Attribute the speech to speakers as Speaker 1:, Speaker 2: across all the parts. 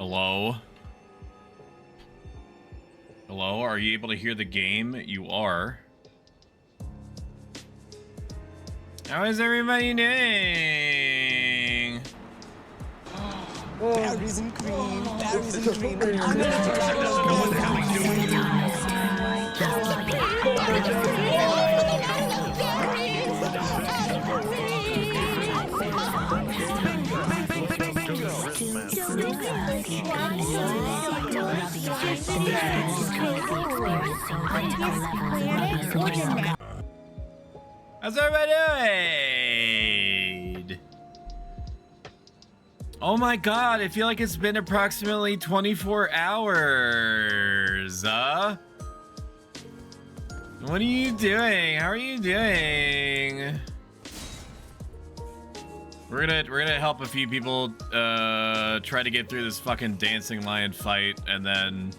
Speaker 1: Hello? Hello, are you able to hear the game? You are. How is everybody doing?
Speaker 2: Berries and cream, berries and cream. I'm gonna
Speaker 1: How's everybody doing? Oh my god, I feel like it's been approximately 24 hours. What are you doing? How are you doing? We're gonna help a few people try to get through this fucking dancing lion fight, and then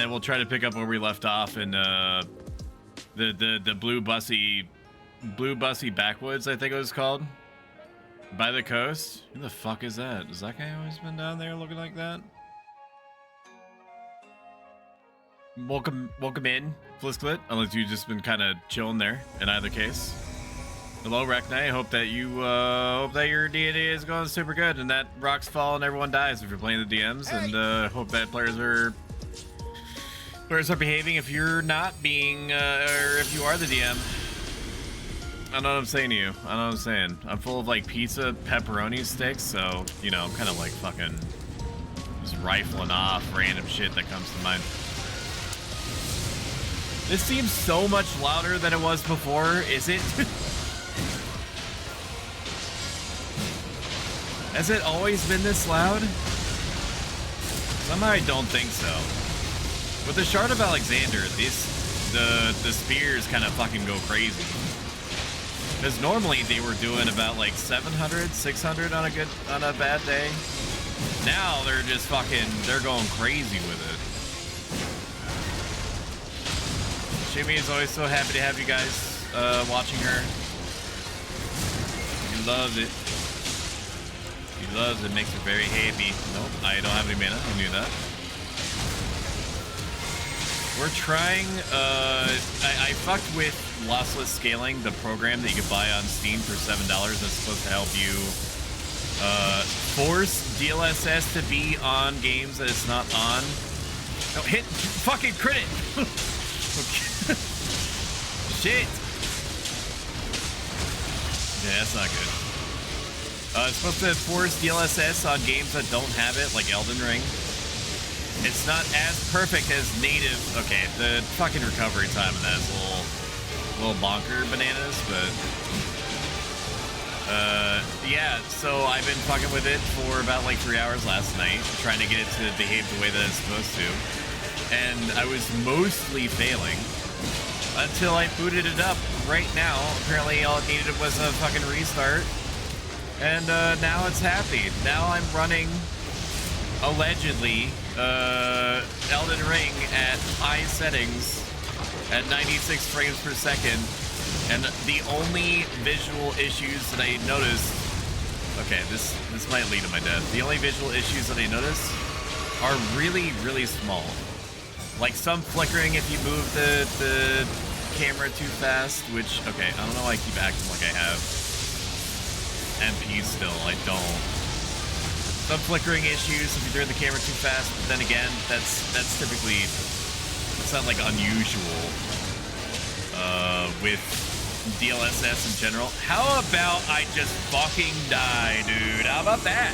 Speaker 1: we'll try to pick up where we left off in the blue bussy backwoods, I think it was called. By the coast? Who the fuck is that? Has that guy always been down there looking like that? Welcome in, Flisklet, unless you've just been kind of chilling there, in either case. Hello, Reknai. Hope that your D&D is going super good and that rocks fall and everyone dies if you're playing the DMs, and hope that players are behaving if you're not being, or if you are the DM. I know what I'm saying to you. I know what I'm saying. I'm full of like pizza pepperoni sticks, so, you know, I'm kind of like fucking just rifling off random shit that comes to mind. This seems so much louder than it was before, is it? Has it always been this loud? Somehow I don't think so. With the Shard of Alexander, the spears kind of fucking go crazy. Because normally they were doing about like 700, 600 on a bad day. Now they're just they're going crazy with it. Shimmy is always so happy to have you guys watching her. He loves it. He loves it, makes her very happy. Nope, I don't have any mana, I knew that. We're trying, I fucked with lossless scaling, the program that you can buy on Steam for $7 that's supposed to help you force DLSS to be on games that it's not on. No, hit fucking crit it! Shit! Yeah, that's not good. It's supposed to force DLSS on games that don't have it, like Elden Ring. It's not as perfect as native. Okay, the fucking recovery time of that is a little bonker bananas, but yeah, so I've been fucking with it for about like 3 hours last night, trying to get it to behave the way that it's supposed to, and I was mostly failing until I booted it up right now. Apparently all it needed was a fucking restart, and now it's happy. Now I'm running allegedly Elden Ring at high settings at 96 frames per second, and the only visual issues that I noticed, okay, this might lead to my death. The only visual issues that I noticed are really, really small. Like some flickering if you move the camera too fast, which, okay, I don't know why I keep acting like I have MP still. I don't. Some flickering issues if you turn the camera too fast, but then again, that's typically, it's not like unusual with DLSS in general. How about I just fucking die, dude? How about that?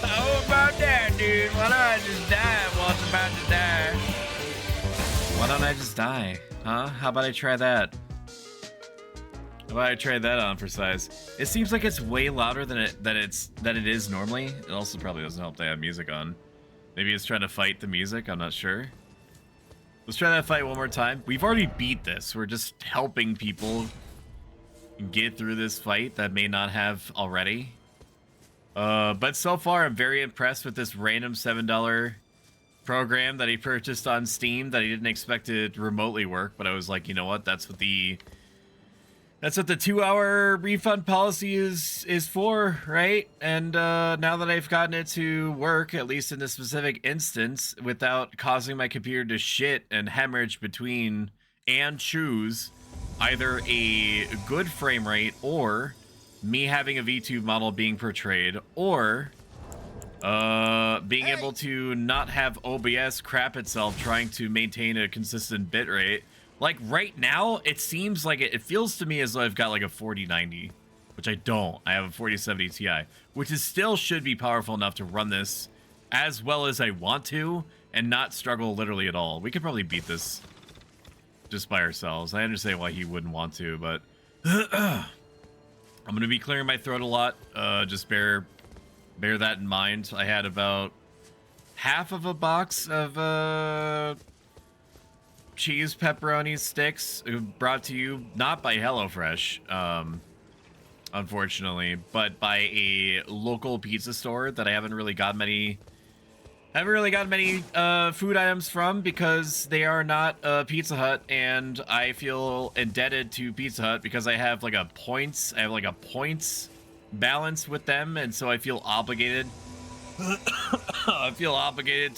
Speaker 1: How about that, dude? Why don't I just die while it's about to die? Why don't I just die? Huh? How about I try that? How about I try that on for size? It seems like it's way louder than it is normally. It also probably doesn't help to have music on. Maybe it's trying to fight the music, I'm not sure. Let's try that fight one more time. We've already beat this. We're just helping people get through this fight that may not have already. But so far, I'm very impressed with this random $7 program that he purchased on Steam that he didn't expect to remotely work. But I was like, you know what? That's what the That's what the 2-hour refund policy is for, right? And now that I've gotten it to work, at least in this specific instance, without causing my computer to shit and hemorrhage between and choose either a good frame rate or me having a VTube model being portrayed or being able to not have OBS crap itself trying to maintain a consistent bitrate. Like right now, it seems like it feels to me as though I've got like a 4090, which I don't. I have a 4070 Ti, which is still should be powerful enough to run this as well as I want to and not struggle literally at all. We could probably beat this just by ourselves. I understand why he wouldn't want to, but I'm going to be clearing my throat a lot. Just bear that in mind. I had about half of a box of cheese pepperoni sticks brought to you not by HelloFresh, unfortunately, but by a local pizza store that I haven't really got many food items from because they are not Pizza Hut, and I feel indebted to Pizza Hut because I have like a points balance with them, and so I feel obligated. I feel obligated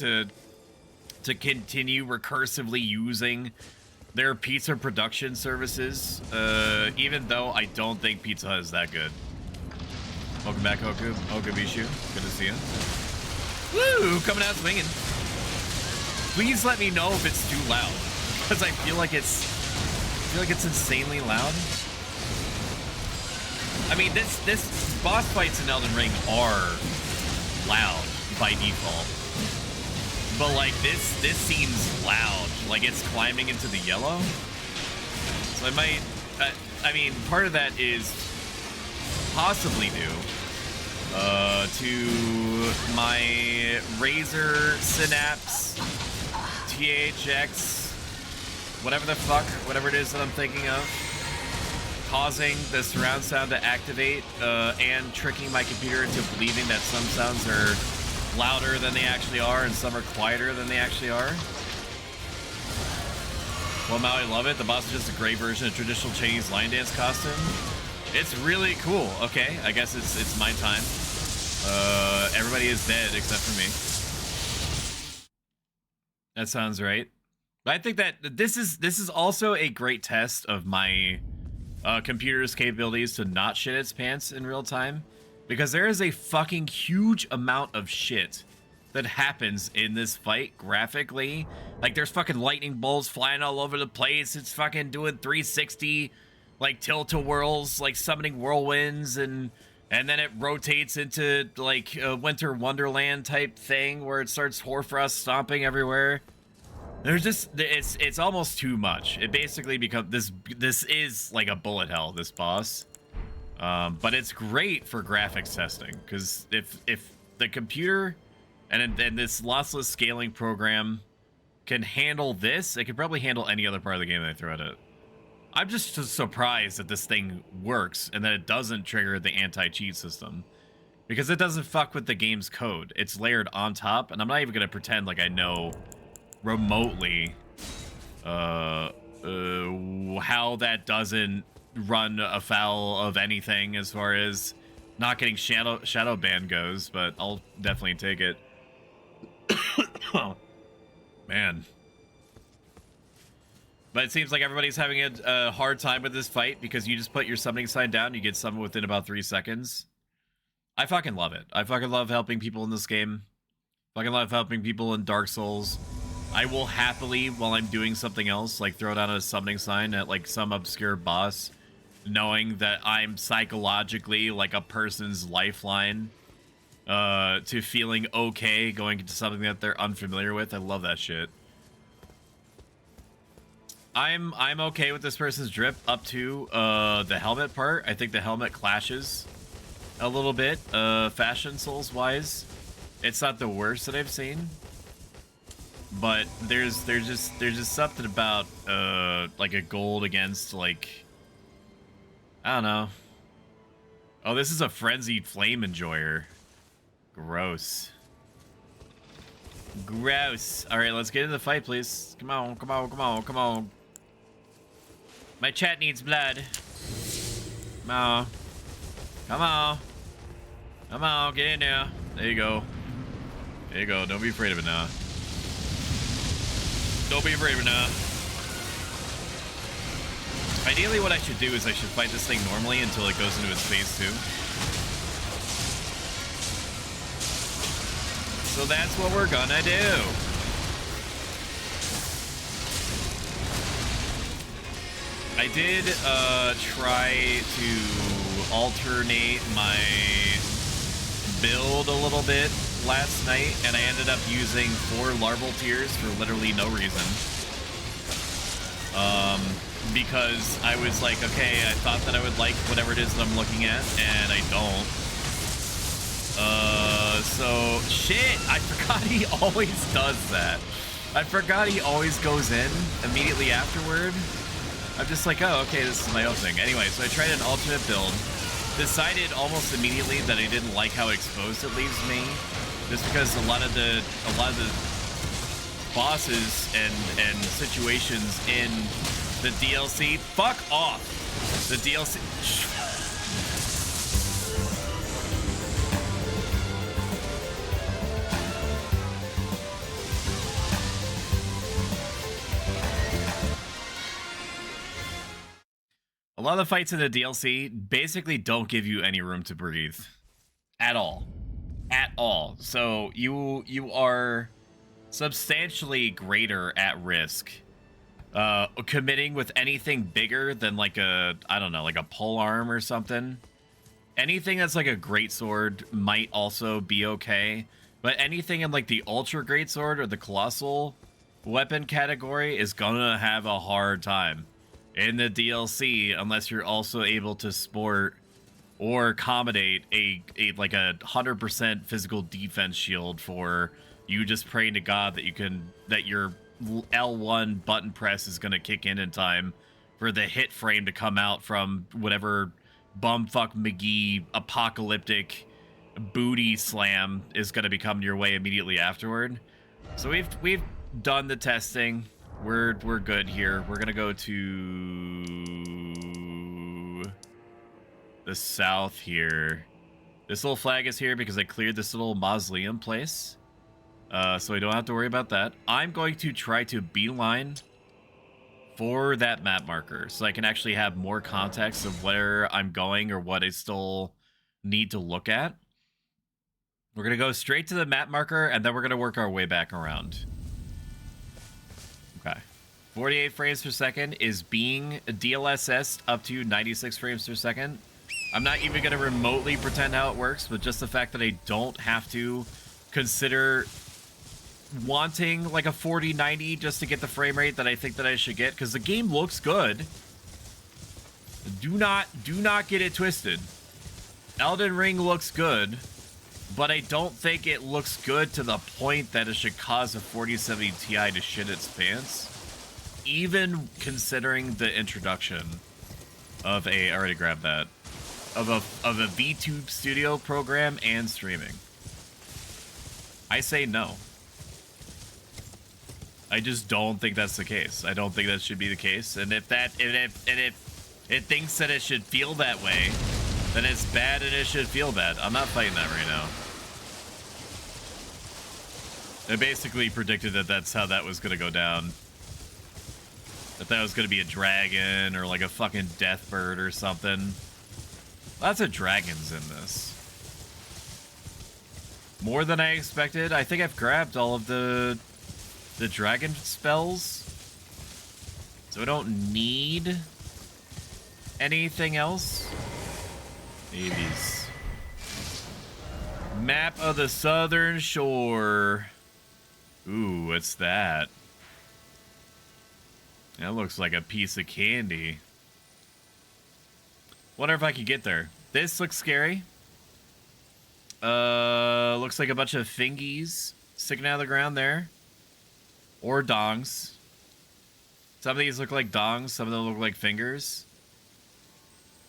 Speaker 1: to continue recursively using their pizza production services, even though I don't think Pizza Hut is that good. Welcome back, Okabishu. Good to see you. Woo! Coming out swinging. Please let me know if it's too loud, because I feel like it's insanely loud. I mean, this boss fights in Elden Ring are loud by default, but like this seems loud, like it's climbing into the yellow. So I might, I mean, part of that is possibly due to my Razer Synapse THX, whatever it is that I'm thinking of, causing the surround sound to activate and tricking my computer into believing that some sounds are louder than they actually are and some are quieter than they actually are. Well, Maui, I love it. The boss is just a great version of traditional Chinese line dance costume. It's really cool. Okay, I guess it's my time. Everybody is dead except for me. That sounds right. But I think that this is also a great test of my computer's capabilities to not shit its pants in real time, because there is a fucking huge amount of shit that happens in this fight graphically. Like, there's fucking lightning bolts flying all over the place. It's fucking doing 360 like tilt-a-whirls, like summoning whirlwinds, and then it rotates into like a Winter Wonderland type thing where it starts hoarfrost stomping everywhere. There's just, it's almost too much. It basically becomes this is like a bullet hell, this boss. But it's great for graphics testing, because if the computer and this lossless scaling program can handle this, it can probably handle any other part of the game that I throw at it. I'm just surprised that this thing works and that it doesn't trigger the anti-cheat system, because it doesn't fuck with the game's code. It's layered on top, and I'm not even gonna pretend like I know remotely how that doesn't run afoul of anything as far as not getting shadow ban goes, but I'll definitely take it. Oh, man. But it seems like everybody's having a hard time with this fight because you just put your summoning sign down, you get summoned within about 3 seconds. I fucking love it. I fucking love helping people in this game. Fucking love helping people in Dark Souls. I will happily, while I'm doing something else, like throw down a summoning sign at like some obscure boss, knowing that I'm psychologically like a person's lifeline to feeling okay going into something that they're unfamiliar with. I love that shit. I'm okay with this person's drip up to the helmet part. I think the helmet clashes a little bit fashion souls wise. It's not the worst that I've seen, but there's just something about like a gold against, like, I don't know. Oh, this is a frenzied flame enjoyer. Gross. Gross. All right, let's get into the fight, please. Come on, come on, come on, come on. My chat needs blood. Come on. Come on. Come on, get in there. There you go. There you go. Don't be afraid of it now. Don't be afraid of it now. Ideally, what I should do is I should fight this thing normally until it goes into its phase 2. So that's what we're gonna do. I did try to alternate my build a little bit last night, and I ended up using 4 larval tiers for literally no reason. Because I was like, okay, I thought that I would like whatever it is that I'm looking at, and I don't. So, shit, I forgot he always does that. I forgot he always goes in immediately afterward. I'm just like, oh, okay, this is my own thing. Anyway, so I tried an alternate build. Decided almost immediately that I didn't like how exposed it leaves me. Just because a lot of the bosses and situations in the DLC, fuck off. The DLC. A lot of the fights in the DLC basically don't give you any room to breathe at all. At all. So you are substantially greater at risk committing with anything bigger than like a, I don't know, like a pole arm or something. Anything that's like a greatsword might also be okay, but anything in like the ultra greatsword or the colossal weapon category is gonna have a hard time in the DLC unless you're also able to sport or accommodate a like a 100% physical defense shield for you just praying to God that your L1 button press is gonna kick in time for the hit frame to come out from whatever bumfuck McGee apocalyptic booty slam is gonna be coming your way immediately afterward. So we've done the testing. We're good here. We're gonna go to the south here. This little flag is here because I cleared this little mausoleum place. So we don't have to worry about that. I'm going to try to beeline for that map marker so I can actually have more context of where I'm going or what I still need to look at. We're going to go straight to the map marker, and then we're going to work our way back around. Okay. 48 frames per second is being DLSS up to 96 frames per second. I'm not even going to remotely pretend how it works, but just the fact that I don't have to consider wanting like a 4090 just to get the frame rate that I think that I should get, because the game looks good. Do not get it twisted. Elden Ring looks good, but I don't think it looks good to the point that it should cause a 4070 Ti to shit its pants, even considering the introduction of I already grabbed that, of a VTube studio program and streaming. I say no. I just don't think that's the case. I don't think that should be the case. And if it thinks that it should feel that way, then it's bad and it should feel bad. I'm not fighting that right now. I basically predicted that that's how that was going to go down. That was going to be a dragon or like a fucking death bird or something. Lots of dragons in this. More than I expected. I think I've grabbed all of the dragon spells, so I don't need anything else. Babies. Map of the Southern Shore. Ooh, what's that? That looks like a piece of candy. Wonder if I could get there. This looks scary. Looks like a bunch of fingies sticking out of the ground there. Or dongs. Some of these look like dongs, some of them look like fingers.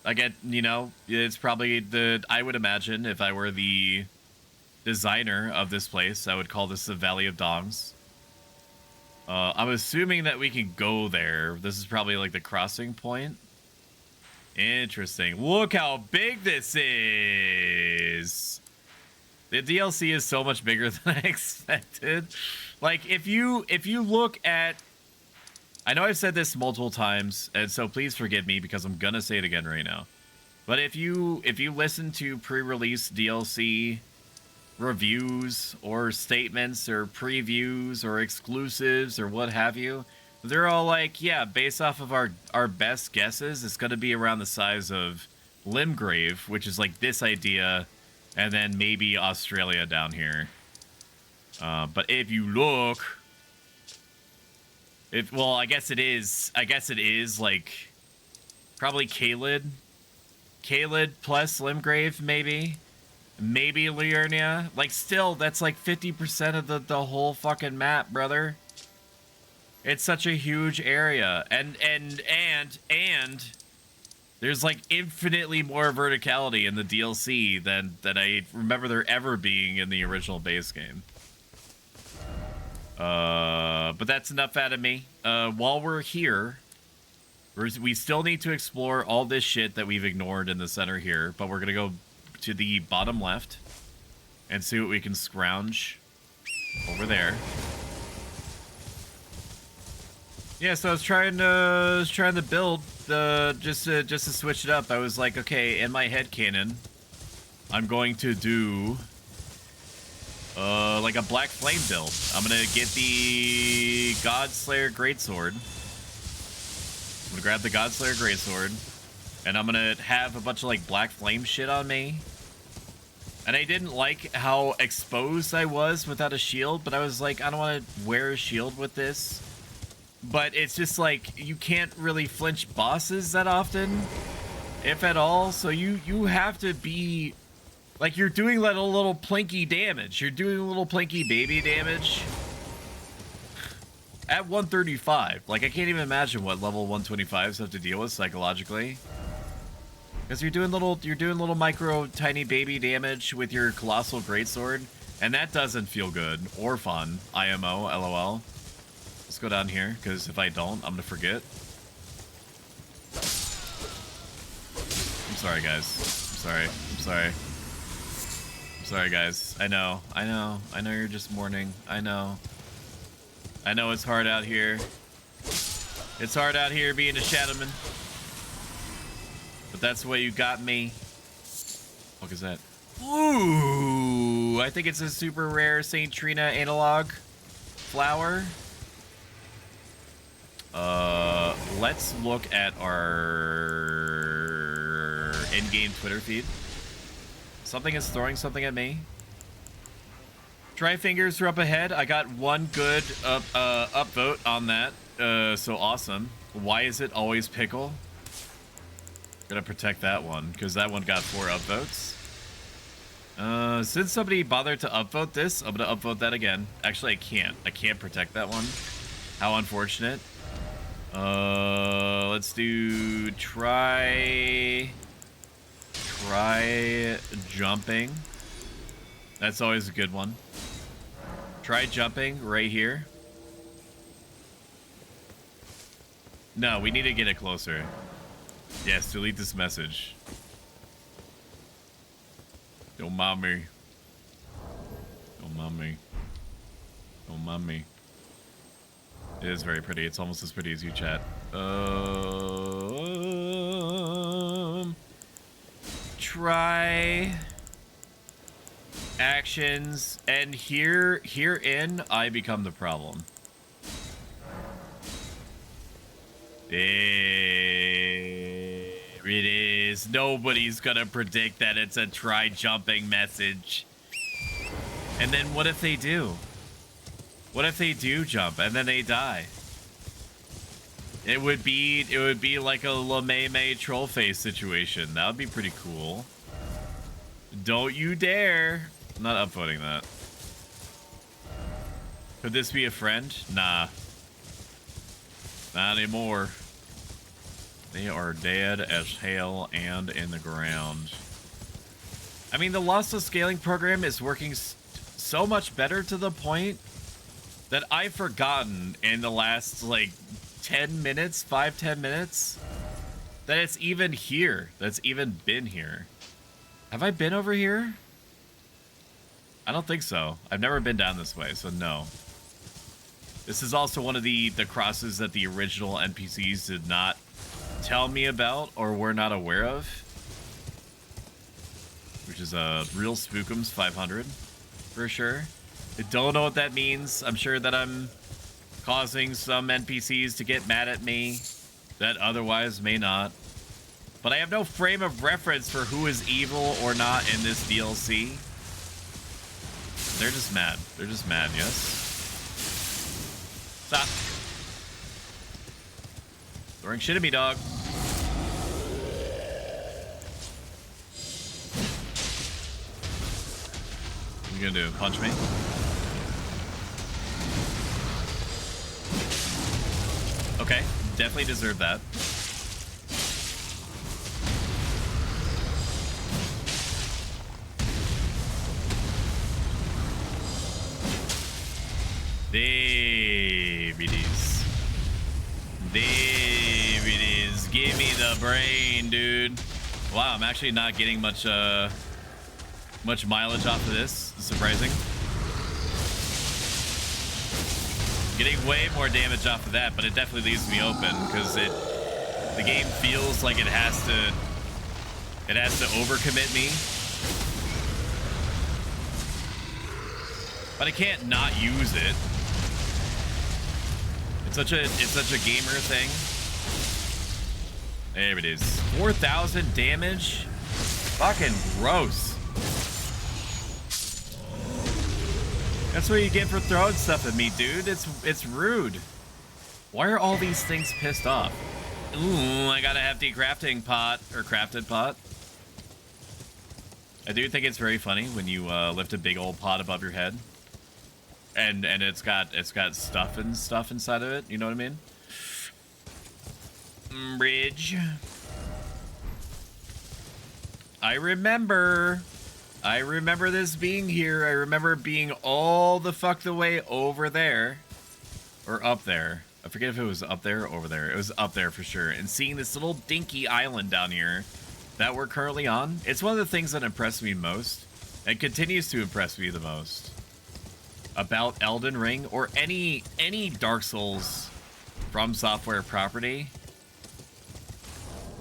Speaker 1: I get, you know, it's probably I would imagine if I were the designer of this place, I would call this the Valley of Dongs. I'm assuming that we can go there. This is probably like the crossing point. Interesting. Look how big this is. The DLC is so much bigger than I expected. Like, if you look at... I know I've said this multiple times, and so please forgive me because I'm gonna say it again right now. But if you listen to pre-release DLC reviews or statements or previews or exclusives or what have you, they're all like, yeah, based off of our best guesses, it's gonna be around the size of Limgrave, which is like this idea, and then maybe Australia down here. But if you look... well, I guess it is like probably Caelid plus Limgrave, maybe Liurnia. Like, still, that's like 50% of the whole fucking map, brother. It's such a huge area, and there's like infinitely more verticality in the DLC than I remember there ever being in the original base game. But that's enough out of me. While we're here, we still need to explore all this shit that we've ignored in the center here, but we're gonna go to the bottom left and see what we can scrounge over there. Yeah, so I was trying to build just to switch it up. I was like, okay, in my headcanon, I'm going to do like a Black Flame build. I'm gonna get the Godslayer Greatsword. I'm gonna grab the Godslayer Greatsword, and I'm gonna have a bunch of like Black Flame shit on me. And I didn't like how exposed I was without a shield, but I was like, I don't want to wear a shield with this. But it's just like, you can't really flinch bosses that often, if at all. So you have to be... like, you're doing like a little plinky damage. You're doing a little plinky baby damage at 135. Like, I can't even imagine what level 125s have to deal with psychologically. Because you're doing little micro tiny baby damage with your colossal greatsword, and that doesn't feel good or fun. IMO, LOL. Let's go down here, because if I don't, I'm gonna forget. I'm sorry, guys. I'm sorry, guys. I know you're just mourning. I know it's hard out here. It's hard out here being a Shadowman. But that's why you got me. What is that? Ooh, I think it's a super rare Saint Trina analog flower. Let's look at our in-game Twitter feed. Something is throwing something at me. Try fingers are up ahead. I got one good upvote on that. So awesome. Why is it always pickle? Gonna protect that one because that one got 4 upvotes. Since somebody bothered to upvote this, I'm gonna upvote that again. Actually, I can't protect that one. How unfortunate. Let's do try jumping. That's always a good one. Try jumping right here. No, we need to get it closer. Yes, delete this message. Don't mind me. Don't mind me. Don't mind me. It is very pretty. It's almost as pretty as you, chat. Try actions, and herein I become the problem. There it is. Nobody's gonna predict that it's a try jumping message. And then what if they do? What if they do jump and then they die? It would be like a Lameme Trollface situation. That would be pretty cool. Don't you dare. I'm not upvoting that. Could this be a friend? Nah. Not anymore. They are dead as hell and in the ground. I mean, the lossless scaling program is working so much better to the point that I've forgotten in the last, like, 10 minutes, 5-10 minutes, that it's even here. That's even been here. Have I been over here? I don't think so. I've never been down this way, so no. This is also one of the crosses that the original NPCs did not tell me about or were not aware of. Which is a real Spookums 500, for sure. I don't know what that means. I'm sure that I'm causing some NPCs to get mad at me that otherwise may not. But I have no frame of reference for who is evil or not in this DLC. They're just mad. They're just mad, yes? Stop. Throwing shit at me, dog. What are you gonna do? Punch me? Okay, definitely deserve that. There it is. There it is. Give me the brain, dude. Wow, I'm actually not getting much mileage off of this. Surprising. Getting way more damage off of that, but it definitely leaves me open because the game feels like it has to overcommit me. But I can't not use it. It's such a gamer thing. There it is. 4,000 damage. Fucking gross. That's what you get for throwing stuff at me, dude. It's rude. Why are all these things pissed off? Ooh, I got a hefty crafting pot or crafted pot. I do think it's very funny when you lift a big old pot above your head. And it's got stuff inside of it. You know what I mean? Bridge. I remember this being here. I remember being all the fuck the way over there, or up there. I forget if it was up there or over there. It was up there for sure. And seeing this little dinky island down here that we're currently on. It's one of the things that impressed me most, and continues to impress me the most about Elden Ring or any Dark Souls from software property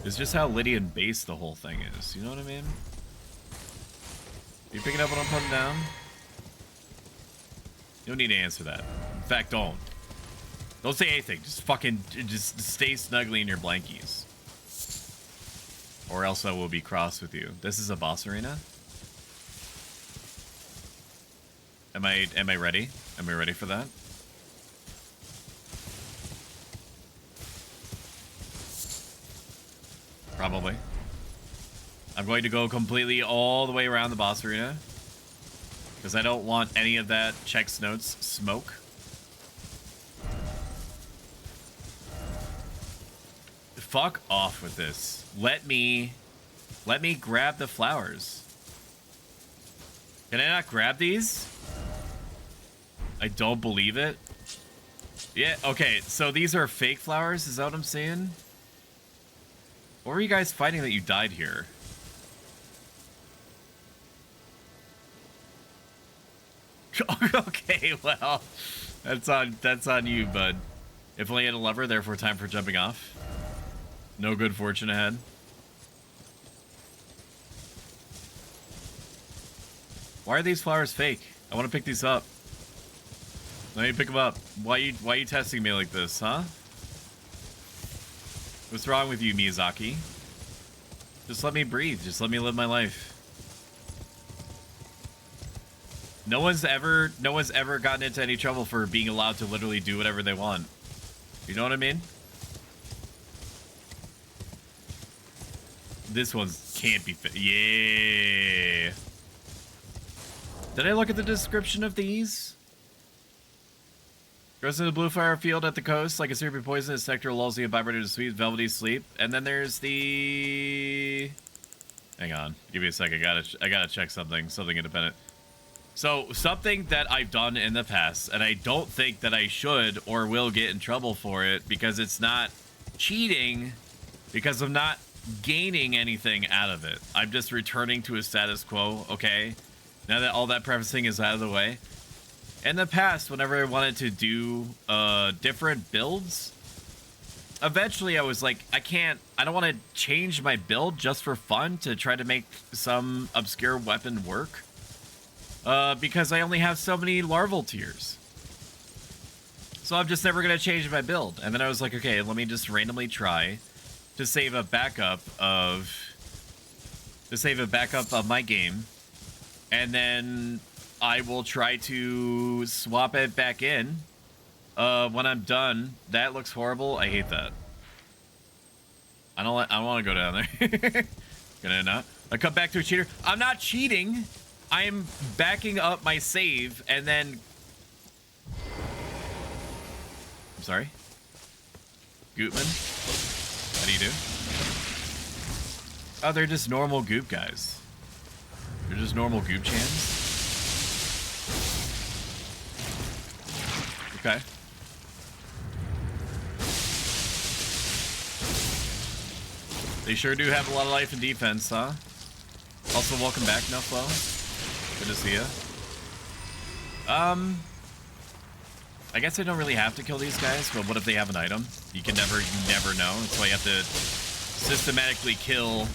Speaker 1: is just how Lydian based the whole thing is. You know what I mean? You picking up what I'm putting down? You don't need to answer that. In fact, don't. Don't say anything. Just stay snugly in your blankies. Or else I will be cross with you. This is a boss arena? Am I ready? Am I ready for that? Probably. I'm going to go completely all the way around the boss arena because I don't want any of that checks notes smoke. Fuck off with this. Let me grab the flowers. Can I not grab these? I don't believe it. Yeah, okay, so these are fake flowers, is that what I'm saying? What were you guys fighting that you died here? Okay, well, that's on you, bud. If only had a lever, therefore time for jumping off. No good fortune ahead. Why are these flowers fake? I want to pick these up. Let me pick them up. Why you testing me like this, huh? What's wrong with you, Miyazaki? Just let me breathe. Just let me live my life. No one's ever gotten into any trouble for being allowed to literally do whatever they want. You know what I mean? This one can't be fit. Yeah. Did I look at the description of these? Goes to the blue fire field at the coast like a syrupy poisonous nectar lulls the vibrator to sweet velvety sleep. And then there's the... Hang on. Give me a sec. I gotta check something independent. So, something that I've done in the past, and I don't think that I should or will get in trouble for it because it's not cheating, because I'm not gaining anything out of it. I'm just returning to a status quo, okay? Now that all that prefacing is out of the way. In the past, whenever I wanted to do different builds, eventually I was like, I don't want to change my build just for fun to try to make some obscure weapon work. Because I only have so many larval tiers. So I'm just never going to change my build. And then I was like, okay, let me just randomly try to save a backup of my game. And then I will try to swap it back in when I'm done. That looks horrible. I hate that. I don't want to go down there. Gonna not. I come back to a cheater. I'm not cheating. I'm backing up my save and then. I'm sorry. Goopman. How do you do? Oh, they're just normal goop guys. They're just normal goop chans. Okay. They sure do have a lot of life and defense, huh? Also, welcome back, No Flow. Good to see you. I guess I don't really have to kill these guys, but what if they have an item? You never know. That's why you have to systematically kill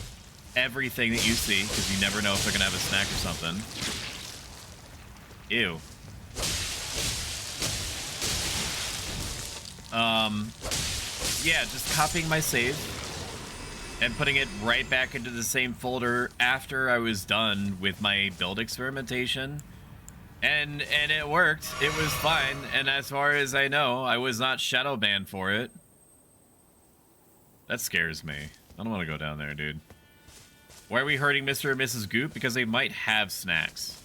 Speaker 1: everything that you see, because you never know if they're gonna have a snack or something. Ew. Yeah, just copying my save and putting it right back into the same folder after I was done with my build experimentation. And it worked. It was fine. And as far as I know, I was not shadow banned for it. That scares me. I don't want to go down there, dude. Why are we hurting Mr. and Mrs. Goop? Because they might have snacks.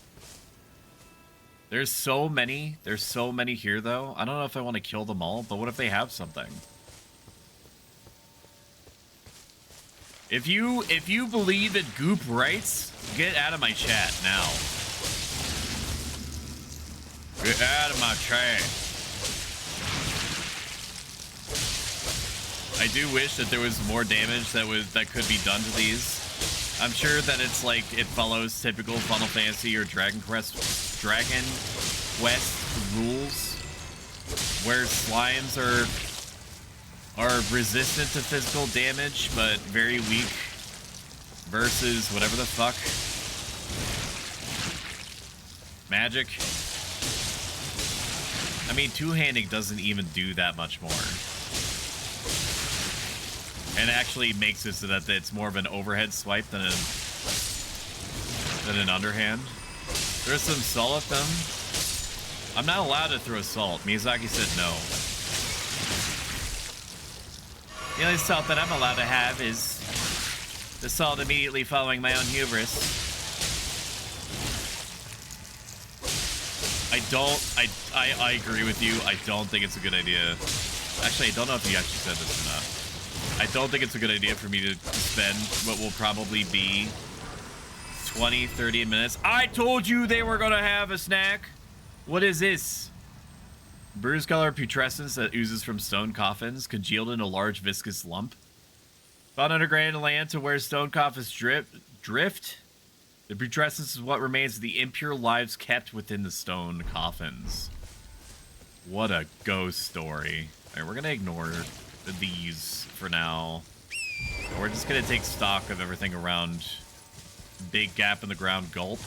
Speaker 1: There's so many. There's so many here, though. I don't know if I want to kill them all, but what if they have something? If you believe that Goop writes, get out of my chat now. Get out of my chat. I do wish that there was more damage that could be done to these. I'm sure that it's like it follows typical Final Fantasy or Dragon Quest rules, where slimes are resistant to physical damage but very weak versus whatever the fuck magic. I mean, two-handing doesn't even do that much more. And actually makes it so that it's more of an overhead swipe than an underhand. There's some salt at them. I'm not allowed to throw salt. Miyazaki said no. The only salt that I'm allowed to have is the salt immediately following my own hubris. I agree with you. I don't think it's a good idea. Actually, I don't know if you actually said this or not. I don't think it's a good idea for me to spend what will probably be 20, 30 minutes. I told you they were going to have a snack. What is this? Bruise color putrescence that oozes from stone coffins, congealed in a large viscous lump. Found underground land to where stone coffins drift. The putrescence is what remains of the impure lives kept within the stone coffins. What a ghost story. All right, we're going to ignore these for now. And we're just going to take stock of everything around Big Gap in the Ground Gulp,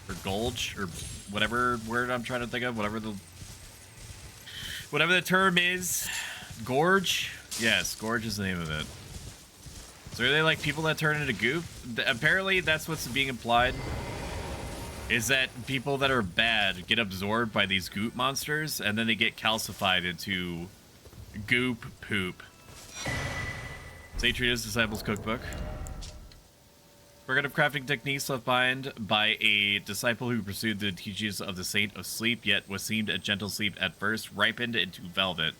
Speaker 1: or Gulch, or whatever word I'm trying to think of, whatever the term is. Gorge? Yes, Gorge is the name of it. So are they like people that turn into goop? Apparently that's what's being implied, is that people that are bad get absorbed by these goop monsters and then they get calcified into goop poop. Satria's Disciples Cookbook. Forget of crafting techniques left behind by a disciple who pursued the teachings of the Saint of Sleep, yet was seemed a gentle sleep at first, ripened into velvet.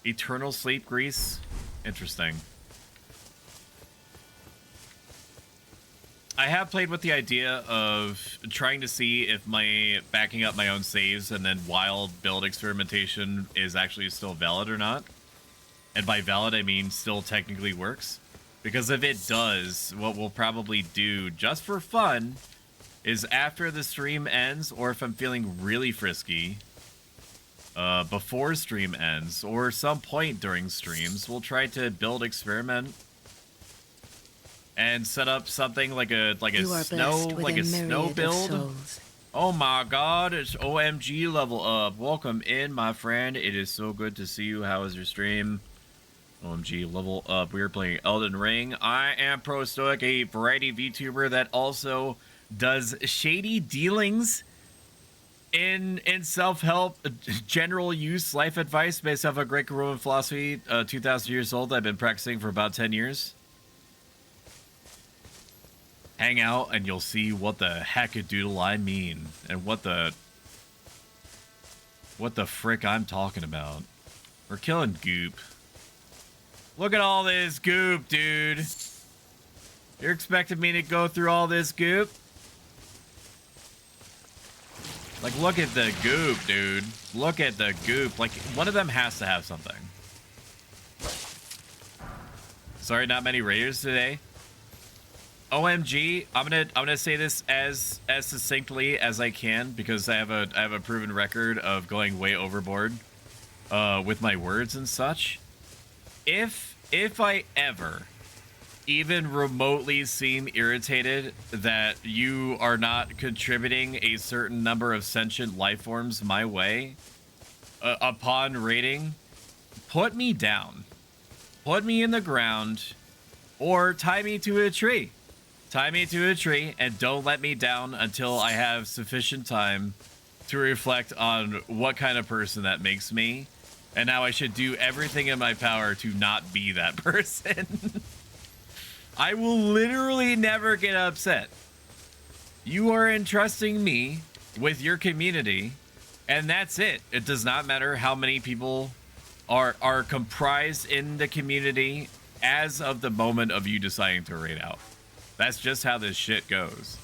Speaker 1: Eternal sleep grease? Interesting. I have played with the idea of trying to see if backing up my own saves and then wild build experimentation is actually still valid or not. And by valid, I mean still technically works. Because if it does, what we'll probably do, just for fun, is after the stream ends, or if I'm feeling really frisky, before stream ends, or some point during streams, we'll try to build experiment and set up something like a snow build. Oh my god, it's OMG level up. Welcome in, my friend. It is so good to see you. How is your stream? OMG level up. We are playing Elden Ring. I am Pro Stoic, a variety VTuber that also does shady dealings in self-help, general use, life advice based off of Greco-Roman philosophy, 2,000 years old. I've been practicing for about 10 years. Hang out and you'll see what the hackadoodle I mean, and what the frick I'm talking about. We're killing goop. Look at all this goop, dude. You're expecting me to go through all this goop? Like, look at the goop, dude. Look at the goop. Like, one of them has to have something. Sorry, not many raiders today. OMG, I'm gonna say this as succinctly as I can, because I have a proven record of going way overboard with my words and such. If I ever even remotely seem irritated that you are not contributing a certain number of sentient life forms my way upon raiding, put me down. Put me in the ground, or tie me to a tree. Tie me to a tree and don't let me down until I have sufficient time to reflect on what kind of person that makes me, and now I should do everything in my power to not be that person. I will literally never get upset. You are entrusting me with your community, and that's it. It does not matter how many people are comprised in the community as of the moment of you deciding to raid out. That's just how this shit goes.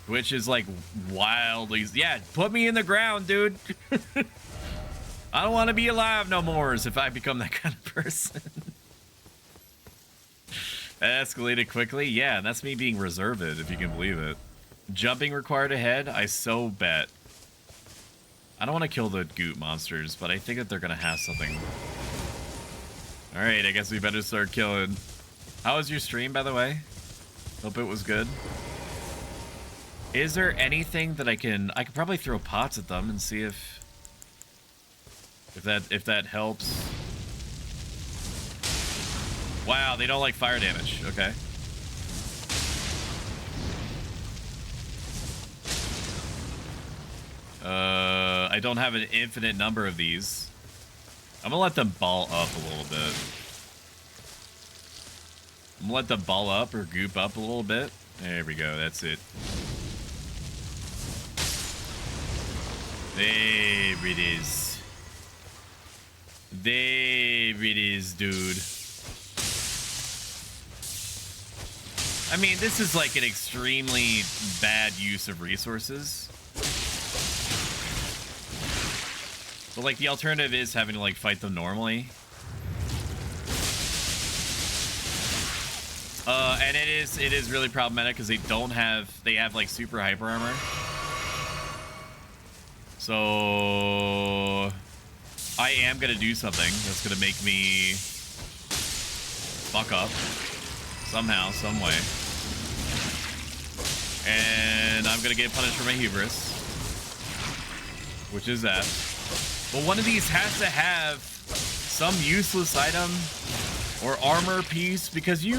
Speaker 1: Which is like wildly... Yeah, put me in the ground, dude. I don't want to be alive no more if I become that kind of person. That escalated quickly. Yeah, that's me being reserved, if you can believe it. Jumping required ahead? I so bet. I don't want to kill the goop monsters, but I think that they're going to have something. Alright, I guess we better start killing. How was your stream, by the way? Hope it was good. Is there anything that I could probably throw pots at them and see if that helps. Wow, they don't like fire damage. Okay. I don't have an infinite number of these. I'm gonna let them ball up a little bit. I'm gonna let them ball up or goop up a little bit. There we go, that's it. There it is. There it is, dude. I mean, this is like an extremely bad use of resources. But like the alternative is having to like fight them normally. And it is really problematic because they have like super hyper armor. So I am gonna do something that's gonna make me fuck up somehow, some way. And I'm gonna get punished for my hubris, which is that. But one of these has to have some useless item or armor piece, because you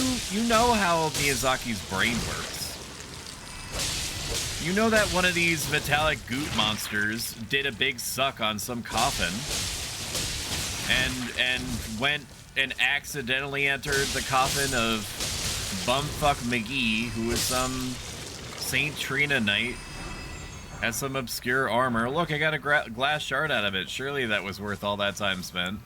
Speaker 1: know how Miyazaki's brain works. You know that one of these metallic goop monsters did a big suck on some coffin and went and accidentally entered the coffin of Bumfuck McGee, who was some Saint Trina knight, has some obscure armor. Look, I got a glass shard out of it. Surely that was worth all that time spent.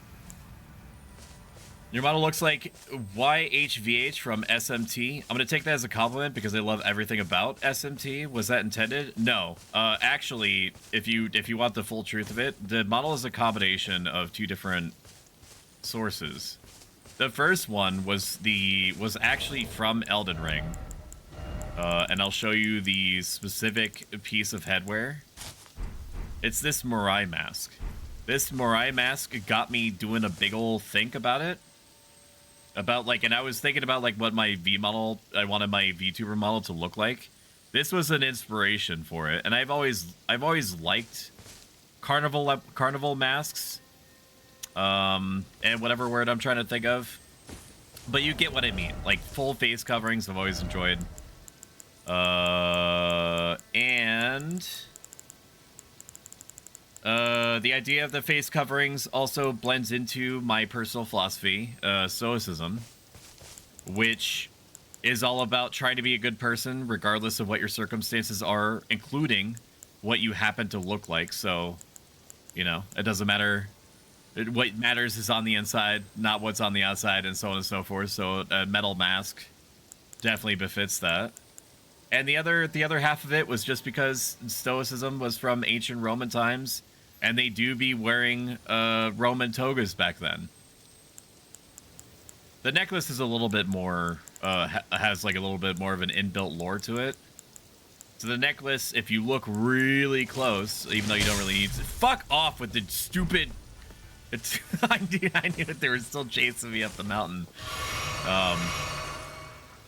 Speaker 1: Your model looks like YHVH from SMT. I'm going to take that as a compliment because I love everything about SMT. Was that intended? No. Actually, if you want the full truth of it, the model is a combination of two different sources. The first one was actually from Elden Ring. And I'll show you the specific piece of headwear. It's this Mirai mask. This Mirai mask got me doing a big ol' think about it. About, like, and I was thinking about, like, what my I wanted my VTuber model to look like. This was an inspiration for it. And I've always liked carnival masks. And whatever word I'm trying to think of. But you get what I mean. Like, full face coverings I've always enjoyed. The idea of the face coverings also blends into my personal philosophy, Stoicism, which is all about trying to be a good person regardless of what your circumstances are, including what you happen to look like. So, you know, it doesn't matter. What matters is on the inside, not what's on the outside, and so on and so forth. So a metal mask definitely befits that. And the other half of it was just because Stoicism was from ancient Roman times, and they do be wearing Roman togas back then. The necklace is a little bit more, has like a little bit more of an inbuilt lore to it. So the necklace, if you look really close, even though you don't really need to, fuck off with the stupid. I knew that they were still chasing me up the mountain.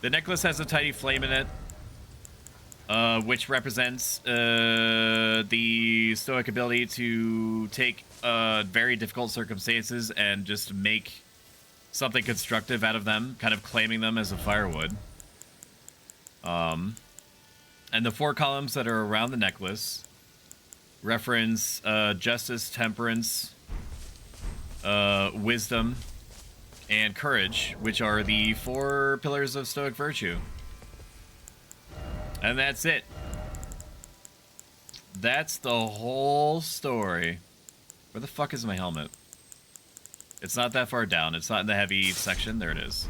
Speaker 1: The necklace has a tiny flame in it, which represents the stoic ability to take very difficult circumstances and just make something constructive out of them, kind of claiming them as a firewood. And the 4 columns that are around the necklace reference justice, temperance, wisdom, and courage, which are the 4 pillars of stoic virtue. And that's it. That's the whole story. Where the fuck is my helmet? It's not that far down. It's not in the heavy section. There it is.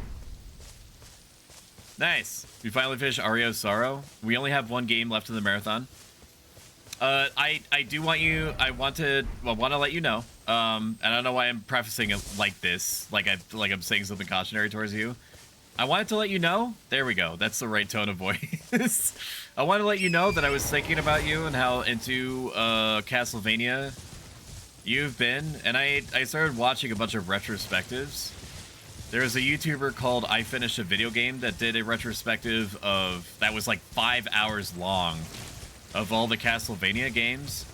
Speaker 1: Nice. We finally finished Aria of Sorrow. We only have 1 game left in the marathon. I do want you. I want to let you know. And I don't know why I'm prefacing it like this, like I'm saying something cautionary towards you. I wanted to let you know. There we go. That's the right tone of voice. I want to let you know that I was thinking about you and how into Castlevania you've been, and I started watching a bunch of retrospectives. There was a YouTuber called I Finished a Video Game that did a retrospective that was like 5 hours long of all the Castlevania games,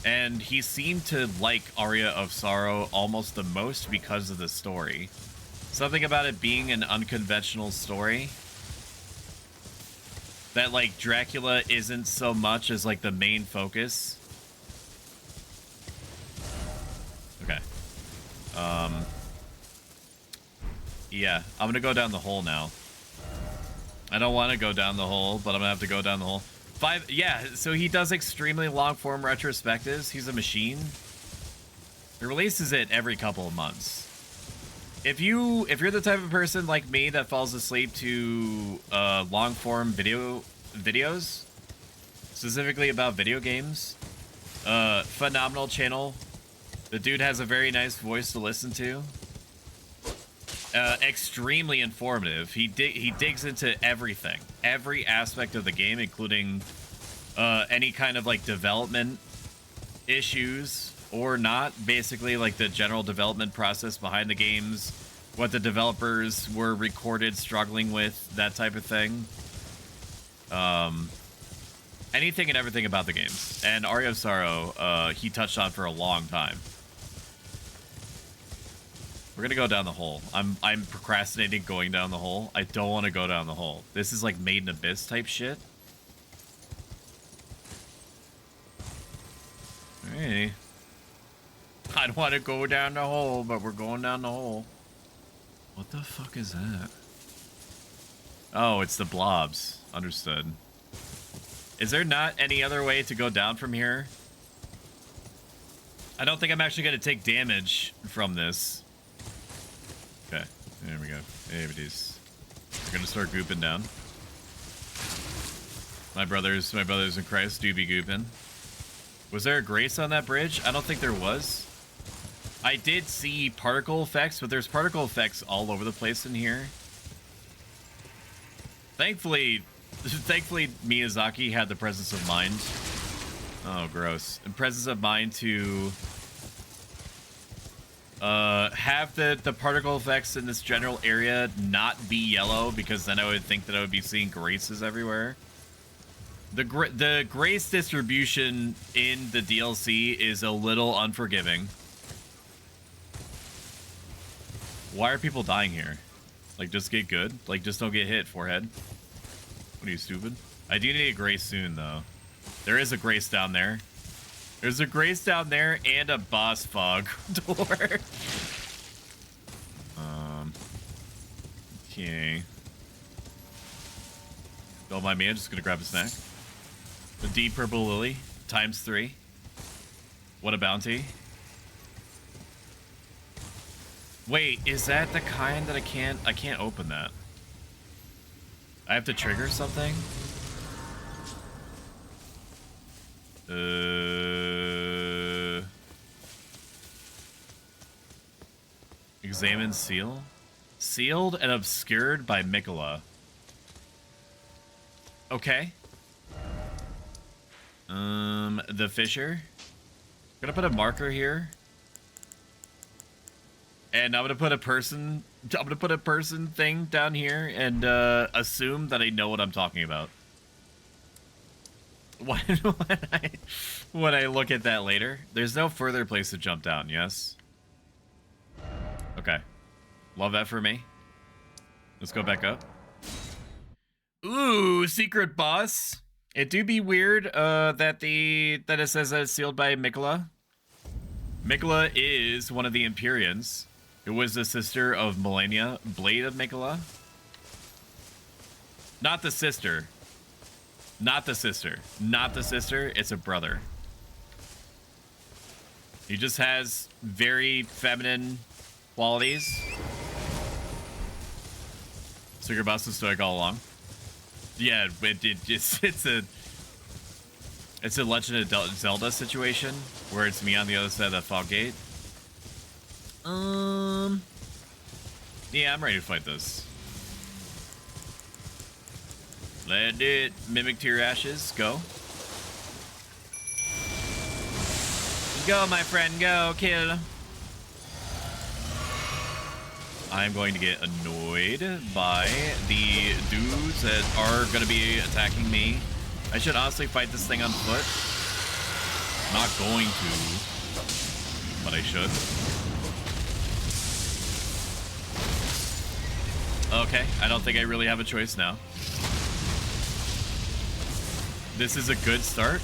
Speaker 1: and he seemed to like Aria of Sorrow almost the most because of the story. Something about it being an unconventional story. That, like, Dracula isn't so much as, like, the main focus. Okay. Yeah, I'm gonna go down the hole now. I don't want to go down the hole, but I'm gonna have to go down the hole. Yeah, so he does extremely long-form retrospectives. He's a machine. He releases it every couple of months. If you're the type of person like me that falls asleep to long-form videos, specifically about video games, phenomenal channel. The dude has a very nice voice to listen to. Extremely informative. He digs into everything, every aspect of the game, including any kind of like development issues or not. Basically, like the general development process behind the games, what the developers were recorded struggling with, that type of thing. Anything and everything about the games. And Aria of Sorrow, he touched on for a long time. We're gonna go down the hole. I'm procrastinating going down the hole. I don't want to go down the hole. This is like Made in Abyss type shit. Hey. I don't want to go down the hole, but we're going down the hole. What the fuck is that? Oh, it's the blobs. Understood. Is there not any other way to go down from here? I don't think I'm actually going to take damage from this. Okay, there we go. Hey, everybody's. We're going to start gooping down. My brothers in Christ do be gooping. Was there a grace on that bridge? I don't think there was. I did see particle effects, but there's particle effects all over the place in here. Thankfully Miyazaki had the presence of mind. Oh, gross. And presence of mind to have the particle effects in this general area not be yellow, because then I would think that I would be seeing graces everywhere. The grace distribution in the DLC is a little unforgiving. Why are people dying here? Like, just get good? Like, just don't get hit, forehead? What are you, stupid? I do need a grace soon, though. There is a grace down there. There's a grace down there and a boss fog door. Okay. Don't mind me, I'm just gonna grab a snack. The deep purple lily, ×3. What a bounty. Wait, is that the kind that I can't open that? I have to trigger something? Examine seal. Sealed and obscured by Mikola. Okay. The Fisher. I'm gonna put a marker here. And I'm gonna put a person thing down here and assume that I know what I'm talking about. When I look at that later. There's no further place to jump down, yes? Okay. Love that for me. Let's go back up. Ooh, secret boss. It do be weird that it says that it's sealed by Mikola. Mikola is one of the Empyreans. It was the sister of Melania, Blade of Mikola. Not the sister. Not the sister. Not the sister. It's a brother. He just has very feminine qualities. Secret boss is stoic all along. Yeah, it's a Legend of Zelda situation where it's me on the other side of the fog gate. Yeah, I'm ready to fight this. Let it mimic to your ashes. Go. Go, my friend. Go, kill. I'm going to get annoyed by the dudes that are going to be attacking me. I should honestly fight this thing on foot. Not going to, but I should. Okay, I don't think I really have a choice now. This is a good start.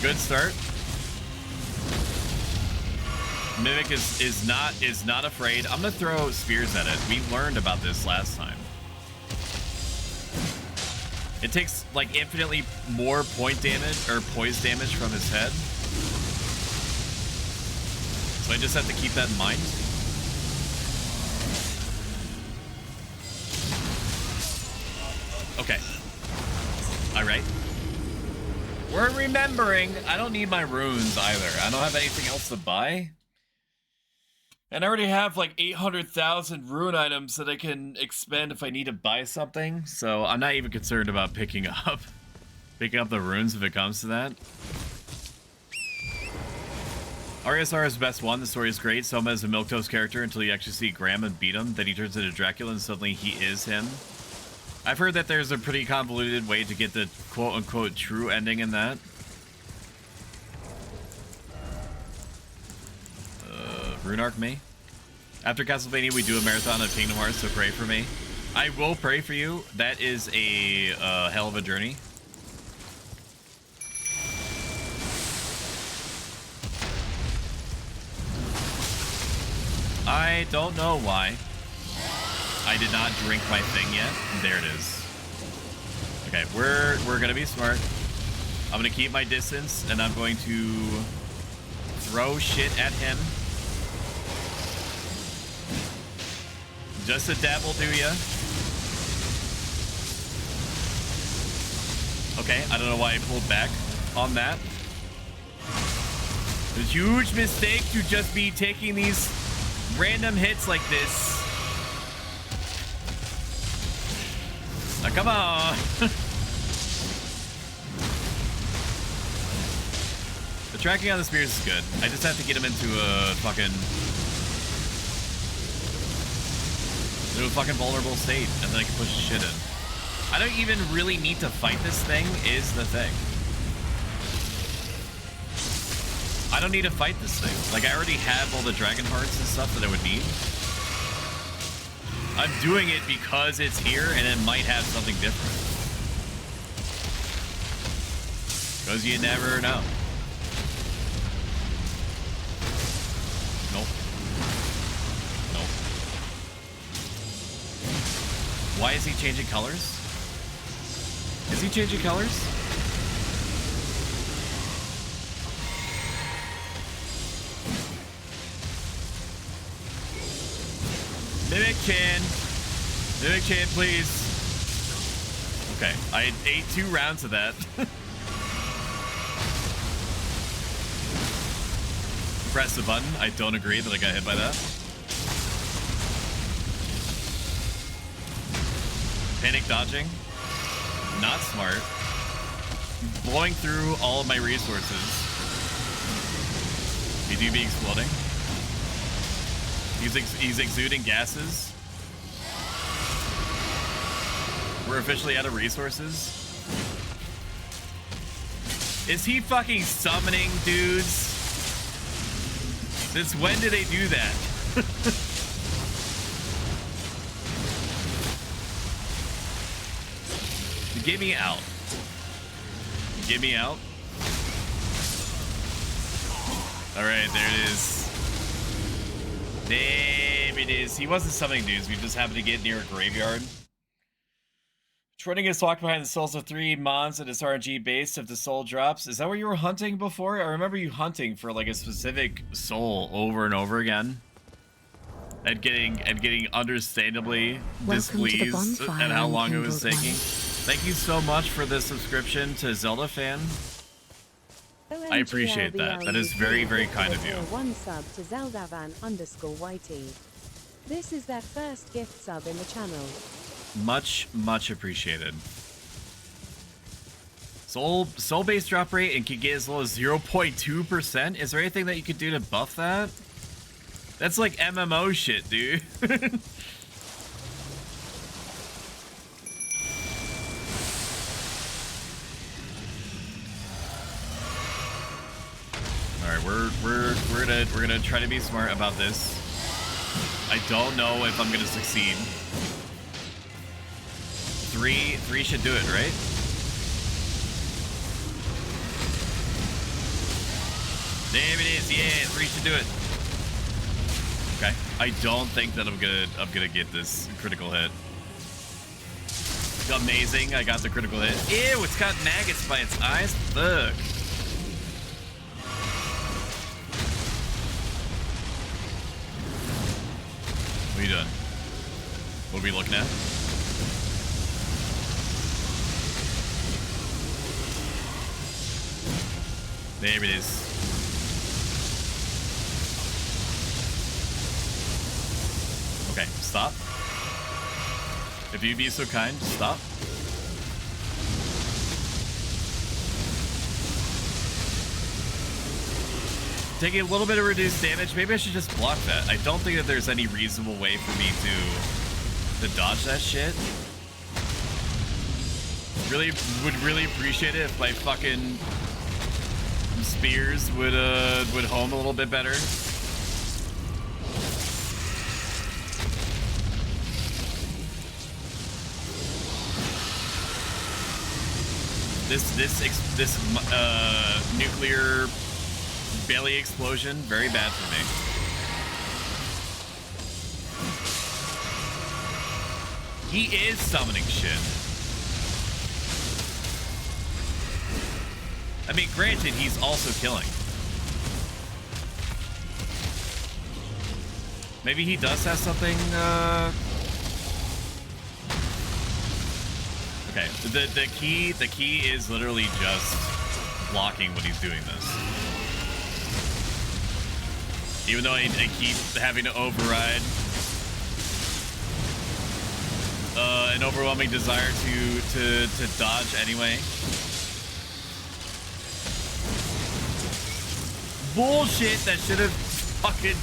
Speaker 1: Good start. Mimic is not afraid. I'm gonna throw spears at it. We learned about this last time. It takes like infinitely more point damage or poise damage from his head. So I just have to keep that in mind. Okay. All right. We're remembering. I don't need my runes either. I don't have anything else to buy. And I already have like 800,000 rune items that I can expend if I need to buy something. So I'm not even concerned about picking up the runes if it comes to that. RSR is the best one. The story is great. Soma is a milquetoast character until you actually see Graham and beat him. Then he turns into Dracula and suddenly he is him. I've heard that there's a pretty convoluted way to get the quote-unquote true ending in that. Rune Arc me. After Castlevania, we do a marathon of Kingdom Hearts, so pray for me. I will pray for you. That is a hell of a journey. I don't know why. I did not drink my thing yet. There it is. Okay, we're gonna be smart. I'm gonna keep my distance, and I'm going to throw shit at him. Just a dab will do ya. Okay, I don't know why I pulled back on that. a huge mistake to just be taking these random hits like this. Now, come on. The tracking on the spears is good. I just have to get him into a fucking vulnerable state, and then I can push shit in. I don't even really need to fight this thing, is the thing. I don't need to fight this thing. Like, I already have all the dragon hearts and stuff that I would need. I'm doing it because it's here and it might have something different. Because you never know. Nope. Nope. Why is he changing colors? Is he changing colors? Mimic-chan. Mimic-chan, please. Okay, I ate 2 rounds of that. Press the button. I don't agree that I got hit by that. Panic dodging. Not smart. Blowing through all of my resources. He do be exploding. He's exuding gases. We're officially out of resources. Is he fucking summoning dudes? Since when did they do that? Get me out. Get me out. Alright, there it is. There it is. He wasn't summoning dudes. We just happened to get near a graveyard. Trending is walked behind the souls of 3 mons at its RNG base if the soul drops. Is that where you were hunting before? I remember you hunting for like a specific soul over and over again. And getting understandably displeased at how long it was taking. Thank you so much for the subscription to Zelda Fan. I appreciate that. That is very, very kind of you.
Speaker 3: 1 sub to Zeldavan_YT. This is their first gift sub in the channel.
Speaker 1: Much, much appreciated. Soul base drop rate and can get as low as 0.2%. Is there anything that you could do to buff that? That's like MMO shit, dude. Alright, we're gonna try to be smart about this. I don't know if I'm gonna succeed. 3 should do it, right? There it is, yeah, 3 should do it. Okay. I don't think that I'm gonna get this critical hit. Amazing, I got the critical hit. Ew, it's got maggots by its eyes. Fuck. What are you doing? What are we looking at? There it is. Okay, stop. If you'd be so kind, stop. Taking a little bit of reduced damage. Maybe I should just block that. I don't think that there's any reasonable way for me to dodge that shit. Would really appreciate it if my fucking spears would home a little bit better. This nuclear belly explosion, very bad for me. He is summoning shit. I mean, granted, he's also killing. Maybe he does have something, Okay, the key is literally just blocking when he's doing this. Even though I keep having to override an overwhelming desire to dodge anyway. Bullshit, that should have fucking...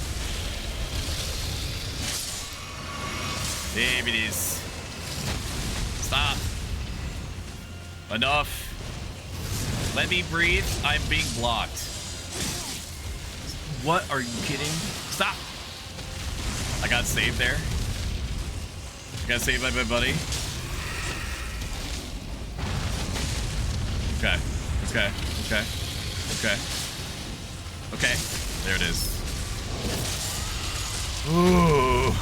Speaker 1: There it is. Stop. Enough. Let me breathe. I'm being blocked. What? Are you kidding? Stop. I got saved there. I got saved by my buddy. Okay. Okay. Okay. Okay. Okay. There it is. Ooh.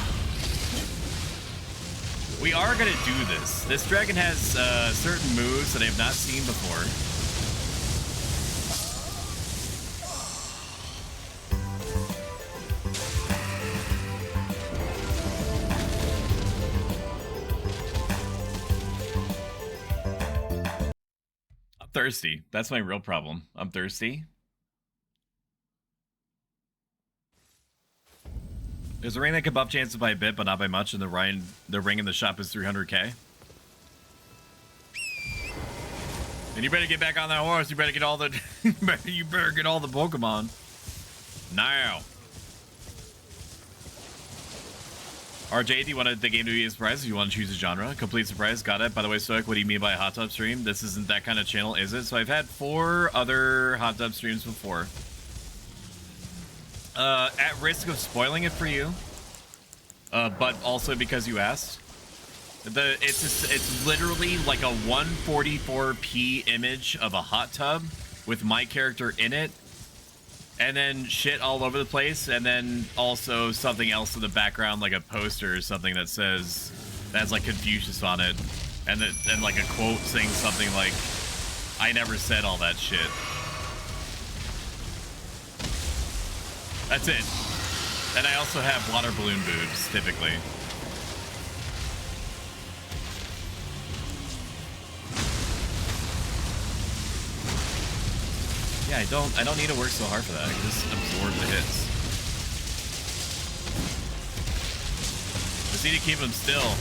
Speaker 1: We are gonna do this. This dragon has certain moves that I have not seen before. I'm thirsty. That's my real problem. I'm thirsty. There's a ring that can buff chances by a bit, but not by much, and the ring in the shop is 300k. And you better get back on that horse. You better get all the you better get all the Pokemon. Now. RJ, do you want the game to be a surprise? Do you want to choose a genre? Complete surprise. Got it. By the way, Stoic, what do you mean by a hot tub stream? This isn't that kind of channel, is it? So I've had 4 other hot tub streams before. At risk of spoiling it for you, but also because you asked. It's literally like a 144p image of a hot tub with my character in it, and then shit all over the place, and then also something else in the background, like a poster or something that says that has like Confucius on it, and like a quote saying something like, "I never said all that shit." That's it. And I also have water balloon boobs, typically. Yeah, I don't need to work so hard for that. I can just absorb the hits. Just need to keep them still.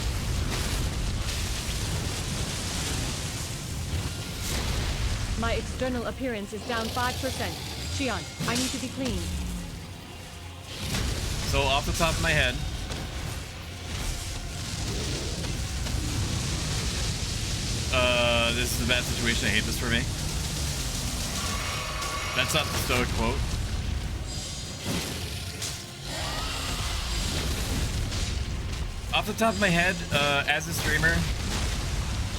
Speaker 4: My external appearance is down 5%. Shion, I need to be clean.
Speaker 1: So off the top of my head, this is a bad situation. I hate this for me. That's not the Stoic quote. Off the top of my head, as a streamer,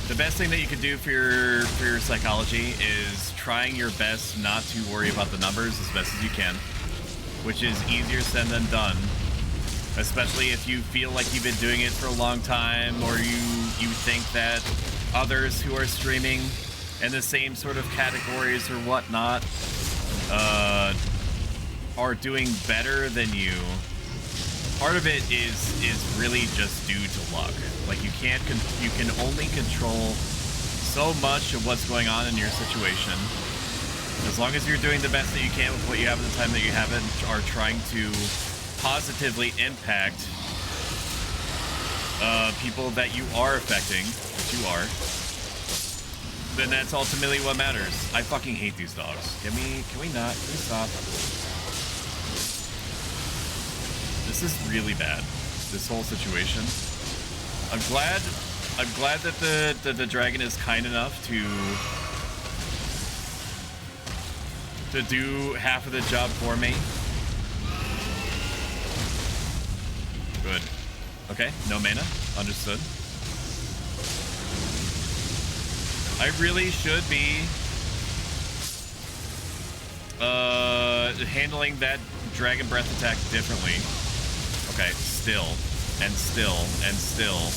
Speaker 1: the best thing that you can do for your psychology is trying your best not to worry about the numbers as best as you can, which is easier said than done, especially if you feel like you've been doing it for a long time, or you think that others who are streaming in the same sort of categories or whatnot are doing better than you. Part of it is really just due to luck. Like you can only control so much of what's going on in your situation. As long as you're doing the best that you can with what you have at the time that you have it, and are trying to positively impact people that you are affecting, which you are, then that's ultimately what matters. I fucking hate these dogs. Can we stop? This is really bad, this whole situation. I'm glad that the dragon is kind enough to do half of the job for me. Good. Okay, no mana. Understood. I really should be handling that dragon breath attack differently. Okay, still, and still, and still,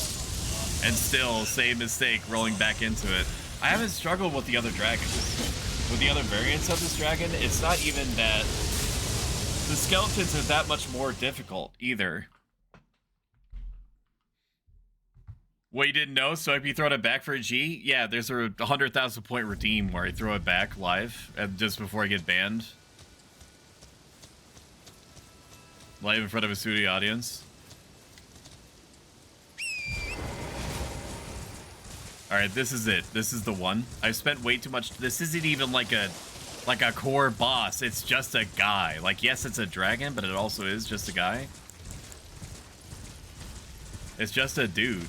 Speaker 1: and still, same mistake, rolling back into it. I haven't struggled with the other dragons. With the other variants of this dragon, it's not even that the skeletons are that much more difficult either. What, you didn't know? So if you throw it back for a G, yeah, there's a 100,000 point redeem where I throw it back live just before I get banned. Live in front of a studio audience. Alright, this is it. This is the one. I've spent way too much. This isn't even like a core boss. It's just a guy. Like, yes, it's a dragon, but it also is just a guy. It's just a dude.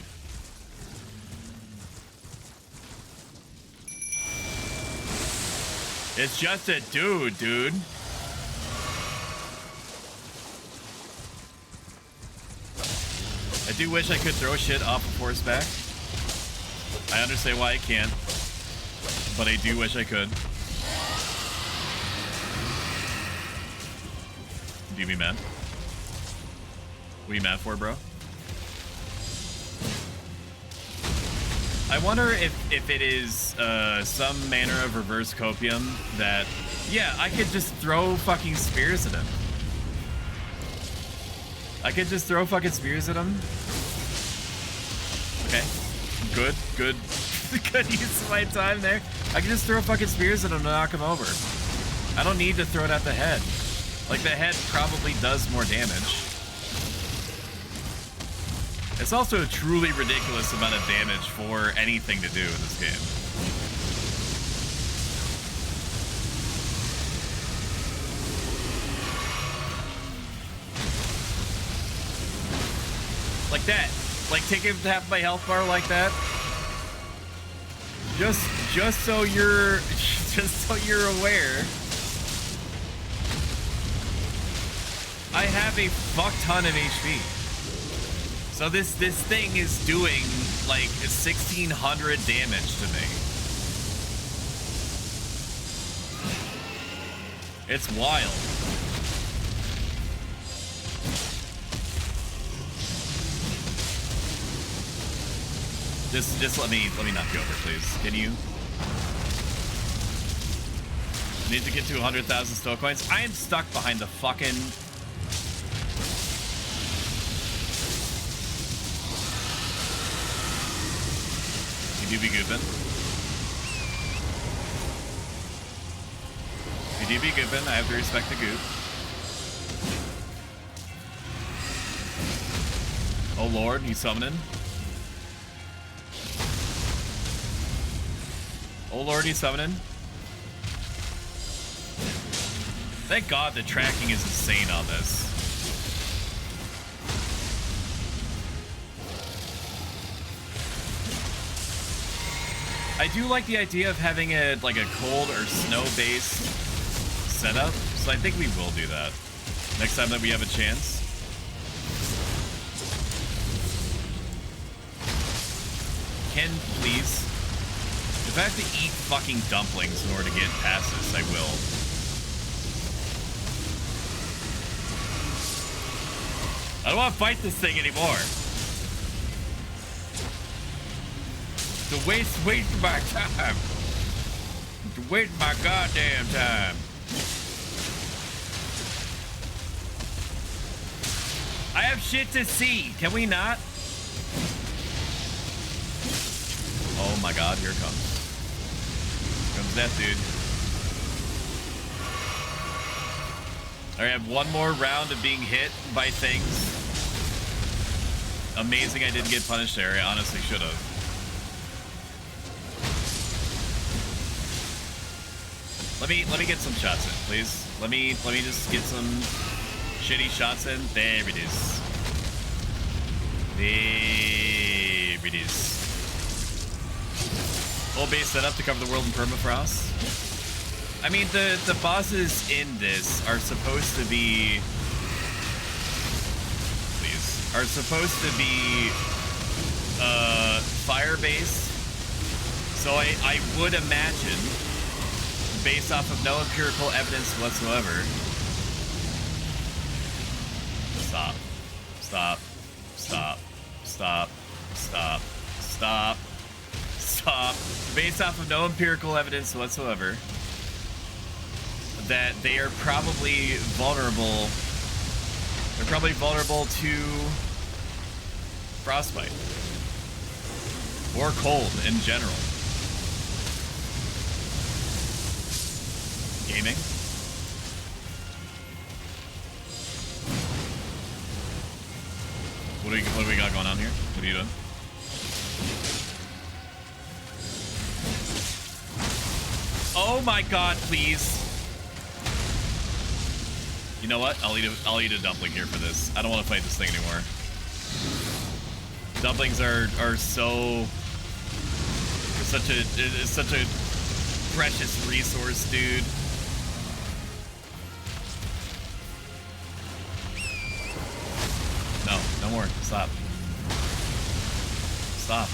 Speaker 1: It's just a dude. I do wish I could throw shit off of horseback. I understand why I can't, but I do wish I could. Do you be mad? What are you mad for, bro? I wonder if it is some manner of reverse copium that, yeah, I could just throw fucking spears at him. I could just throw fucking spears at him. Okay. Good. Good use of my time there. I can just throw fucking spears at him to knock him over. I don't need to throw it at the head. Like, the head probably does more damage. It's also a truly ridiculous amount of damage for anything to do in this game. Like that. Like, taking half my health bar like that. Just so you're aware. I have a fuck ton of HP. So this thing is doing like 1,600 damage to me. It's wild. Just let me knock you over, please. Can you? Need to get to 100,000 stow coins. I am stuck behind the fucking. You do be gooping. You do be gooping. I have to respect the goop. Oh lord, he's summoning. Oh lord, he's summoning. Thank god the tracking is insane on this. I do like the idea of having it like a cold or snow-based setup, so I think we will do that next time that we have a chance. Ken, please. If I have to eat fucking dumplings in order to get past this, I will. I don't want to fight this thing anymore. To waste my time. To waste my goddamn time. I have shit to see. Can we not? Oh my god, here it comes. Comes that dude. All right, I have one more round of being hit by things. Amazing I didn't get punished there. I honestly should have. Let me get some shots in, please. Let me just get some shitty shots in. There it is. There it is. Full base setup to cover the world in permafrost. I mean, the bosses in this are supposed to be... Please. Are supposed to be... fire-based. So I would imagine, based off of no empirical evidence whatsoever... Stop. Stop. Stop. Stop. Stop. Stop. Stop. Based off of no empirical evidence whatsoever, that they are probably vulnerable. They're probably vulnerable to frostbite or cold in general. Gaming. What do we got going on here? What are you doing? Oh my god, please. You know what? I'll eat a dumpling here for this. I don't want to fight this thing anymore. Dumplings are so it's such a precious resource, dude. No more. Stop. Stop.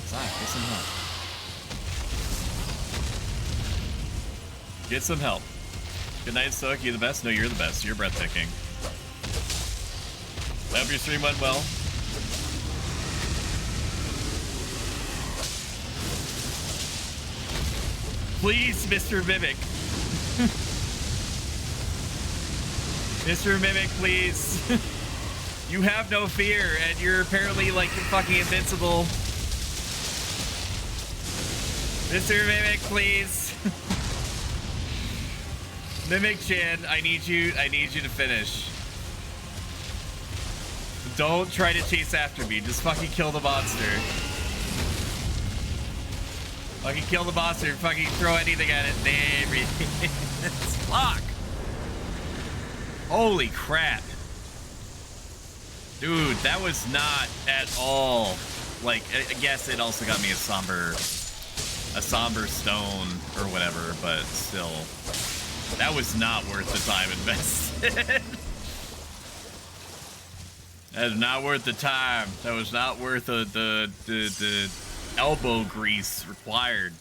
Speaker 1: Stop. Get some help. Get some help. Good night, SotE. You the best? No, you're the best. You're breathtaking. I hope your stream went well. Please, Mr. Mimic. Mr. Mimic, please. You have no fear, and you're apparently, like, fucking invincible. Mr. Mimic, please. Mimic-chan, I need you to finish. Don't try to chase after me. Just fucking kill the monster. Fucking kill the monster. Fucking throw anything at it. Everything. Fuck. Holy crap. Dude, that was not at all. Like, I guess it also got me a somber stone or whatever, but still. That was not worth the time invested. That is not worth the time. That was not worth the elbow grease required.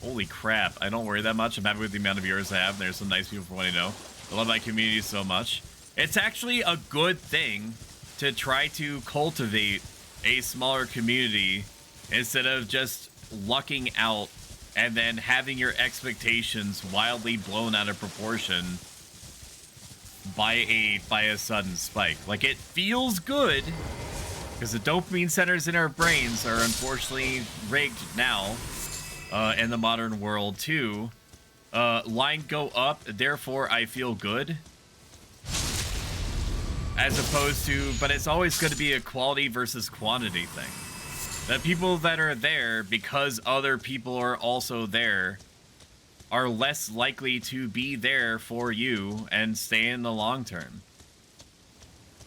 Speaker 1: Holy crap. I don't worry that much. I'm happy with the amount of viewers I have. And there's some nice people for wanting to know. I love my community so much. It's actually a good thing to try to cultivate a smaller community instead of just lucking out and then having your expectations wildly blown out of proportion by a sudden spike. Like, it feels good because the dopamine centers in our brains are unfortunately rigged now in the modern world too. Line go up, therefore I feel good. As opposed to, but it's always going to be a quality versus quantity thing. The people that are there because other people are also there are less likely to be there for you and stay in the long term.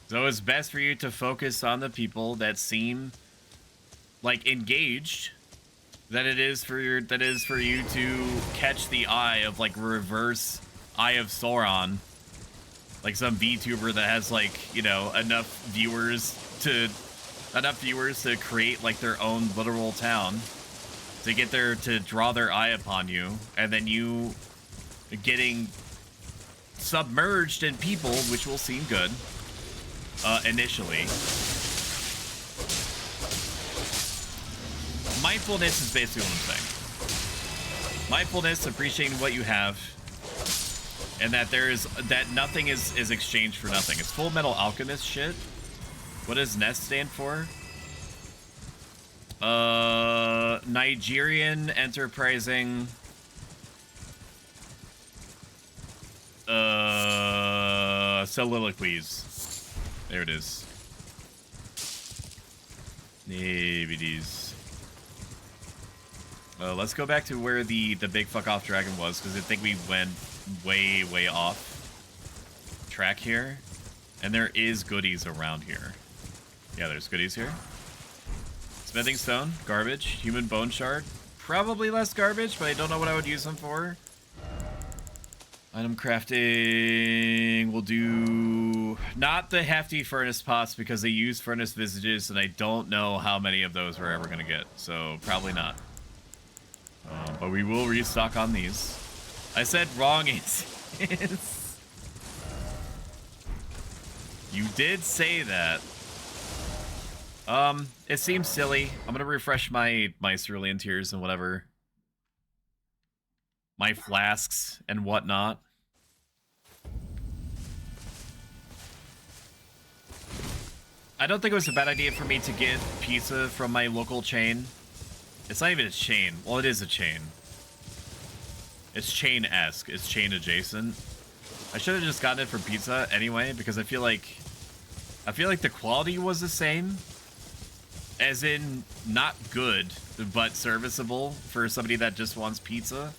Speaker 1: So it's best for you to focus on the people that seem like engaged, that it is for you to catch the eye of like reverse Eye of Sauron, like some VTuber that has like, you know, enough viewers to create like their own literal town, to get there, to draw their eye upon you, and then you getting submerged in people, which will seem good initially. Mindfulness is basically what I'm saying. Mindfulness, appreciating what you have, and that nothing is exchanged for nothing. It's Full Metal Alchemist shit. What does NEST stand for? Nigerian Enterprising Soliloquies. There it is. DVDs. Let's go back to where the big fuck off dragon was, because I think we went way off track here. And there is goodies around here. Yeah, there's goodies here. Smithing stone, garbage. Human bone shard, probably less garbage, but I don't know what I would use them for. Item crafting, we'll do not the hefty furnace pots because they use furnace visages, and I don't know how many of those we're ever gonna get, so probably not. But we will restock on these. I said wrong instance. You did say that. It seems silly. I'm gonna refresh my cerulean tears and whatever. My flasks and whatnot. I don't think it was a bad idea for me to get pizza from my local chain. It's not even a chain. Well, it is a chain. It's chain-esque. It's chain adjacent. I should have just gotten it for pizza anyway, because I feel like I feel like the quality was the same. As in, not good, but serviceable for somebody that just wants pizza.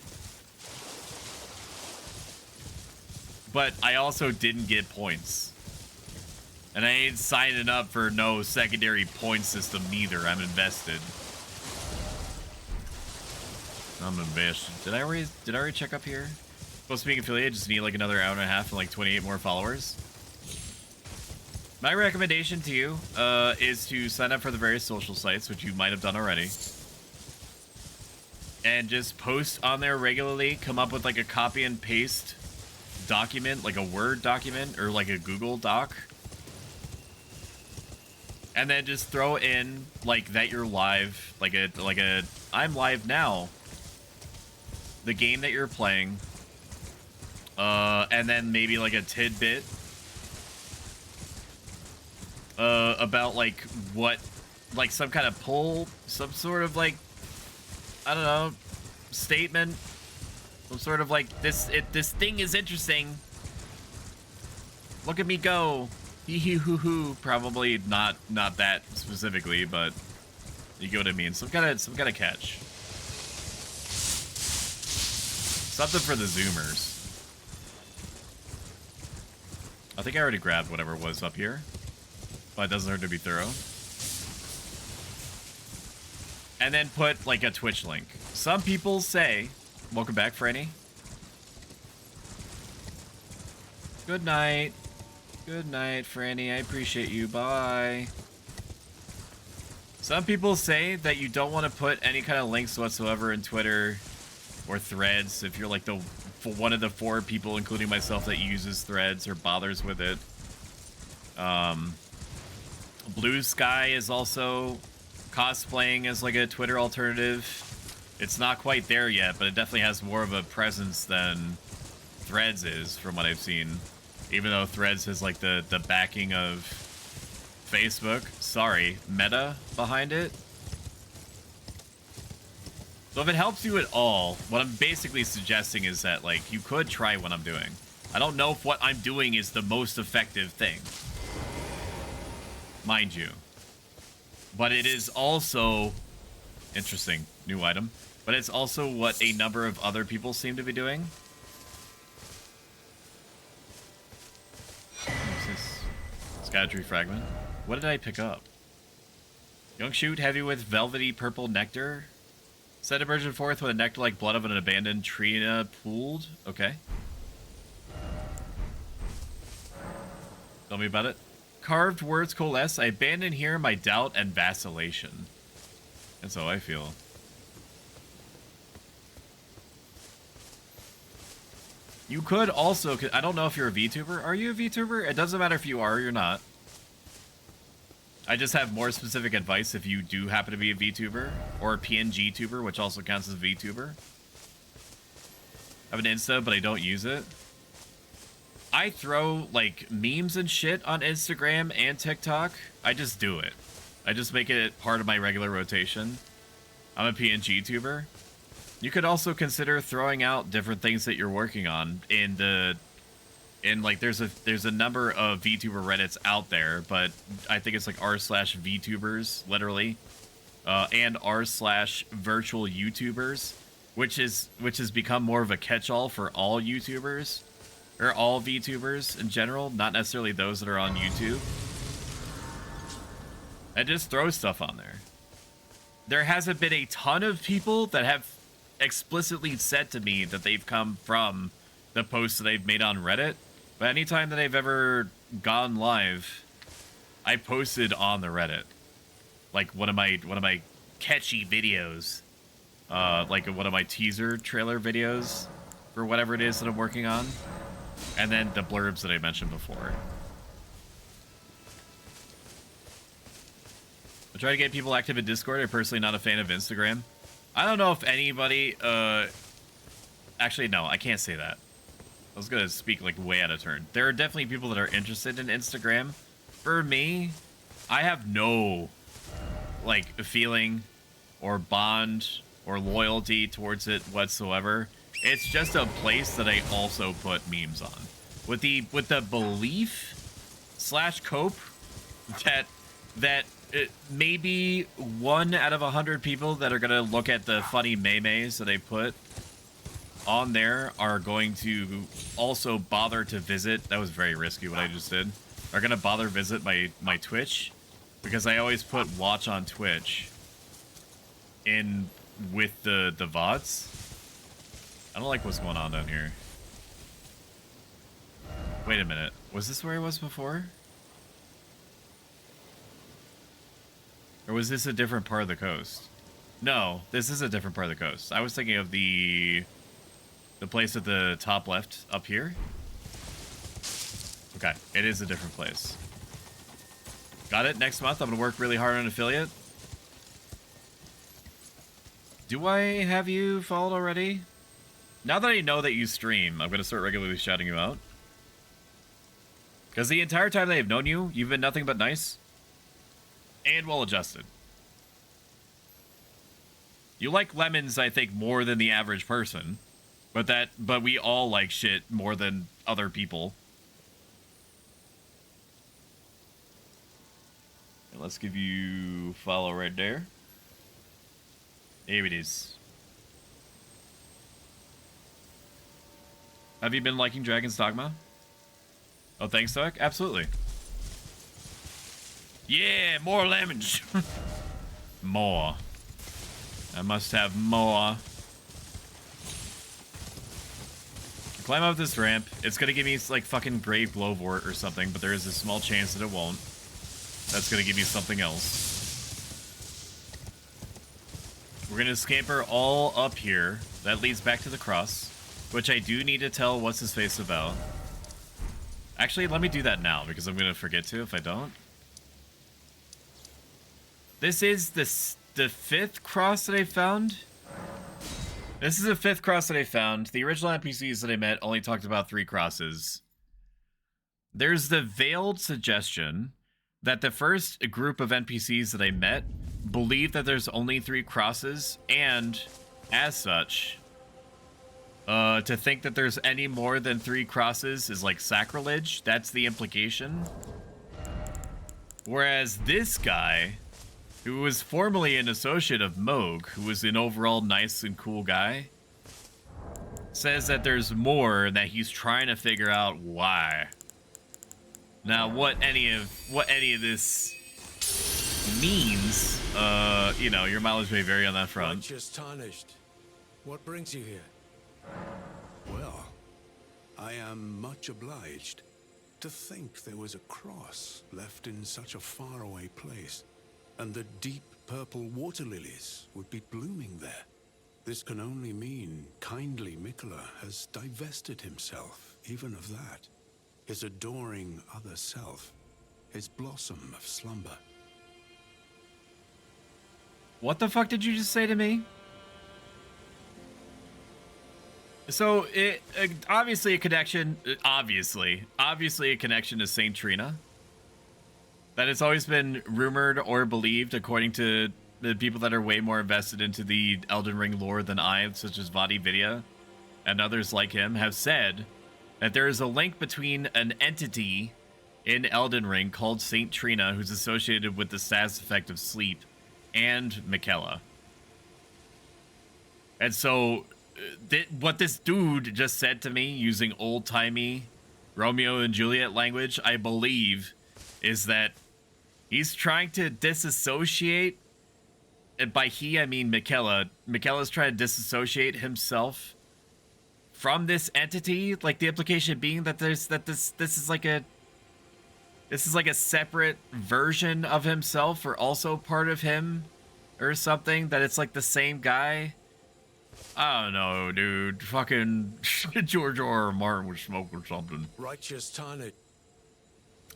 Speaker 1: But I also didn't get points. And I ain't signing up for no secondary point system neither. I'm invested. I'm invested. Did I already check up here? Supposed to be affiliated, just need like another hour and a half and like 28 more followers. My recommendation to you is to sign up for the various social sites, which you might have done already. And just post on there regularly. Come up with like a copy and paste document, like a Word document or like a Google Doc. And then just throw in like that you're live, like a I'm live now. The game that you're playing. And then maybe like a tidbit about like what, like some kind of poll, some sort of like, I don't know, statement, some sort of like this thing is interesting. Look at me go. Hee hee hoo hoo. Probably not that specifically, but you get what I mean. Some kind of catch. Something for the Zoomers. I think I already grabbed whatever was up here. But it doesn't hurt to be thorough. And then put like a Twitch link. Some people say, welcome back, Franny. Good night. Good night, Franny. I appreciate you. Bye. Some people say that you don't want to put any kind of links whatsoever in Twitter or Threads if you're like one of the 4 people, including myself, that uses Threads or bothers with it. Blue Sky is also cosplaying as like a Twitter alternative. It's not quite there yet, but it definitely has more of a presence than Threads is, from what I've seen. Even though Threads has like the backing of Facebook, sorry, Meta behind it. So if it helps you at all, what I'm basically suggesting is that like you could try what I'm doing. I don't know if what I'm doing is the most effective thing, mind you, but it is also interesting new item, but it's also what a number of other people seem to be doing. What's this? Scattry fragment. What did I pick up? Young shoot heavy with velvety purple nectar. Set emergent forth with a nectar like blood of an abandoned trina pooled. Okay. Tell me about it. Carved words coalesce. I abandon here my doubt and vacillation. That's how I feel. You could also, I don't know if you're a VTuber. Are you a VTuber? It doesn't matter if you are or you're not. I just have more specific advice if you do happen to be a VTuber or a PNG tuber, which also counts as VTuber. I have an Insta, but I don't use it. I throw like memes and shit on Instagram and TikTok. I just do it. I just make it part of my regular rotation. I'm a PNG tuber. You could also consider throwing out different things that you're working on like there's a number of VTuber Reddits out there, but I think it's like r/VTubers literally, and r/virtual YouTubers, which has become more of a catch-all for all YouTubers or all VTubers in general, not necessarily those that are on YouTube. And just throw stuff on there. There hasn't been a ton of people that have explicitly said to me that they've come from the posts that they've made on Reddit. But anytime that I've ever gone live, I posted on the Reddit, like one of my catchy videos, like one of my teaser trailer videos for whatever it is that I'm working on, and then the blurbs that I mentioned before. I try to get people active in Discord. I'm personally not a fan of Instagram. I don't know if anybody, actually no, I can't say that. I was gonna speak like way out of turn. There are definitely people that are interested in Instagram. For me, I have no like feeling or bond or loyalty towards it whatsoever. It's just a place that I also put memes on with the belief / cope that maybe 1 out of 100 people that are gonna look at the funny memes that I put on there are going to also bother to visit. That was very risky what I just did. Are gonna bother visit my Twitch, because I always put watch on Twitch in with the VODs. I don't like what's going on down here. Wait a minute. Was this where I was before? Or was this a different part of the coast? No, this is a different part of the coast. I was thinking of the place at the top left up here. Okay, it is a different place. Got it. Next month, I'm going to work really hard on affiliate. Do I have you followed already? Now that I know that you stream, I'm going to start regularly shouting you out. Because the entire time that I've known you, you've been nothing but nice. And well-adjusted. You like lemons, I think, more than the average person. But we all like shit more than other people. And let's give you follow right there. Here it is. Have you been liking Dragon's Dogma? Oh, thanks, Doc. Absolutely. Yeah, more lemons. More. I must have more. Climb up this ramp. It's gonna give me like fucking Brave Blowvort or something, but there is a small chance that it won't. That's gonna give me something else. We're gonna scamper all up here. That leads back to the cross, which I do need to tell what's his face about. Actually, let me do that now because I'm gonna forget to if I don't. This is the 5th cross that I found. This is the 5th cross that I found. The original NPCs that I met only talked about 3 crosses. There's the veiled suggestion that the first group of NPCs that I met believe that there's only 3 crosses, and as such, to think that there's any more than 3 crosses is like sacrilege. That's the implication. Whereas this guy, who was formerly an associate of Moog, who was an overall nice and cool guy, says that there's more and that he's trying to figure out why. Now, what any of this means, you know, your mileage may vary on that front.
Speaker 5: Just tarnished. What brings you here? Well, I am much obliged. To think there was a cross left in such a faraway place, and the deep purple water lilies would be blooming there. This can only mean kindly Mikola has divested himself even of that. His adoring other self, his blossom of slumber.
Speaker 1: What the fuck did you just say to me? So, obviously a connection, obviously a connection to Saint Trina. That has always been rumored or believed, according to the people that are way more invested into the Elden Ring lore than I, such as VOD Vidya and others like him, have said that there is a link between an entity in Elden Ring called Saint Trina, who's associated with the status effect of sleep, and Mikola. And so, what this dude just said to me, using old-timey Romeo and Juliet language, I believe, is that he's trying to disassociate, and by he I mean Mikola. Mikola's trying to disassociate himself from this entity, like the implication being that this is like a separate version of himself, or also part of him, or something, that it's like the same guy. I don't know, dude. Fucking George R. R. Martin was smoking something.
Speaker 5: Righteous tarnished.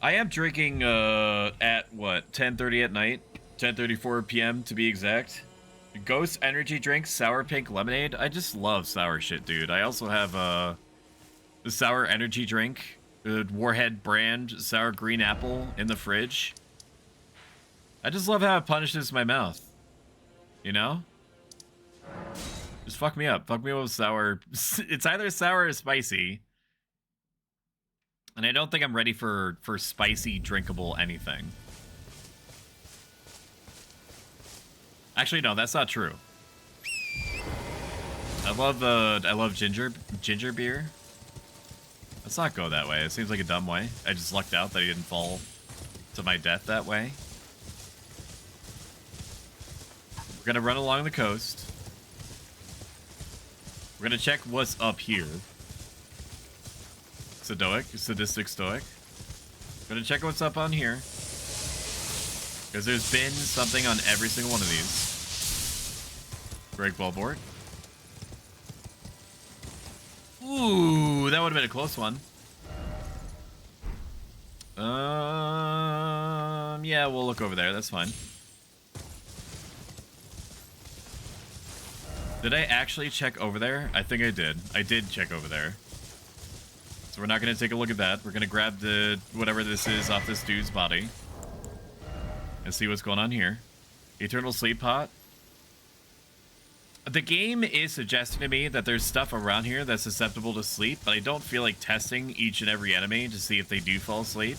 Speaker 1: I am drinking at what, 10:30 at night, 10:34 p.m. to be exact. Ghost energy drink, sour pink lemonade. I just love sour shit, dude. I also have the sour energy drink, the Warhead brand sour green apple in the fridge. I just love how it punishes my mouth. You know? Just fuck me up. Fuck me up with sour. It's either sour or spicy. And I don't think I'm ready for spicy drinkable anything. Actually, no, that's not true. I love ginger beer. Let's not go that way. It seems like a dumb way. I just lucked out that he didn't fall to my death that way. We're gonna run along the coast. We're gonna check what's up here. Sadistic stoic. We're gonna check what's up on here. Because there's been something on every single one of these. Greg Wellbort. Ooh, that would have been a close one. Yeah, we'll look over there. That's fine. Did I actually check over there? I think I did. I did check over there. So we're not going to take a look at that. We're going to grab the whatever this is off this dude's body. And see what's going on here. Eternal Sleep Pot. The game is suggesting to me that there's stuff around here that's susceptible to sleep, but I don't feel like testing each and every enemy to see if they do fall asleep.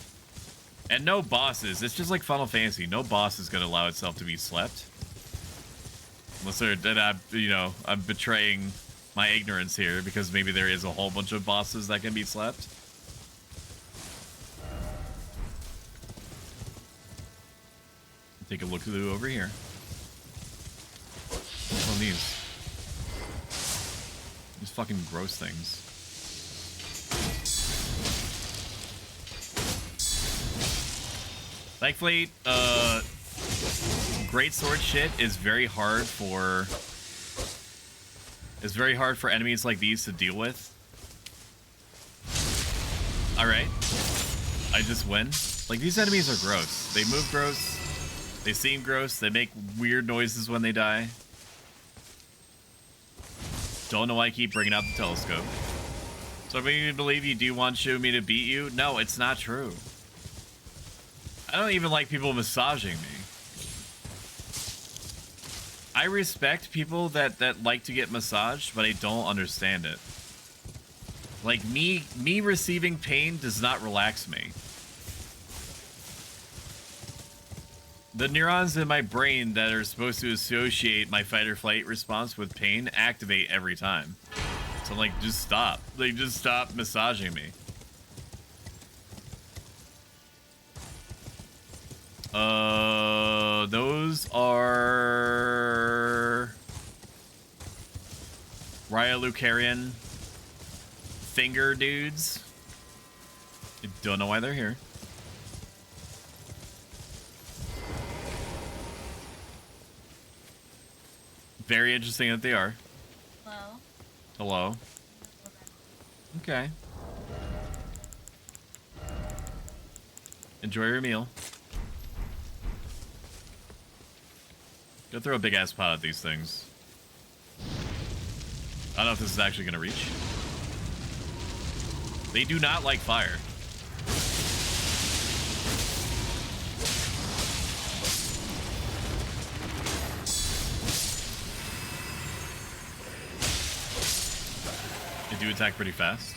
Speaker 1: And no bosses. It's just like Final Fantasy. No boss is going to allow itself to be slept. Unless I'm betraying my ignorance here, because maybe there is a whole bunch of bosses that can be slept. Take a look through over here. What's one of these? These fucking gross things. Thankfully, great sword shit is very hard for enemies like these to deal with. Alright. I just win. Like, these enemies are gross. They move gross. They seem gross. They make weird noises when they die. Don't know why I keep bringing out the telescope. So I mean, you believe you do want me to beat you? No, it's not true. I don't even like people massaging me. I respect people that like to get massaged, but I don't understand it. Like, me receiving pain does not relax me. The neurons in my brain that are supposed to associate my fight or flight response with pain activate every time. So I'm like, just stop. Like, just stop massaging me. Those are Ryalucarian finger dudes. I don't know why they're here. Very interesting that they are.
Speaker 6: Hello.
Speaker 1: Hello. Okay. Enjoy your meal. Go throw a big ass pot at these things. I don't know if this is actually gonna reach. They do not like fire. They do attack pretty fast.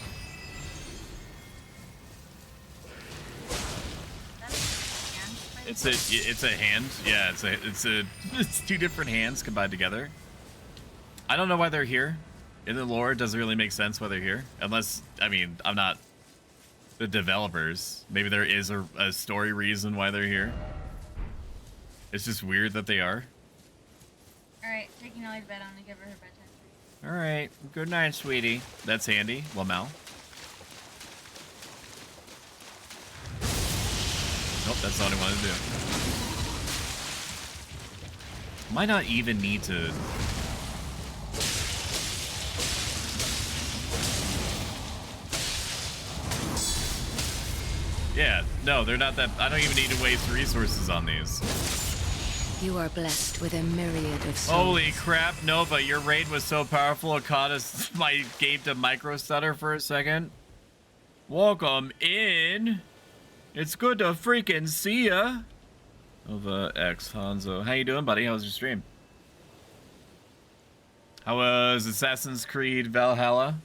Speaker 1: It's a hand. Yeah, it's two different hands combined together. I don't know why they're here. In the lore, it doesn't really make sense why they're here. Unless, I mean, I'm not the developers. Maybe there is a story reason why they're here. It's just weird that they are.
Speaker 6: Alright, taking Ellie to bed. I'm gonna give her her bedtime.
Speaker 1: Alright, good night, sweetie. That's handy. Lamel. Nope, that's all I wanted to do. Might not even need to... Yeah, no, they're not that... I don't even need to waste resources on these.
Speaker 7: You are blessed with a myriad of souls.
Speaker 1: Holy crap, Nova, your raid was so powerful it caused my game to micro stutter for a second. Welcome in. It's good to freaking see ya. Nova X Hanzo. How you doing, buddy? How was your stream? How was Assassin's Creed Valhalla?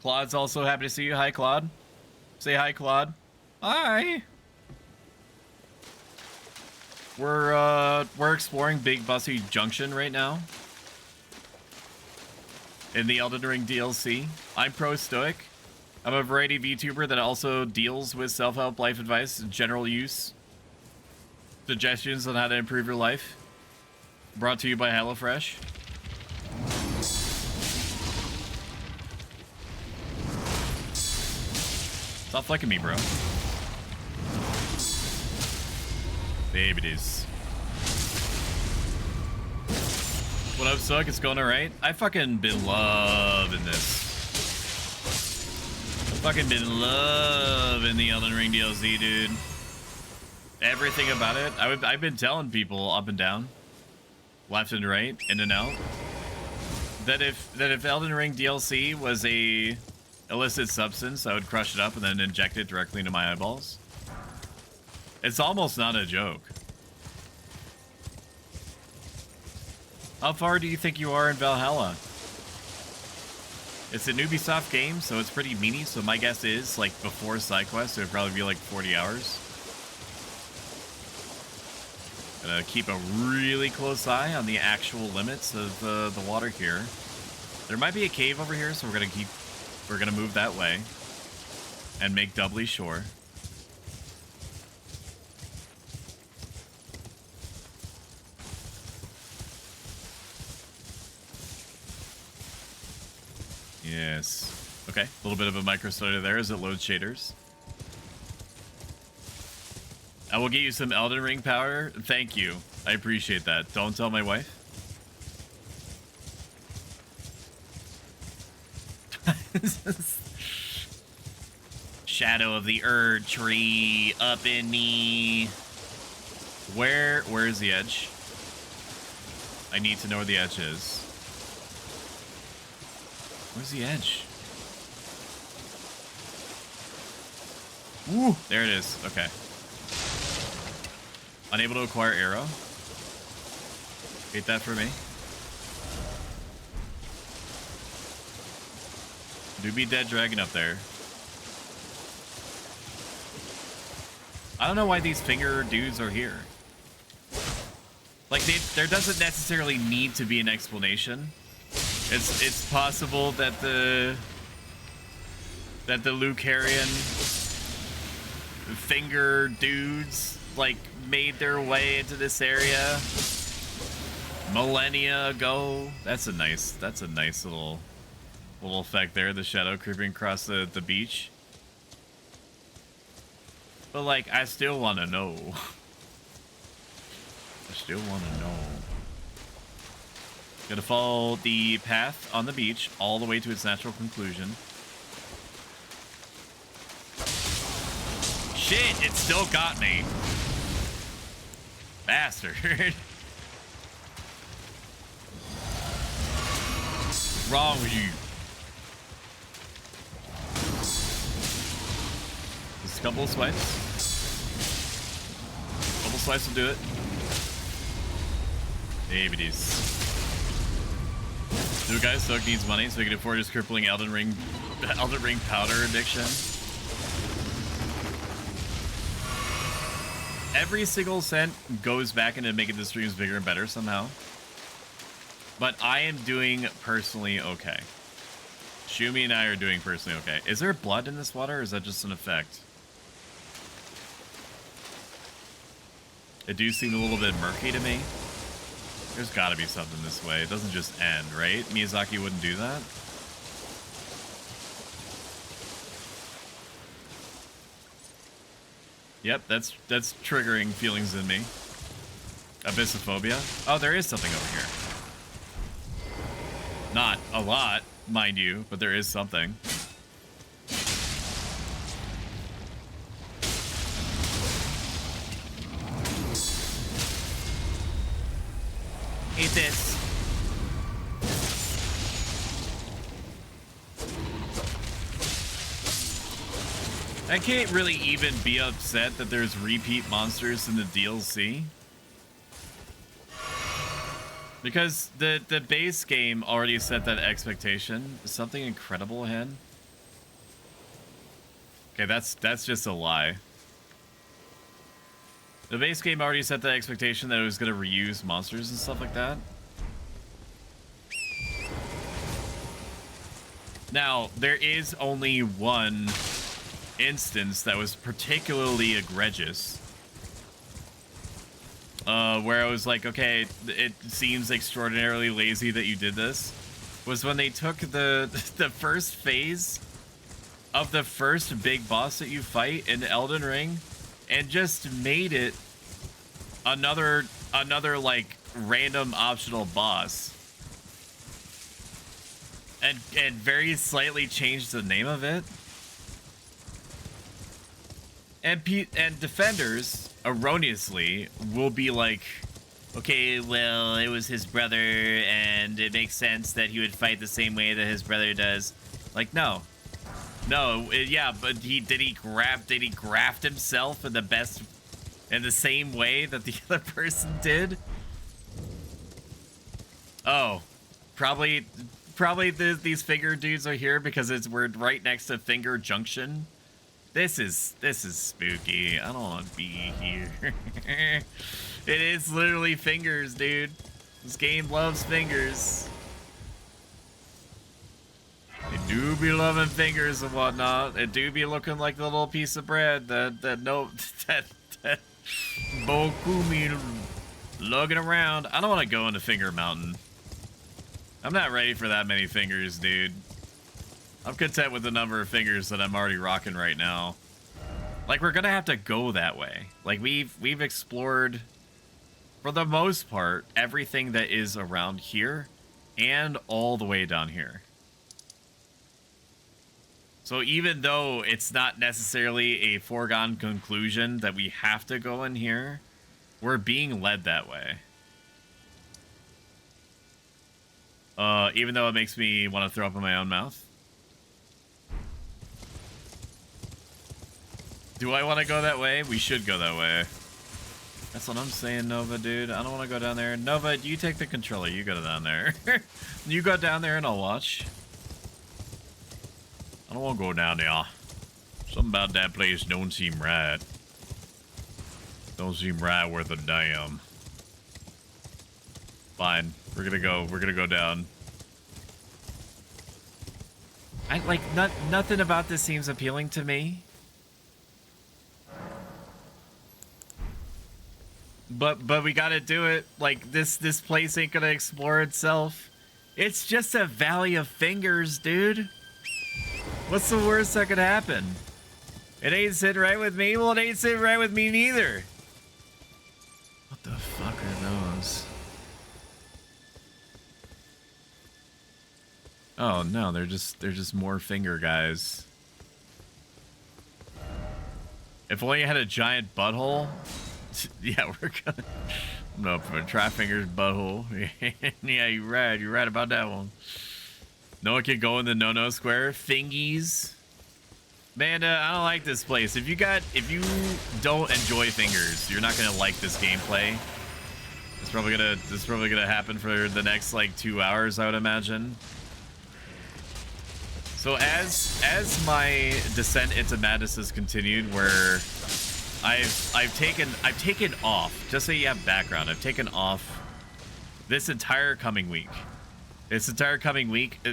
Speaker 1: Claude's also happy to see you. Hi, Claude. Say hi, Claude. Hi. We're exploring Big Bussy Junction right now in the Elden Ring DLC. I'm Pro Stoic. I'm a variety VTuber that also deals with self-help, life advice, and general use suggestions on how to improve your life. Brought to you by HelloFresh. Stop flicking me, bro. Baby it is. What up, Suck? It's going alright? I fucking been loving this. Fucking been loving the Elden Ring DLC, dude. Everything about it. I've been telling people up and down, left and right, in and out, that if Elden Ring DLC was a illicit substance, I would crush it up and then inject it directly into my eyeballs. It's almost not a joke. How far do you think you are in Valhalla? It's an Ubisoft game, so it's pretty meaty, so my guess is, like, before side quest, it would probably be like 40 hours. Gotta keep a really close eye on the actual limits of the water here. There might be a cave over here, so we're gonna move that way and make doubly sure. Yes. Okay, a little bit of a micro stutter there as it loads shaders. I will get you some Elden Ring powder. Thank you. I appreciate that. Don't tell my wife. Shadow of the Erd tree up in me. Where's the edge? I need to know where the edge is. Where's the edge? Woo! There it is. Okay. Unable to acquire arrow. Hate that for me. Do be dead dragon up there. I don't know why these finger dudes are here. Like, there doesn't necessarily need to be an explanation. It's possible that the Lucarian finger dudes like made their way into this area millennia ago. That's a nice little effect there, the shadow creeping across the beach. But like, I still want to know. I still want to know. Gotta follow the path on the beach all the way to its natural conclusion. Shit, it still got me. Bastard. What's wrong with you? Just a couple of swipes. Couple swipes will do it. Maybe these. New guys, Soak needs money so he can afford his crippling Elden Ring powder addiction. Every single cent goes back into making the streams bigger and better somehow. But I am doing personally okay. Shumi and I are doing personally okay. Is there blood in this water, or is that just an effect? It do seem a little bit murky to me. There's gotta be something this way. It doesn't just end, right? Miyazaki wouldn't do that. Yep, that's triggering feelings in me. Abyssophobia. Oh, there is something over here. Not a lot, mind you, but there is something. Eat this. I can't really even be upset that there's repeat monsters in the DLC. Because the base game already set that expectation. Is something incredible ahead? Okay, that's just a lie. The base game already set the expectation that it was going to reuse monsters and stuff like that. Now, there is only one instance that was particularly egregious. Where I was like, okay, it seems extraordinarily lazy that you did this. Was when they took the first phase of the first big boss that you fight in Elden Ring and just made it another like random optional boss. And very slightly changed the name of it. And defenders erroneously will be like, okay, well, it was his brother and it makes sense that he would fight the same way that his brother does. Like, no, yeah, but did he graft himself in the same way that the other person did? Oh, probably these finger dudes are here because we're right next to Finger Junction. This is spooky. I don't want to be here. It is literally fingers, dude. This game loves fingers. They do be loving fingers and whatnot. It do be looking like the little piece of bread that Bokumi lugging around. I don't want to go into Finger Mountain. I'm not ready for that many fingers, dude. I'm content with the number of fingers that I'm already rocking right now. Like, we're gonna have to go that way. Like, we've explored, for the most part, everything that is around here and all the way down here. So even though it's not necessarily a foregone conclusion that we have to go in here, we're being led that way. Even though it makes me want to throw up in my own mouth. Do I want to go that way? We should go that way. That's what I'm saying, Nova, dude. I don't want to go down there. Nova, you take the controller. You go down there. You go down there and I'll watch. I don't want to go down there. Something about that place don't seem right. Don't seem right worth a damn. Fine. We're gonna go down. Nothing about this seems appealing to me. But we gotta do it. Like, this place ain't gonna explore itself. It's just a valley of fingers, dude. What's the worst that could happen? It ain't sitting right with me. Well, it ain't sitting right with me neither. What the fuck are those? Oh no, they're just more finger guys. If only I had a giant butthole. Yeah, I'm gonna try Finger's butthole. Yeah, you're right about that one. No one can go in the no square. Fingies. Man, I don't like this place. If you don't enjoy fingers, you're not gonna like this gameplay. It's probably gonna happen for the next like 2 hours, I would imagine. So as my descent into madness has continued, where I've taken off, just so you have background, I've taken off this entire coming week.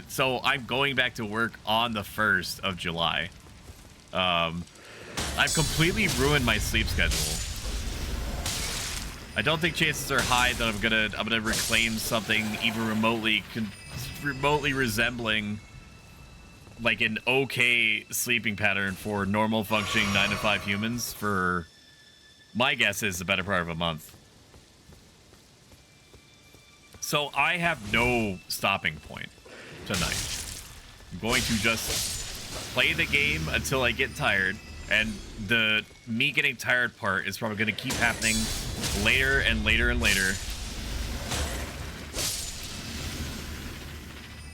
Speaker 1: So I'm going back to work on the 1st of July. I've completely ruined my sleep schedule. I don't think chances are high that I'm gonna reclaim something even remotely resembling like an okay sleeping pattern for normal functioning 9 to 5 humans for, my guess is, the better part of a month. So I have no stopping point tonight. I'm going to just play the game until I get tired, and the me getting tired part is probably going to keep happening later and later and later.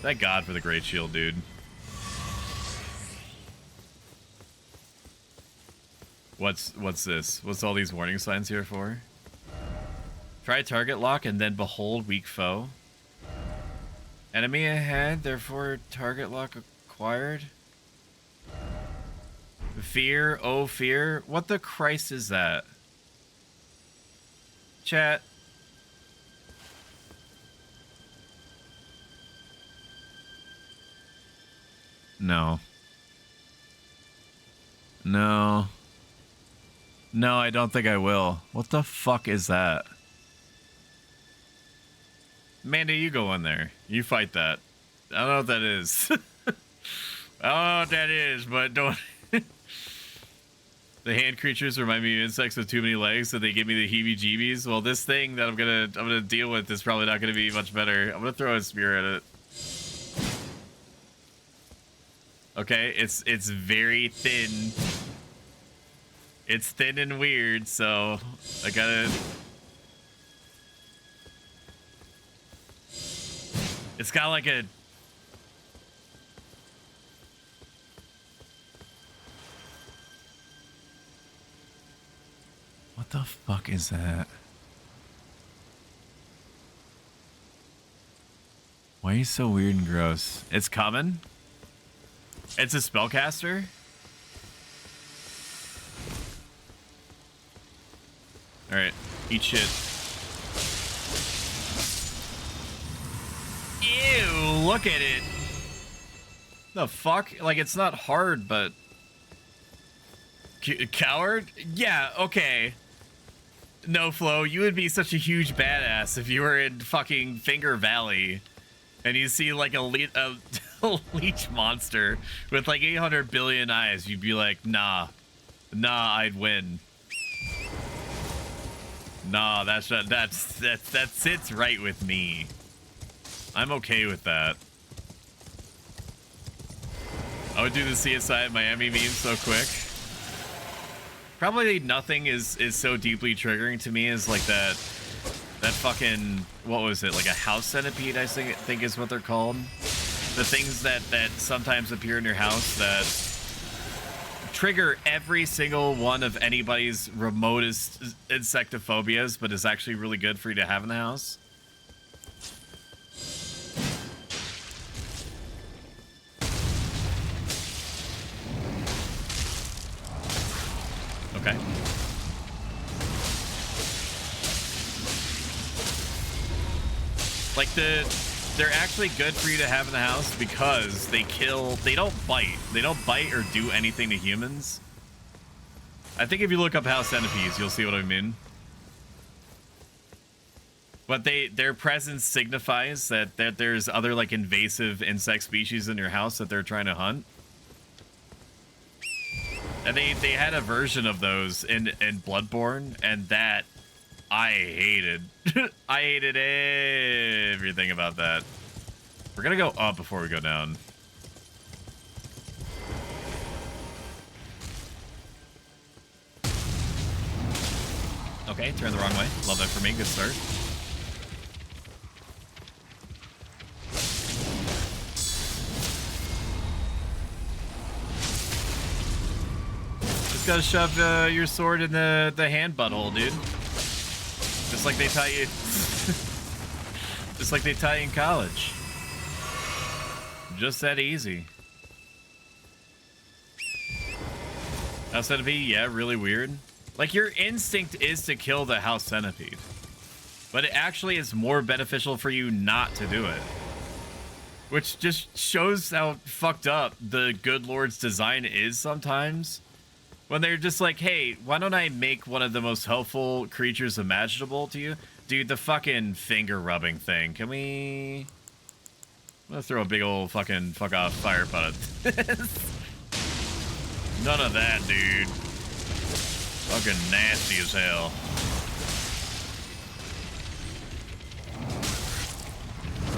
Speaker 1: Thank God for the Great Shield, dude. What's this? What's all these warning signs here for? Try target lock and then behold weak foe. Enemy ahead, therefore target lock acquired. Fear, oh fear. What the Christ is that? chat? No. No. No, I don't think I will. What the fuck is that? Mandy, you go in there. You fight that. I don't know what that is. I don't know what that is, but don't... The hand creatures remind me of insects with too many legs, so they give me the heebie-jeebies. Well, this thing that I'm gonna deal with is probably not gonna be much better. I'm gonna throw a spear at it. Okay, it's very thin. It's thin and weird, so I gotta... It's got like a... What the fuck is that? Why are you so weird and gross? It's coming? It's a spellcaster? Alright, eat shit. Ew, look at it. The fuck? Like, it's not hard, but... Coward? Yeah, okay. No, Flo, you would be such a huge badass if you were in fucking Finger Valley and you see like a leech monster with like 800 billion eyes. You'd be like, nah, I'd win. Nah, that sits right with me. I'm okay with that. I would do the CSI at Miami meme so quick. Probably nothing is so deeply triggering to me as like that fucking, what was it, like a house centipede, I think is what they're called. The things that sometimes appear in your house that trigger every single one of anybody's remotest insectophobias, but is actually really good for you to have in the house. Okay. Like they're actually good for you to have in the house because they don't bite or do anything to humans. I think if you look up house centipedes, you'll see what I mean. But their presence signifies that there's other like invasive insect species in your house that they're trying to hunt. And they had a version of those in Bloodborne, and that I hated. I hated everything about that. We're gonna go up before we go down. Okay, turn the wrong way. Love that for me. Good start. Just gotta shove your sword in the hand butthole, dude. Just like they taught you. Just like they taught you in college. Just that easy. House centipede, yeah, really weird. Like, your instinct is to kill the house centipede. But it actually is more beneficial for you not to do it. Which just shows how fucked up the good Lord's design is sometimes. When they're just like, hey, why don't I make one of the most helpful creatures imaginable to you? Dude, the fucking finger rubbing thing. Can we... I'm gonna throw a big old fucking fuck off fire pot at this. None of that, dude. Fucking nasty as hell.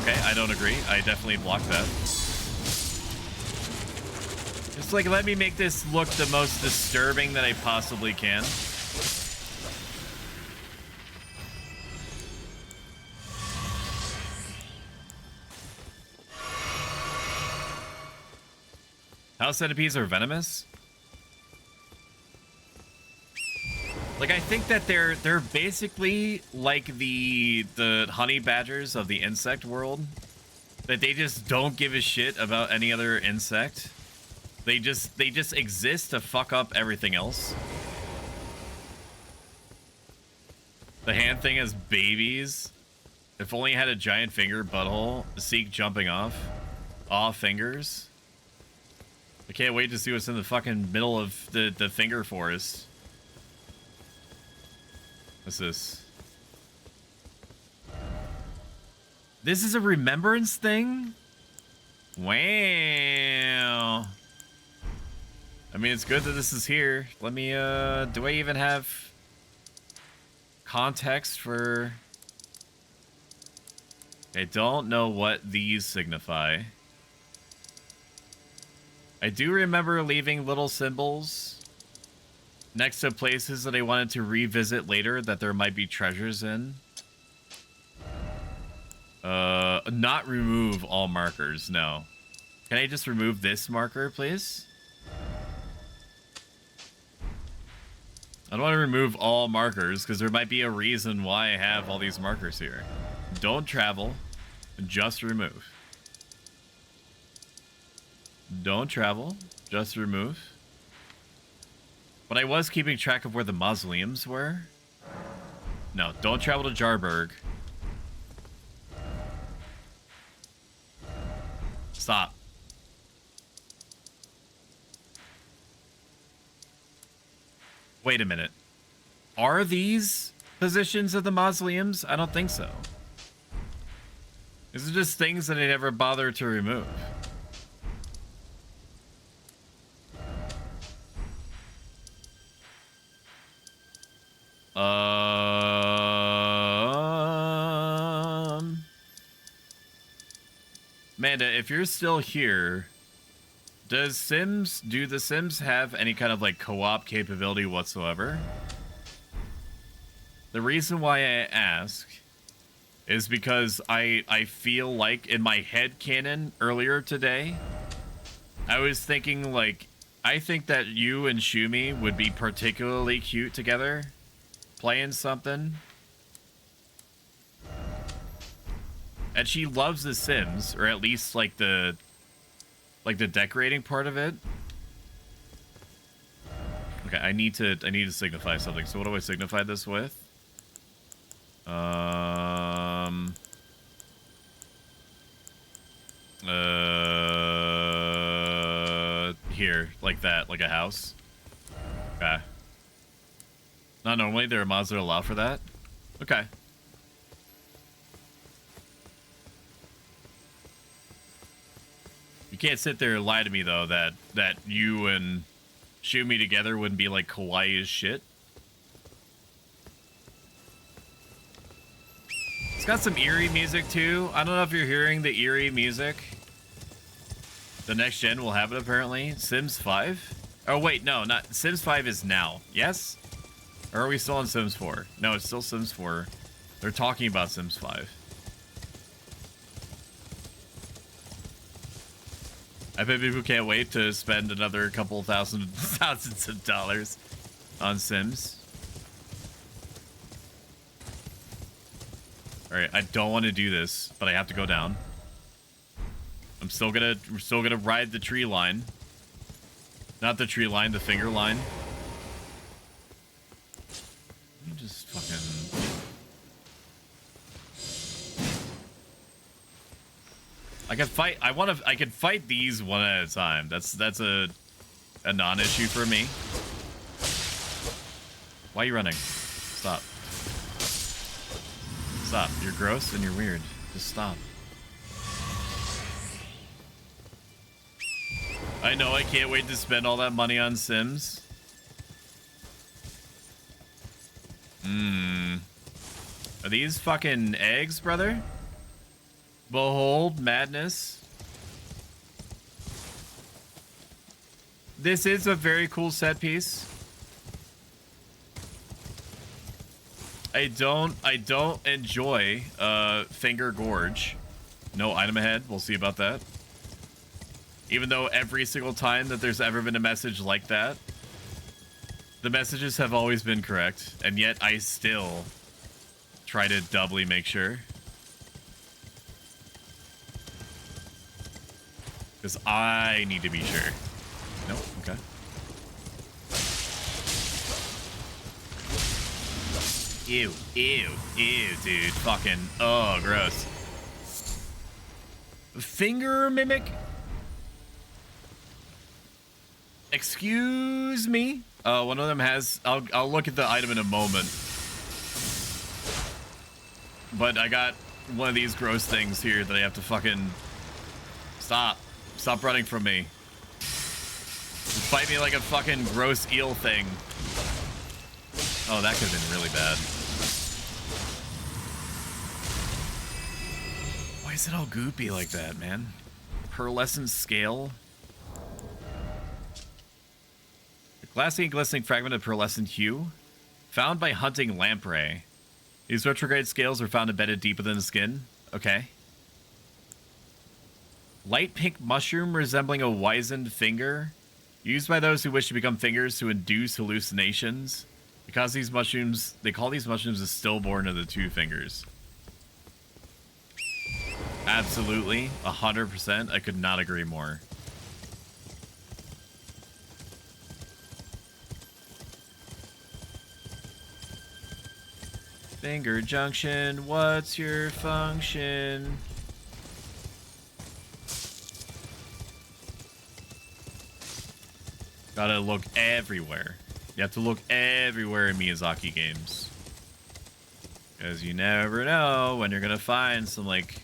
Speaker 1: Okay, I don't agree. I definitely blocked that. Just like, let me make this look the most disturbing that I possibly can. House centipedes are venomous? Like, I think that they're basically like the honey badgers of the insect world. That they just don't give a shit about any other insect. They just exist to fuck up everything else. The hand thing has babies. If only had a giant finger butthole. Seek jumping off. Aw fingers. I can't wait to see what's in the fucking middle of the finger forest. What's this? This is a remembrance thing? Wow. I mean, it's good that this is here. Let me, do I even have context for... I don't know what these signify. I do remember leaving little symbols next to places that I wanted to revisit later that there might be treasures in. Not remove all markers, no. Can I just remove this marker, please? I don't want to remove all markers because there might be a reason why I have all these markers here. Don't travel, just remove. Don't travel, just remove. But I was keeping track of where the mausoleums were. No, don't travel to Jarburg. Stop. Wait a minute. Are these positions of the mausoleums? I don't think so. These are just things that I never bothered to remove. Amanda, if you're still here, do the Sims have any kind of like co-op capability whatsoever? The reason why I ask is because I feel like in my head canon earlier today, I was thinking like, I think that you and Shumi would be particularly cute together playing something. And she loves The Sims, or at least like the decorating part of it. Okay, I need to signify something. So what do I signify this with? Here, like that, like a house. Okay. Not normally there are mods that allow for that. Okay. You can't sit there and lie to me though that you and Shumi together wouldn't be like kawaii as shit. It's got some eerie music too. I don't know if you're hearing the eerie music. The next gen will have it apparently. Sims 5? Oh wait, no, not Sims 5 is now. Yes? Or are we still on Sims 4? No, it's still Sims 4. They're talking about Sims 5. I bet people can't wait to spend another couple thousands of dollars on Sims. All right, I don't want to do this, but I have to go down. We're still gonna ride the tree line. Not the tree line, the finger line. Let me just fucking... I could fight these one at a time. That's a non-issue for me. Why are you running? Stop. Stop. You're gross and you're weird. Just stop. I know, I can't wait to spend all that money on Sims. Are these fucking eggs, brother? Behold madness. This is a very cool set piece. I don't enjoy Finger Gorge. No item ahead. We'll see about that. Even though every single time that there's ever been a message like that, the messages have always been correct, and yet I still try to doubly make sure. Because I need to be sure. Nope, okay. Ew, ew, ew, dude. Fucking, oh, gross. Finger mimic? Excuse me? One of them has, I'll look at the item in a moment. But I got one of these gross things here that I have to fucking stop. Stop running from me. Bite me like a fucking gross eel thing. Oh, that could have been really bad. Why is it all goopy like that, man? Pearlescent scale? A glassy and glistening fragment of pearlescent hue. Found by hunting lamprey. These retrograde scales are found embedded deep within the skin. Okay. Light pink mushroom resembling a wizened finger. Used by those who wish to become fingers to induce hallucinations. Because these mushrooms, they call these mushrooms the stillborn of the two fingers. Absolutely, 100%. I could not agree more. Finger junction, what's your function? Gotta look everywhere. You have to look everywhere in Miyazaki games. Because you never know when you're gonna find some, like,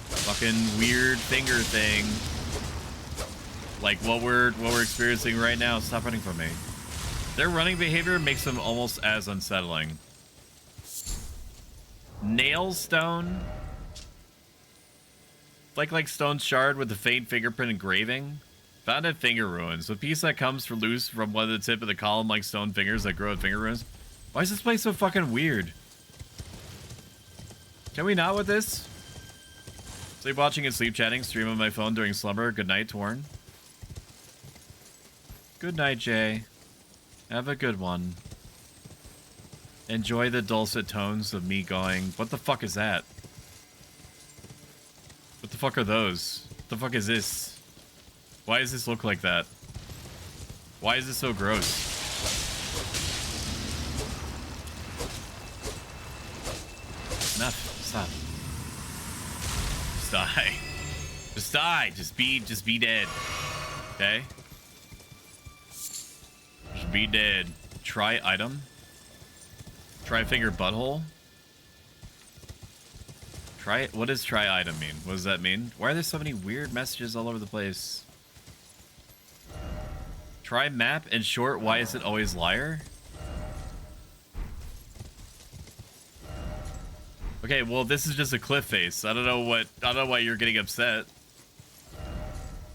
Speaker 1: fucking weird finger thing. Like what we're experiencing right now. Stop running from me. Their running behavior makes them almost as unsettling. Nail stone. Like stone shard with a faint fingerprint engraving. Found at finger ruins. A piece that comes loose from one of the tip of the column like stone fingers that grow at finger ruins. Why is this place so fucking weird? Can we not with this? Sleep watching and sleep chatting. Stream on my phone during slumber. Good night, Torn. Good night, Jay. Have a good one. Enjoy the dulcet tones of me going, what the fuck is that? What the fuck are those? What the fuck is this? Why does this look like that? Why is this so gross? Enough. Stop. Just die. Just die. Just be dead. Okay? Just be dead. Try item. Try finger butthole. Try, what does try item mean? What does that mean? Why are there so many weird messages all over the place? Try map. In short, why is it always liar? Okay, well, this is just a cliff face. I don't know why you're getting upset.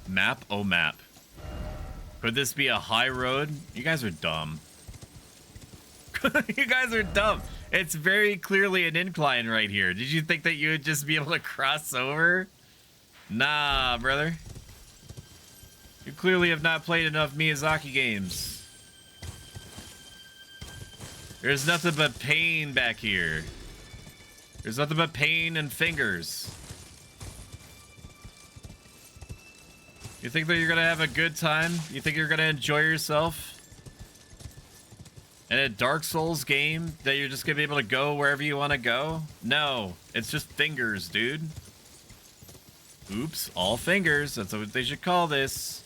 Speaker 1: Map? Oh, map. Could this be a high road? You guys are dumb. You guys are dumb. It's very clearly an incline right here. Did you think that you would just be able to cross over? Nah, brother. You clearly have not played enough Miyazaki games. There's nothing but pain back here. There's nothing but pain and fingers. You think that you're gonna have a good time? You think you're gonna enjoy yourself? In a Dark Souls game that you're just gonna be able to go wherever you want to go? No, it's just fingers, dude. Oops, all fingers. That's what they should call this.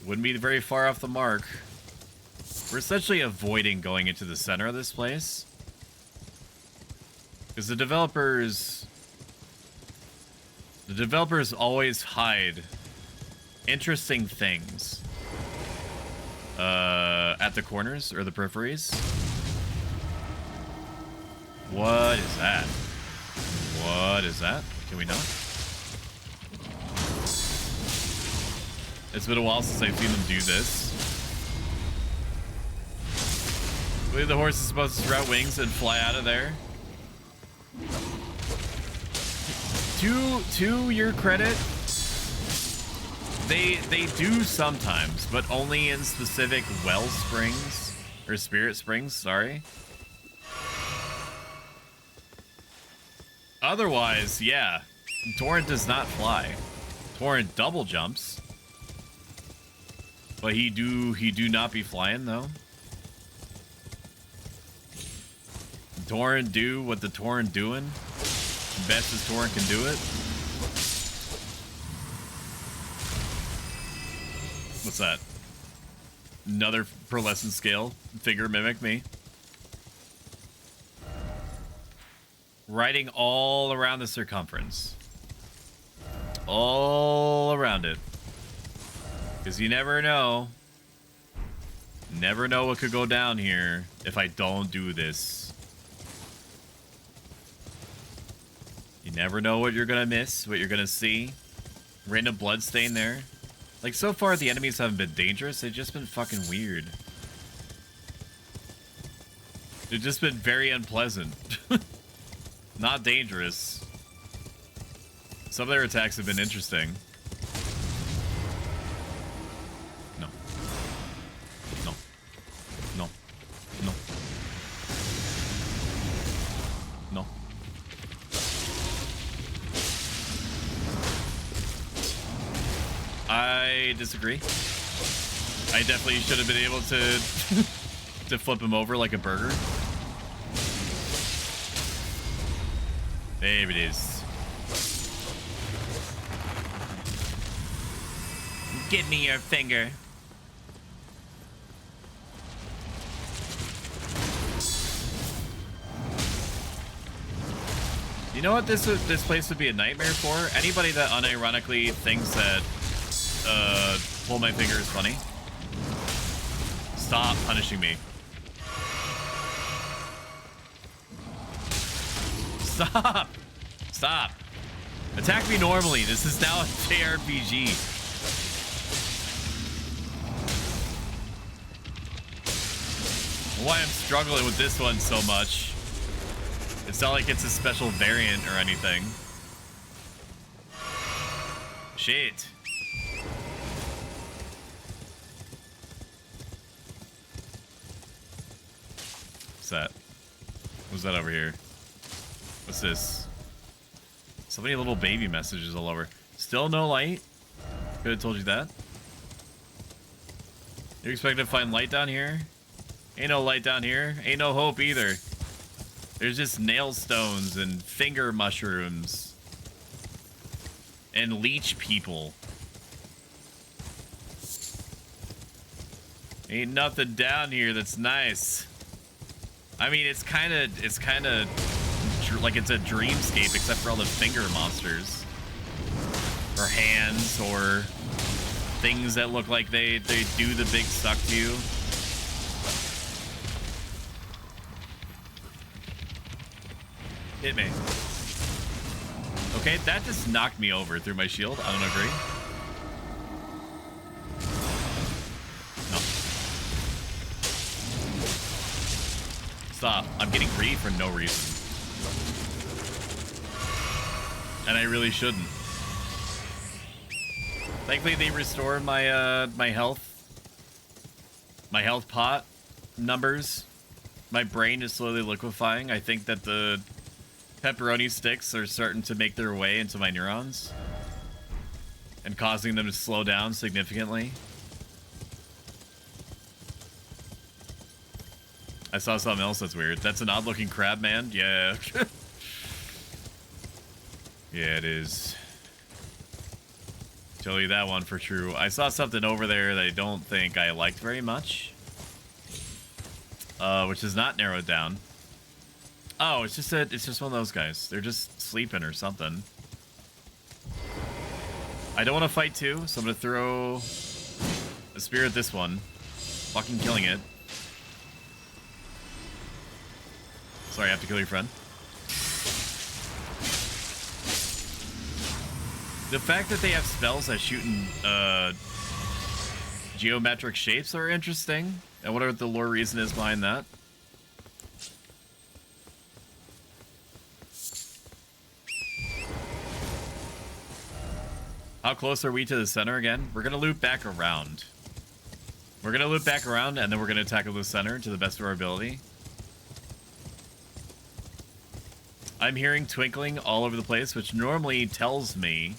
Speaker 1: Wouldn't be very far off the mark. We're essentially avoiding going into the center of this place. Because the developers always hide interesting things at the corners or the peripheries. What is that? What is that? Can we not? It's been a while since I've seen them do this. I believe the horse is supposed to sprout wings and fly out of there. To your credit, they do sometimes, but only in specific well springs or spirit springs, sorry. Otherwise, yeah, Torrent does not fly. Torrent double jumps, but he do not be flying though. Torrent do what the Torrent doing. Best as Torrent can do it. What's that? Another pearlescent scale figure mimic me. Riding all around the circumference. All around it. Because you never know. Never know what could go down here if I don't do this. You never know what you're gonna miss, what you're gonna see. Random bloodstain there. Like, so far the enemies haven't been dangerous, they've just been fucking weird. They've just been very unpleasant. Not dangerous. Some of their attacks have been interesting. No. No. No. No. No. I disagree. I definitely should have been able to to flip him over like a burger. There it is. Give me your finger. You know what this place would be a nightmare for? Anybody that unironically thinks that pull my finger is funny. Stop punishing me. Stop! Stop! Attack me normally. This is now a JRPG. Why I'm struggling with this one so much. It's not like it's a special variant or anything. Shit. What's that? What's that over here? What's this? So many little baby messages all over. Still no light? Could have told you that. You expect to find light down here? Ain't no light down here. Ain't no hope either. There's just nail stones and finger mushrooms. And leech people. Ain't nothing down here that's nice. I mean, it's kind of like it's a dreamscape except for all the finger monsters. Or hands, or things that look like they do the big suck to you. Hit me. Okay, that just knocked me over through my shield. I don't agree. No. Stop. I'm getting greedy for no reason. And I really shouldn't. Thankfully, they restored my my health pot numbers. My brain is slowly liquefying. I think that the pepperoni sticks are starting to make their way into my neurons and causing them to slow down significantly. I saw something else that's weird. That's an odd-looking crab man. Yeah. Yeah, it is. Tell you that one for true. I saw something over there that I don't think I liked very much. Which is not narrowed down. Oh, it's just one of those guys. They're just sleeping or something. I don't want to fight too, so I'm gonna throw a spear at this one. Fucking killing it. Sorry, I have to kill your friend. The fact that they have spells that shoot in geometric shapes are interesting. I wonder what the lore reason is behind that. How close are we to the center again? We're gonna loop back around. We're gonna loop back around and then we're gonna tackle the center to the best of our ability. I'm hearing twinkling all over the place, which normally tells me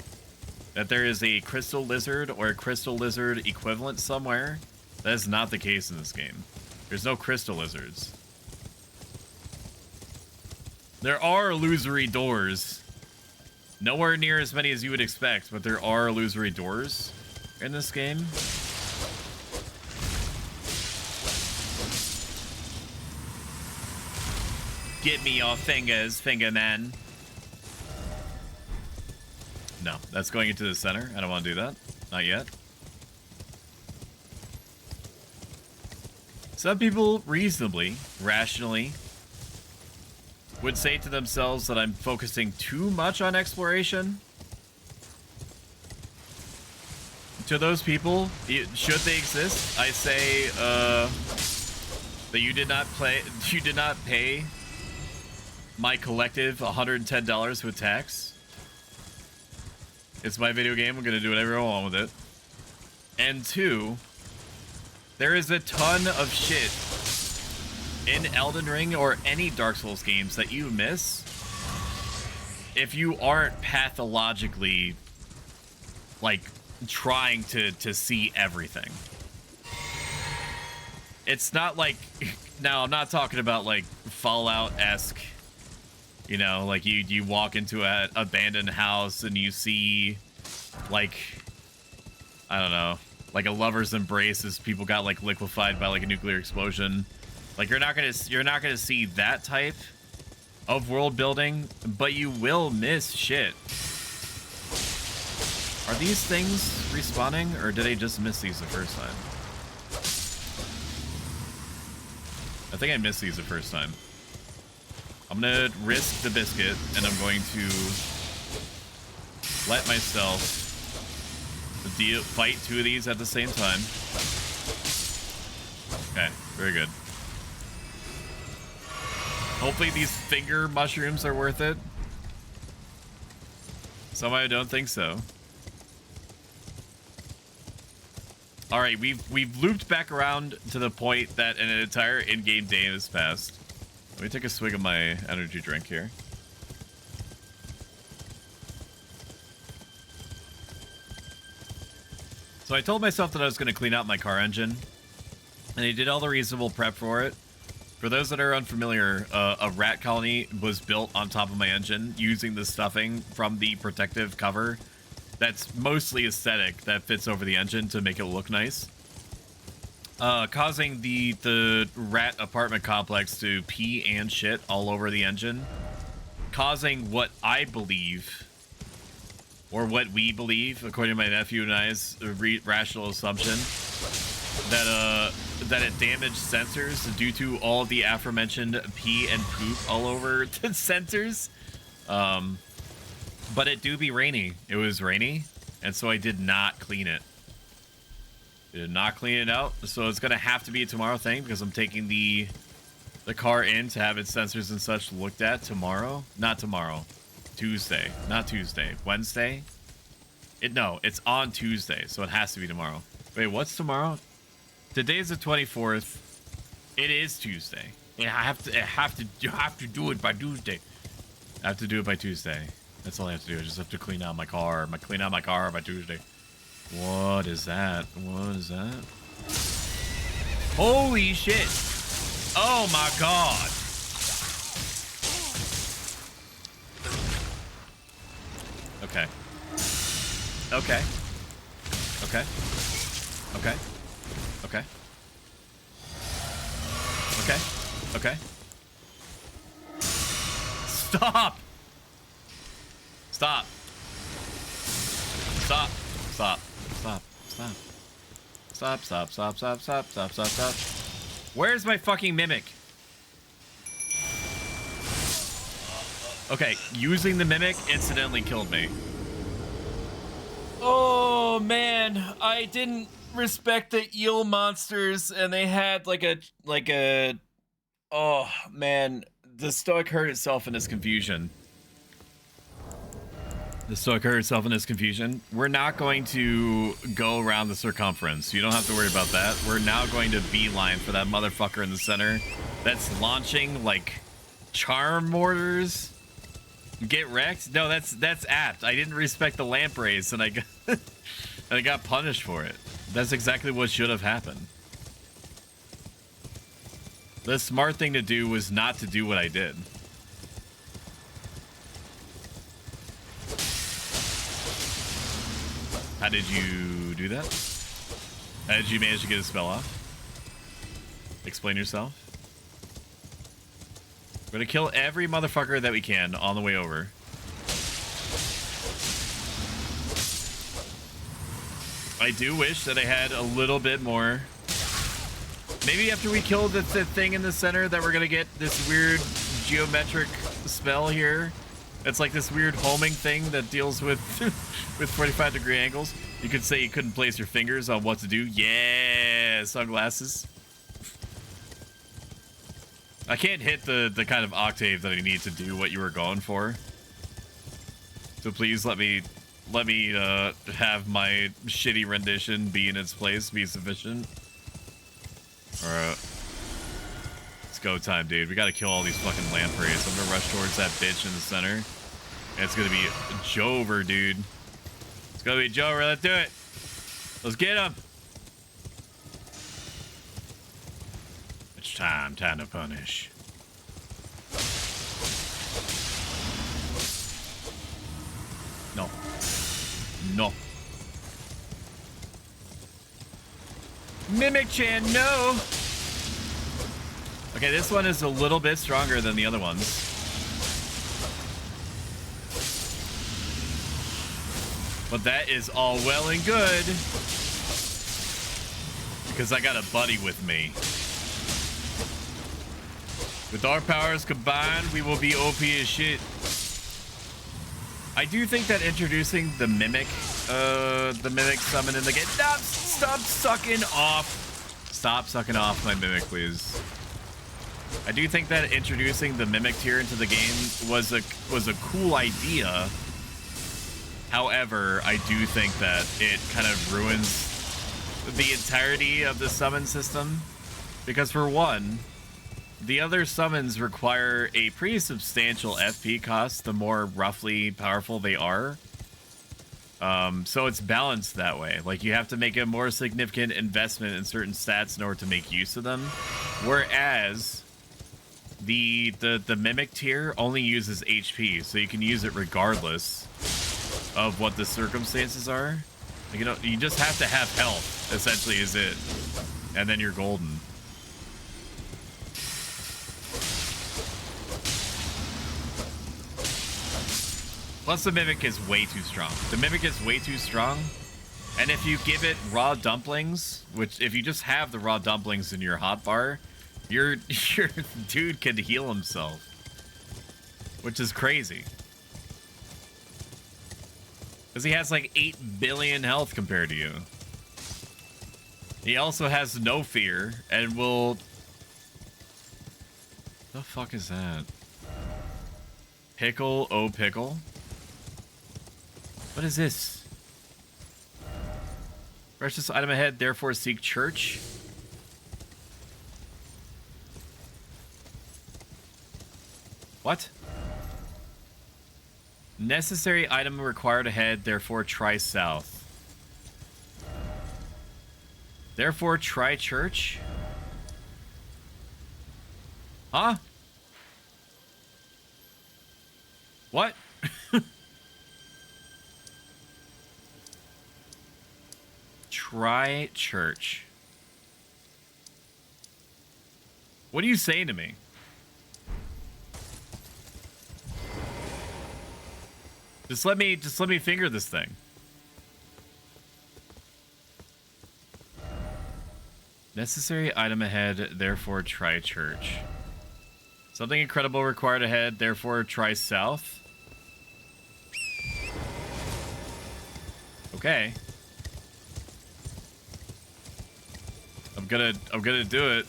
Speaker 1: that there is a crystal lizard or a crystal lizard equivalent somewhere. That is not the case in this game. There's no crystal lizards. There are illusory doors. Nowhere near as many as you would expect, but there are illusory doors in this game. Get me your fingers, finger man. No, that's going into the center. I don't want to do that. Not yet. Some people reasonably, rationally, would say to themselves that I'm focusing too much on exploration. To those people, should they exist, I say that you did not pay my collective $110 with tax. It's my video game. I'm gonna do whatever I want with it. And two, there is a ton of shit in Elden Ring or any Dark Souls games that you miss if you aren't pathologically like trying to see everything. It's not like, now I'm not talking about like Fallout-esque, you know, like you walk into an abandoned house and you see like, I don't know, like a lover's embrace as people got like liquefied by like a nuclear explosion. Like you're not gonna see that type of world building, but you will miss shit. Are these things respawning, or did I just miss these the first time? I think I missed these the first time. I'm gonna risk the biscuit, and I'm going to let myself fight two of these at the same time. Okay, very good. Hopefully these finger mushrooms are worth it. Somehow I don't think so. All right, we've looped back around to the point that an entire in-game day has passed. Let me take a swig of my energy drink here. So I told myself that I was going to clean out my car engine, and I did all the reasonable prep for it. For those that are unfamiliar, a rat colony was built on top of my engine using the stuffing from the protective cover that's mostly aesthetic that fits over the engine to make it look nice. Causing the rat apartment complex to pee and shit all over the engine. Causing what I believe, or what we believe, according to my nephew and I's rational assumption, that it damaged sensors due to all the aforementioned pee and poop all over the sensors. But it do be rainy. It was rainy, and so I did not clean it. Did not clean it out, so it's gonna have to be a tomorrow thing because I'm taking the car in to have its sensors and such looked at tomorrow. Not tomorrow, Tuesday. Not Tuesday. Wednesday. No, it's on Tuesday, so it has to be tomorrow. Wait, what's tomorrow? Today's the 24th. It is Tuesday. You have to do it by Tuesday. I have to do it by Tuesday. That's all I have to do. I just have to clean out my car. Clean out my car by Tuesday. What is that? What is that? Holy shit! Oh my god! Okay. Okay. Okay. Okay. Okay. Okay. Okay. Stop! Stop. Stop. Stop. Stop. Stop. Stop. Stop. Stop. Stop. Stop. Stop. Stop. Stop. Where's my fucking mimic? Okay, using the mimic incidentally killed me. Oh man, I didn't respect the eel monsters, and they had like a oh man, the Stoic hurt itself in his confusion. The Stoic hurt itself in his confusion. We're not going to go around the circumference. You don't have to worry about that. We're now going to beeline for that motherfucker in the center that's launching like charm mortars. Get wrecked? No, that's apt. I didn't respect the lamp rays, and I got punished for it. That's exactly what should have happened. The smart thing to do was not to do what I did. How did you do that? How did you manage to get a spell off? Explain yourself. We're gonna kill every motherfucker that we can on the way over. I do wish that I had a little bit more. Maybe after we kill the thing in the center that we're gonna get this weird geometric spell here. It's like this weird homing thing that deals with with 45-degree angles. You could say you couldn't place your fingers on what to do. Yeah, sunglasses. I can't hit the kind of octave that I need to do what you were going for. So please let me have my shitty rendition be in its place, be sufficient. Alright. It's go time, dude. We gotta kill all these fucking lampreys. I'm gonna rush towards that bitch in the center. And it's gonna be Jover, dude. It's gonna be Jover. Let's do it. Let's get him. It's time to punish. No. No. Mimic-chan, no! Okay, this one is a little bit stronger than the other ones. But that is all well and good. Because I got a buddy with me. With our powers combined, we will be OP as shit. I do think that introducing the mimic summon in the game. Stop sucking off. Stop sucking off my mimic, please. I do think that introducing the mimic tier into the game was a cool idea. However, I do think that it kind of ruins the entirety of the summon system. Because for one, the other summons require a pretty substantial FP cost the more roughly powerful they are. So it's balanced that way. Like, you have to make a more significant investment in certain stats in order to make use of them. Whereas the Mimic tier only uses HP, so you can use it regardless of what the circumstances are. Like, you just have to have health, essentially, is it. And then you're golden. Plus, the Mimic is way too strong. The Mimic is way too strong. And if you give it raw dumplings, which if you just have the raw dumplings in your hotbar, your dude can heal himself. Which is crazy. Because he has like 8 billion health compared to you. He also has no fear and will... The fuck is that? Pickle, oh pickle? What is this? Precious item ahead, therefore seek church. What? Necessary item required ahead, therefore try south. Therefore try church? Huh? What? Try church. What are you saying to me? Just let me finger this thing. Necessary item ahead, therefore try church. Something incredible required ahead, therefore try south. Okay. I'm gonna do it.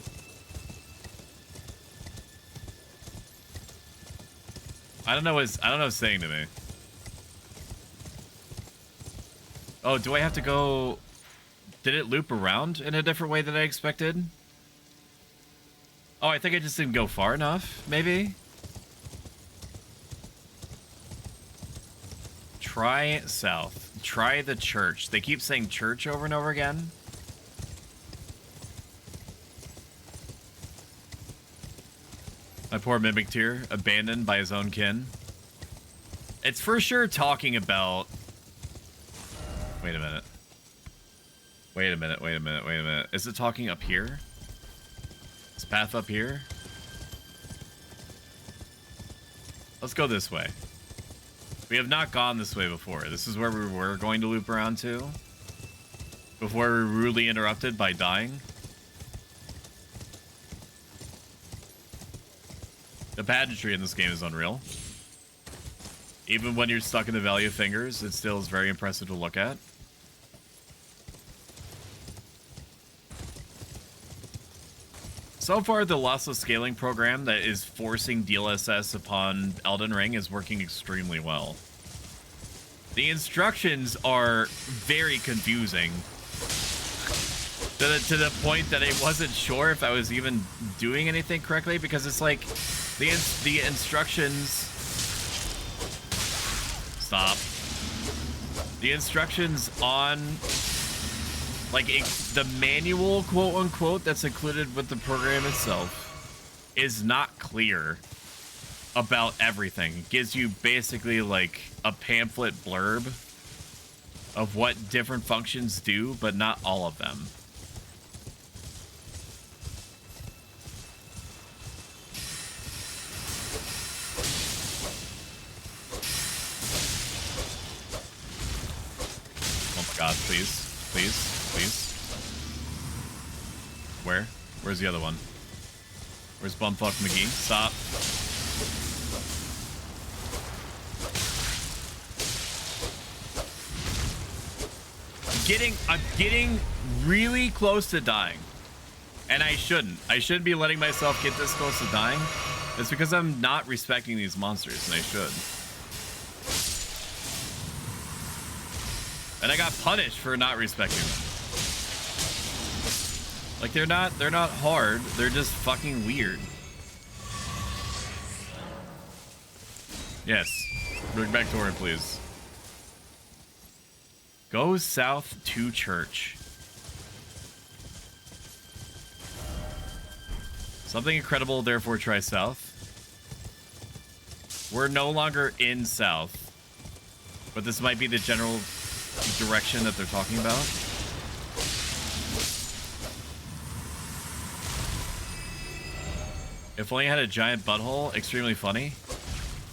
Speaker 1: I don't know what it's saying to me. Oh, do I have to go? Did it loop around in a different way than I expected? Oh, I think I just didn't go far enough, maybe? Try south. Try the church. They keep saying church over and over again. My poor Mimic tier, abandoned by his own kin. It's for sure talking about Wait a minute. Wait a minute, wait a minute, wait a minute. Is it talking up here? Is path up here? Let's go this way. We have not gone this way before. This is where we were going to loop around to. Before we were rudely interrupted by dying. The pageantry in this game is unreal. Even when you're stuck in the Valley of Fingers, it still is very impressive to look at. So far, the lossless scaling program that is forcing DLSS upon Elden Ring is working extremely well. The instructions are very confusing. To the point that I wasn't sure if I was even doing anything correctly, because it's like the instructions... Stop. The instructions on... like the manual, quote unquote, that's included with the program itself is not clear about everything. It gives you basically like a pamphlet blurb of what different functions do, but not all of them. Oh my god, please. Please. Please. Where? Where's the other one? Where's Bumfuck McGee? Stop. I'm getting really close to dying. And I shouldn't. I shouldn't be letting myself get this close to dying. It's because I'm not respecting these monsters, and I should. And I got punished for not respecting them. Like, they're not hard, they're just fucking weird. Yes. Bring back Torin, please. Go south to church. Something incredible, therefore try south. We're no longer in south. But this might be the general direction that they're talking about. If only I had a giant butthole, extremely funny.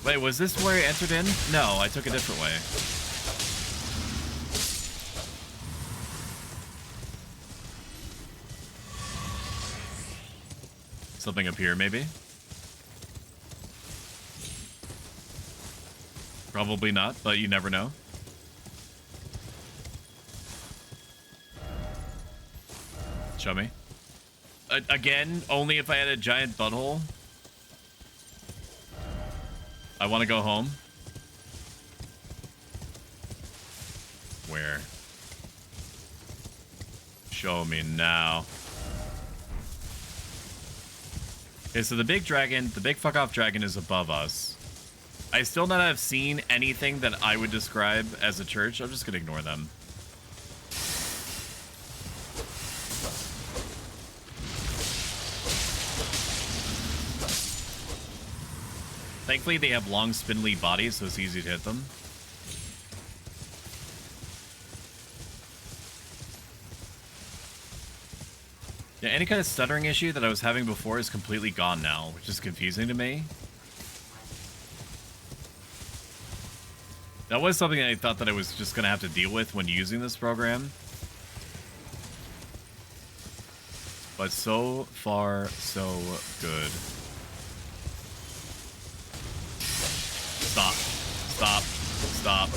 Speaker 1: Wait, was this where I entered in? No, I took a different way. Something up here, maybe? Probably not, but you never know. Show me. Again, only if I had a giant butthole. I want to go home. Where? Show me now. Okay, so the big dragon, the big fuck off dragon is above us. I still not have seen anything that I would describe as a church. I'm just gonna ignore them. Thankfully, they have long, spindly bodies, so it's easy to hit them. Yeah, any kind of stuttering issue that I was having before is completely gone now, which is confusing to me. That was something I thought that I was just going to have to deal with when using this program. But so far, so good. Stop. Stop. Stop.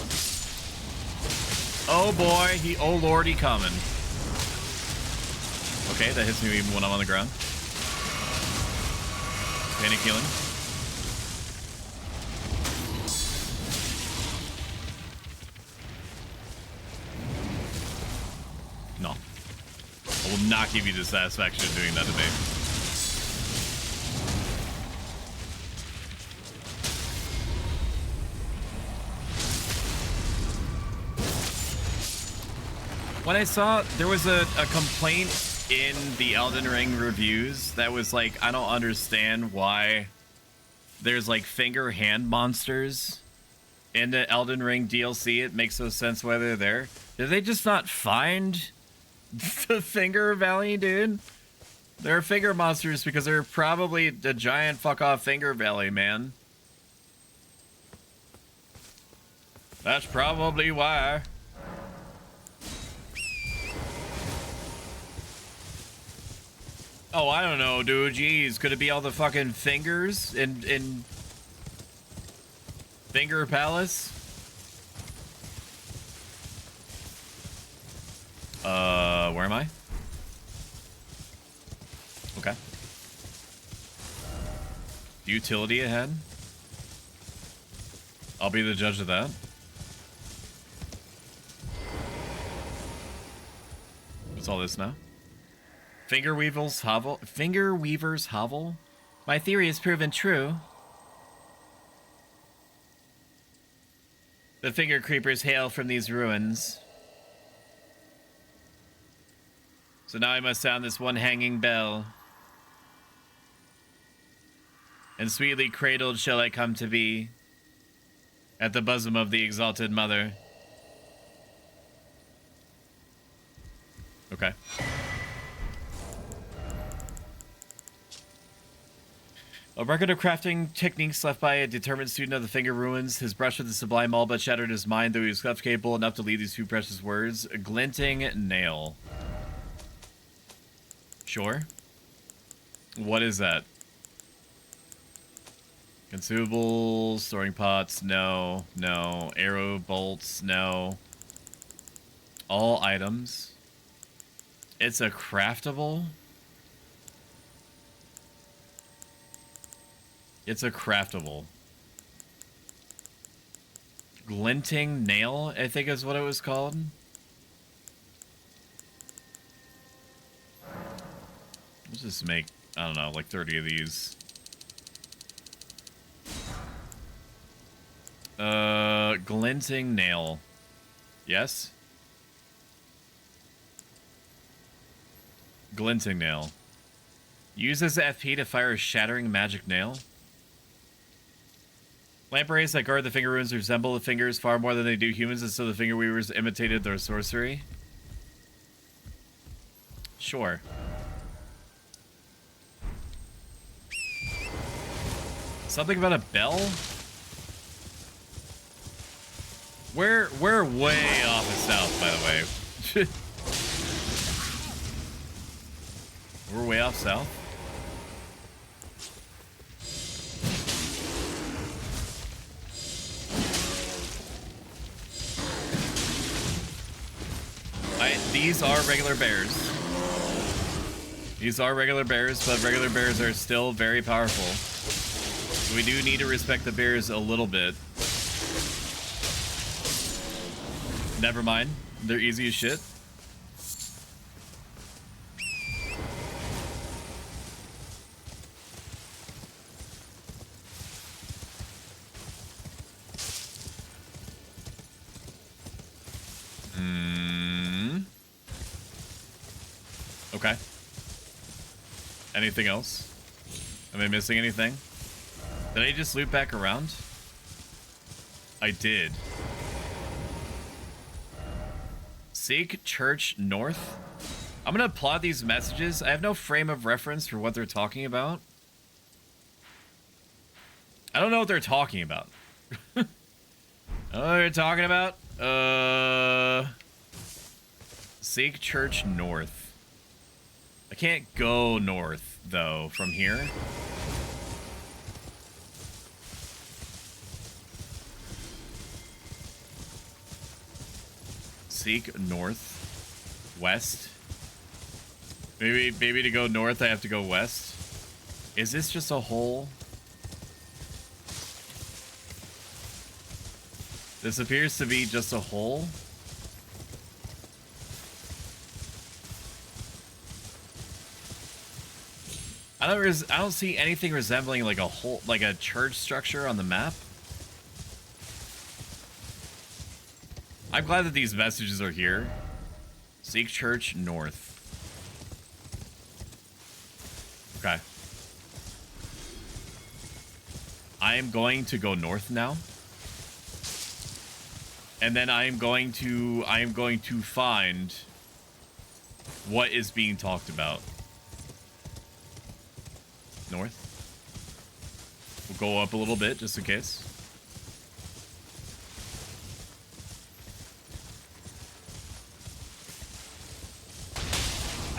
Speaker 1: Oh boy, oh lord, he coming. Okay, that hits me even when I'm on the ground. Panic healing. No. I will not give you the satisfaction of doing that to me. When I saw there was a complaint in the Elden Ring reviews that was like, I don't understand why there's like finger hand monsters in the Elden Ring DLC, it makes no sense why they're there. Did they just not find the Finger Valley, dude? They're finger monsters because they're probably the giant fuck off Finger Valley, man. That's probably why. Oh, I don't know, dude. Jeez, could it be all the fucking fingers in Finger Palace? Where am I? Okay. Utility ahead. I'll be the judge of that. What's all this now? Finger Weaver's hovel? My theory is proven true. The finger creepers hail from these ruins. So now I must sound this one hanging bell. And sweetly cradled shall I come to be at the bosom of the exalted mother. Okay. A record of crafting techniques left by a determined student of the Finger Ruins. His brush with the sublime all but shattered his mind, though he was left capable enough to leave these few precious words. A glinting nail. Sure. What is that? Consumables, storing pots, no. No. Arrow bolts, no. All items. It's a craftable? It's a craftable. Glinting nail, I think is what it was called. Let's just make, I don't know, like 30 of these. Glinting nail. Yes? Glinting nail. Use as FP to fire a shattering magic nail. Lampreys that guard the Finger Ruins resemble the fingers far more than they do humans, and so the Finger Weavers imitated their sorcery. Sure. Something about a bell? We're way off the south, by the way. We're way off south. These are regular bears. These are regular bears, but regular bears are still very powerful. So we do need to respect the bears a little bit. Never mind. They're easy as shit. Okay. Anything else? Am I missing anything? Did I just loop back around? I did. Seek Church North? I'm gonna plot these messages. I have no frame of reference for what they're talking about. I don't know what they're talking about. I don't know what they're talking about. Seek Church North. I can't go north, though, from here. Seek north. West. Maybe to go north, I have to go west. Is this just a hole? This appears to be just a hole. I don't see anything resembling like a whole, like a church structure on the map. I'm glad that these messages are here. Seek Church North. Okay. I am going to go north now. And then I am going to find what is being talked about. North. We'll go up a little bit just in case.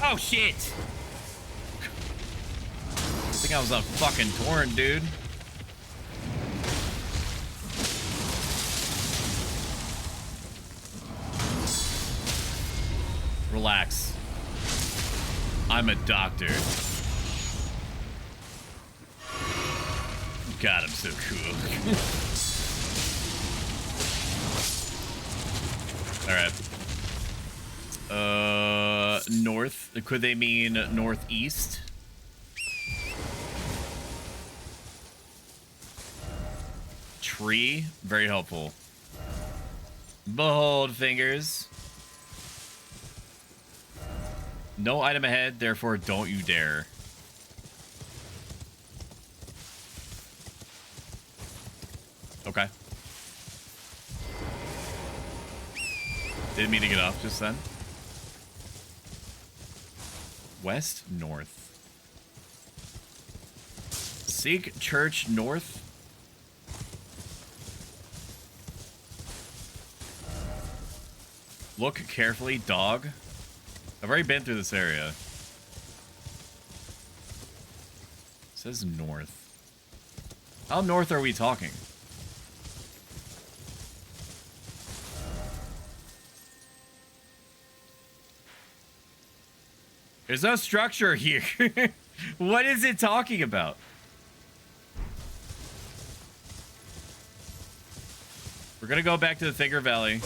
Speaker 1: Oh shit! I think I was a fucking torrent, dude. Relax. I'm a doctor. God, I'm so cool. Alright. North. Could they mean northeast? Tree. Very helpful. Behold, fingers. No item ahead, therefore don't you dare. Okay. Didn't mean to get off just then. West, north. Seek church north. Look carefully, dog. I've already been through this area. It says north. How north are we talking? There's no structure here. What is it talking about? We're gonna go back to the Finger Valley.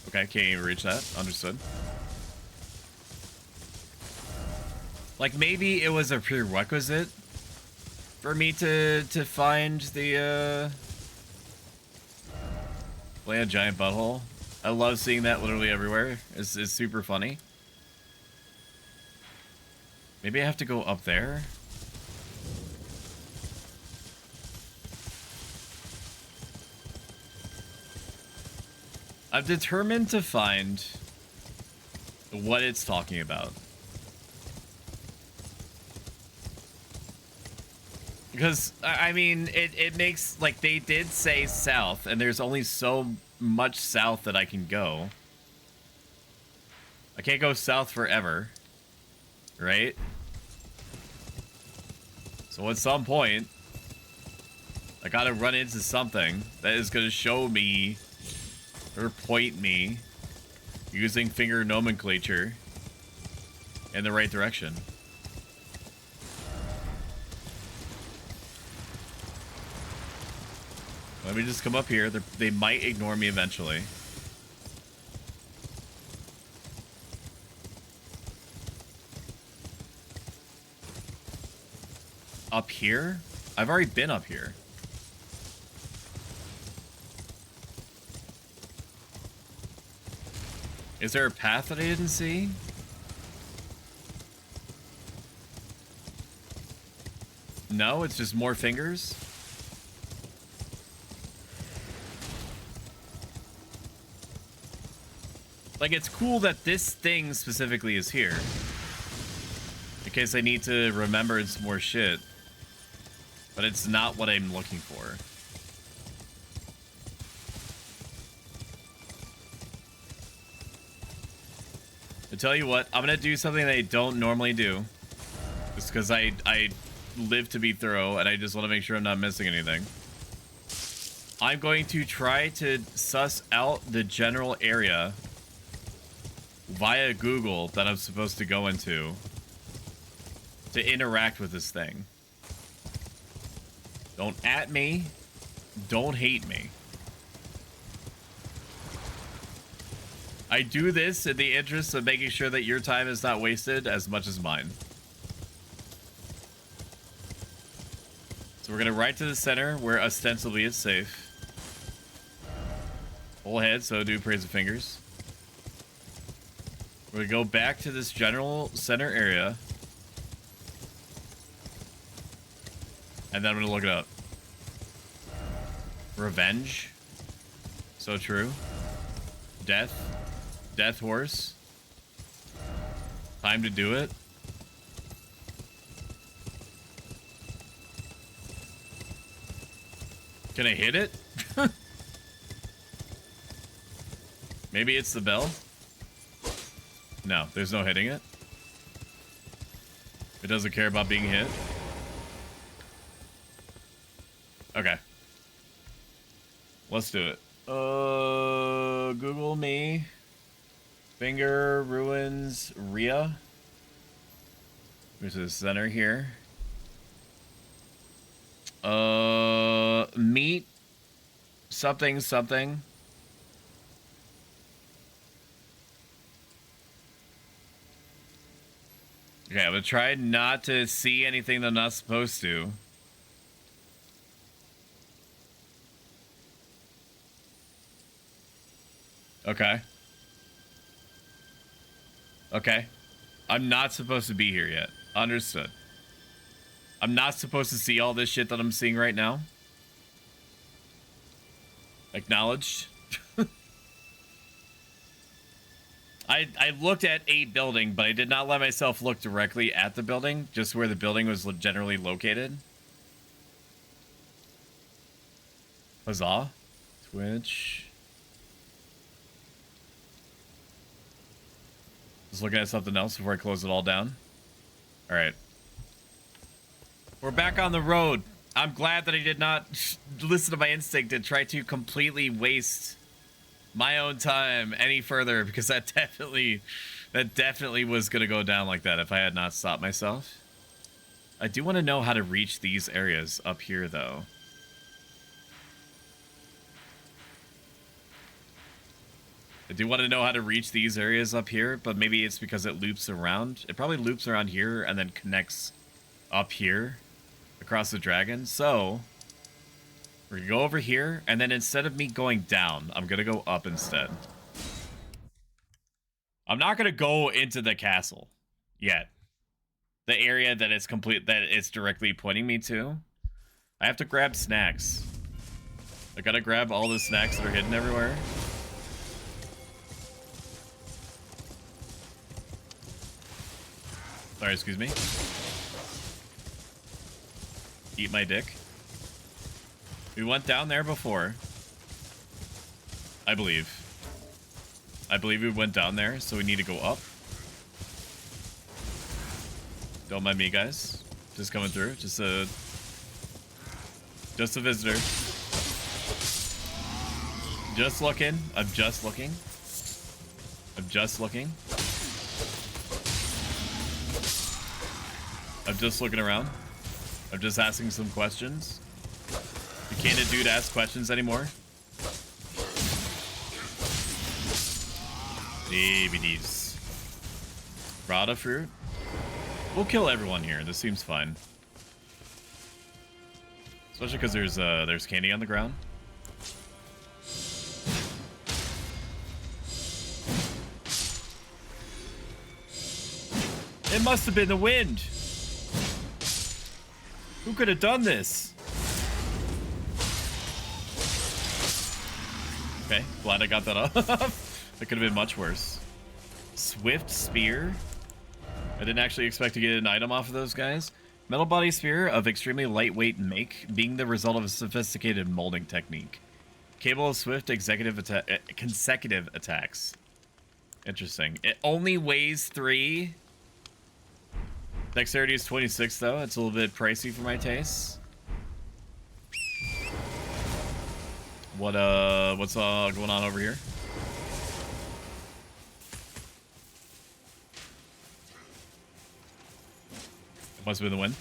Speaker 1: Okay, can't even reach that. Understood. Like, maybe it was a prerequisite for me to find the, play a giant butthole. I love seeing that literally everywhere. It's super funny. Maybe I have to go up there? I've determined to find what it's talking about. Because, I mean, it makes, like, they did say south, and there's only so much south that I can go. I can't go south forever. Right? So at some point, I gotta run into something that is gonna show me or point me using finger nomenclature in the right direction. Let me just come up here. They might ignore me eventually. Up here? I've already been up here. Is there a path that I didn't see? No, it's just more fingers. Like, it's cool that this thing specifically is here. In case I need to remember some more shit. But it's not what I'm looking for. I tell you what, I'm gonna do something that I don't normally do. Just because I live to be thorough and I just want to make sure I'm not missing anything. I'm going to try to suss out the general area via Google that I'm supposed to go into to interact with this thing. Don't at me. Don't hate me. I do this in the interest of making sure that your time is not wasted as much as mine. So we're gonna right to the center where ostensibly it's safe. Whole head, so do praise the fingers. We're gonna go back to this general center area. And then I'm gonna look it up. Revenge? So true. Death. Death horse. Time to do it. Can I hit it? Maybe it's the bell? No, there's no hitting it. It doesn't care about being hit. Okay. Let's do it. Google me. Finger ruins Rhea. There's a center here. Meat. Something, something. Okay, I'm gonna try not to see anything that I'm not supposed to. Okay. Okay. I'm not supposed to be here yet. Understood. I'm not supposed to see all this shit that I'm seeing right now. Acknowledged. I looked at a building, but I did not let myself look directly at the building, just where the building was generally located. Huzzah. Twitch. Just looking at something else before I close it all down. All right. We're back on the road. I'm glad that I did not listen to my instinct and try to completely waste my own time any further, because that definitely was going to go down like that if I had not stopped myself. I do want to know how to reach these areas up here, though. I do want to know how to reach these areas up here, but maybe it's because it loops around. It probably loops around here and then connects up here across the dragon. So we're gonna go over here, and then instead of me going down, I'm gonna go up instead. I'm not gonna go into the castle yet. The area that it's directly pointing me to. I have to grab snacks. I gotta grab all the snacks that are hidden everywhere. Sorry, excuse me. Eat my dick. We went down there before. I believe. I believe we went down there, so we need to go up. Don't mind me, guys. Just coming through. Just a visitor. Just looking. I'm just looking. I'm just looking. I'm just looking around. I'm just asking some questions. You can't a dude ask questions anymore. DVDs. Rada fruit. We'll kill everyone here. This seems fine. Especially because there's candy on the ground. It must have been the wind. Who could have done this? Okay, glad I got that off. That could have been much worse. Swift spear. I didn't actually expect to get an item off of those guys. Metal body spear of extremely lightweight make, being the result of a sophisticated molding technique. Capable of swift consecutive attacks. Interesting. It only weighs 3. Dexterity is 26, though. It's a little bit pricey for my tastes. What's going on over here? It must have been the wind.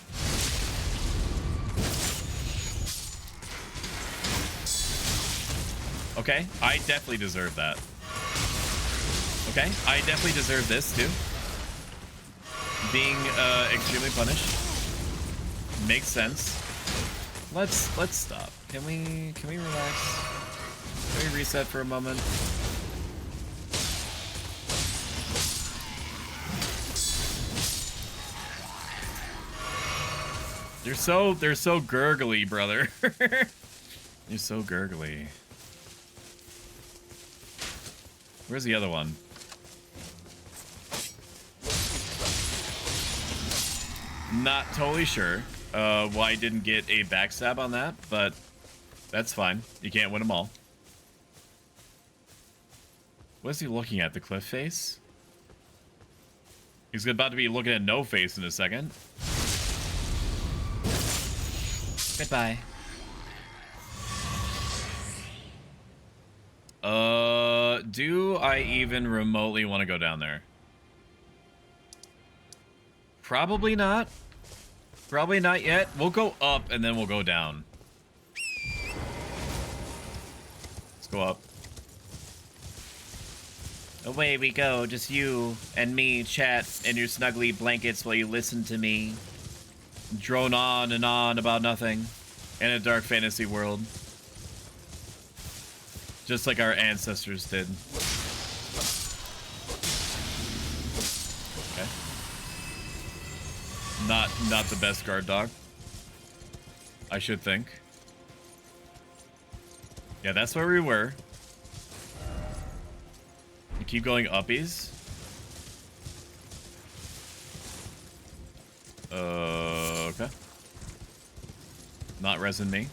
Speaker 1: Okay, I definitely deserve that. Okay, I definitely deserve this too. Being extremely punished makes sense. Let's stop. Can we relax? Can we reset for a moment? They're so gurgly, brother. You're so gurgly. Where's the other one? Not totally sure why I didn't get a backstab on that, but that's fine. You can't win them all. What is he looking at? The cliff face? He's about to be looking at no face in a second. Goodbye. Do I even remotely want to go down there? Probably not. Probably not yet. We'll go up and then we'll go down. Let's go up. Away we go, just you and me chat in your snuggly blankets while you listen to me drone on and on about nothing in a dark fantasy world. Just like our ancestors did. Okay. Not the best guard dog, I should think. Yeah, that's where we were. We keep going uppies. Okay. Not resin me.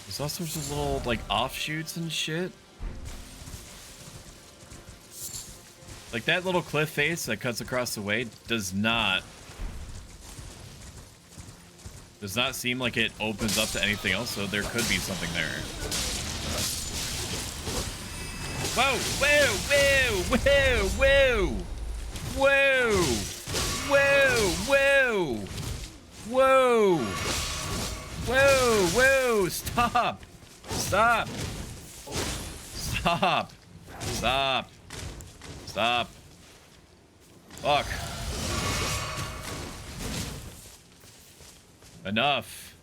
Speaker 1: There's all sorts of little, like, offshoots and shit. Like, that little cliff face that cuts across the way does not seem like it opens up to anything else, so there could be something there. Whoa, whoa, whoa, whoa, whoa, whoa, whoa, whoa, whoa, whoa, stop, stop, stop, stop, stop, fuck. Enough.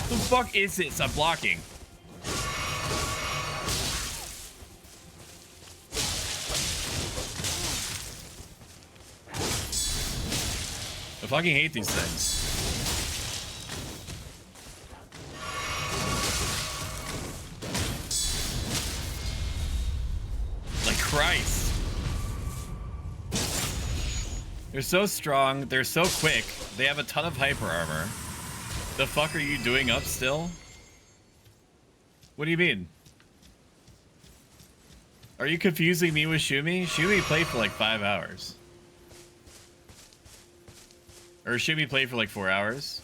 Speaker 1: The fuck is this? I'm blocking. I fucking hate these things. Christ. They're so strong. They're so quick. They have a ton of hyper armor. The fuck are you doing up still? What do you mean? Are you confusing me with Shumi? Shumi played for like 5 hours. Or Shumi played for like 4 hours.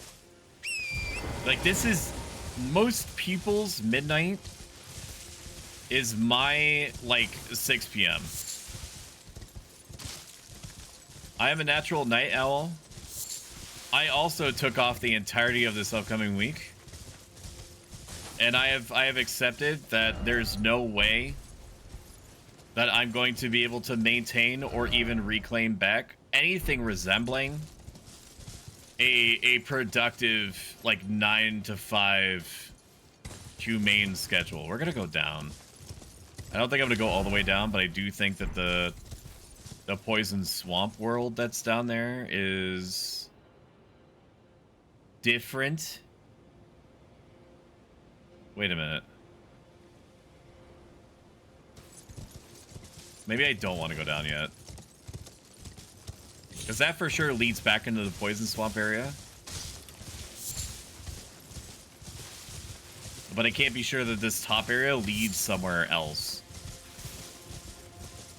Speaker 1: Like, this is most people's midnight is my, like, 6 p.m. I am a natural night owl. I also took off the entirety of this upcoming week. And I have accepted that there's no way that I'm going to be able to maintain or even reclaim back anything resembling a productive, like, 9 to 5 humane schedule. We're gonna go down. I don't think I'm gonna go all the way down, but I do think that the poison swamp world that's down there is different. Wait a minute. Maybe I don't want to go down yet. Because that for sure leads back into the poison swamp area. But I can't be sure that this top area leads somewhere else.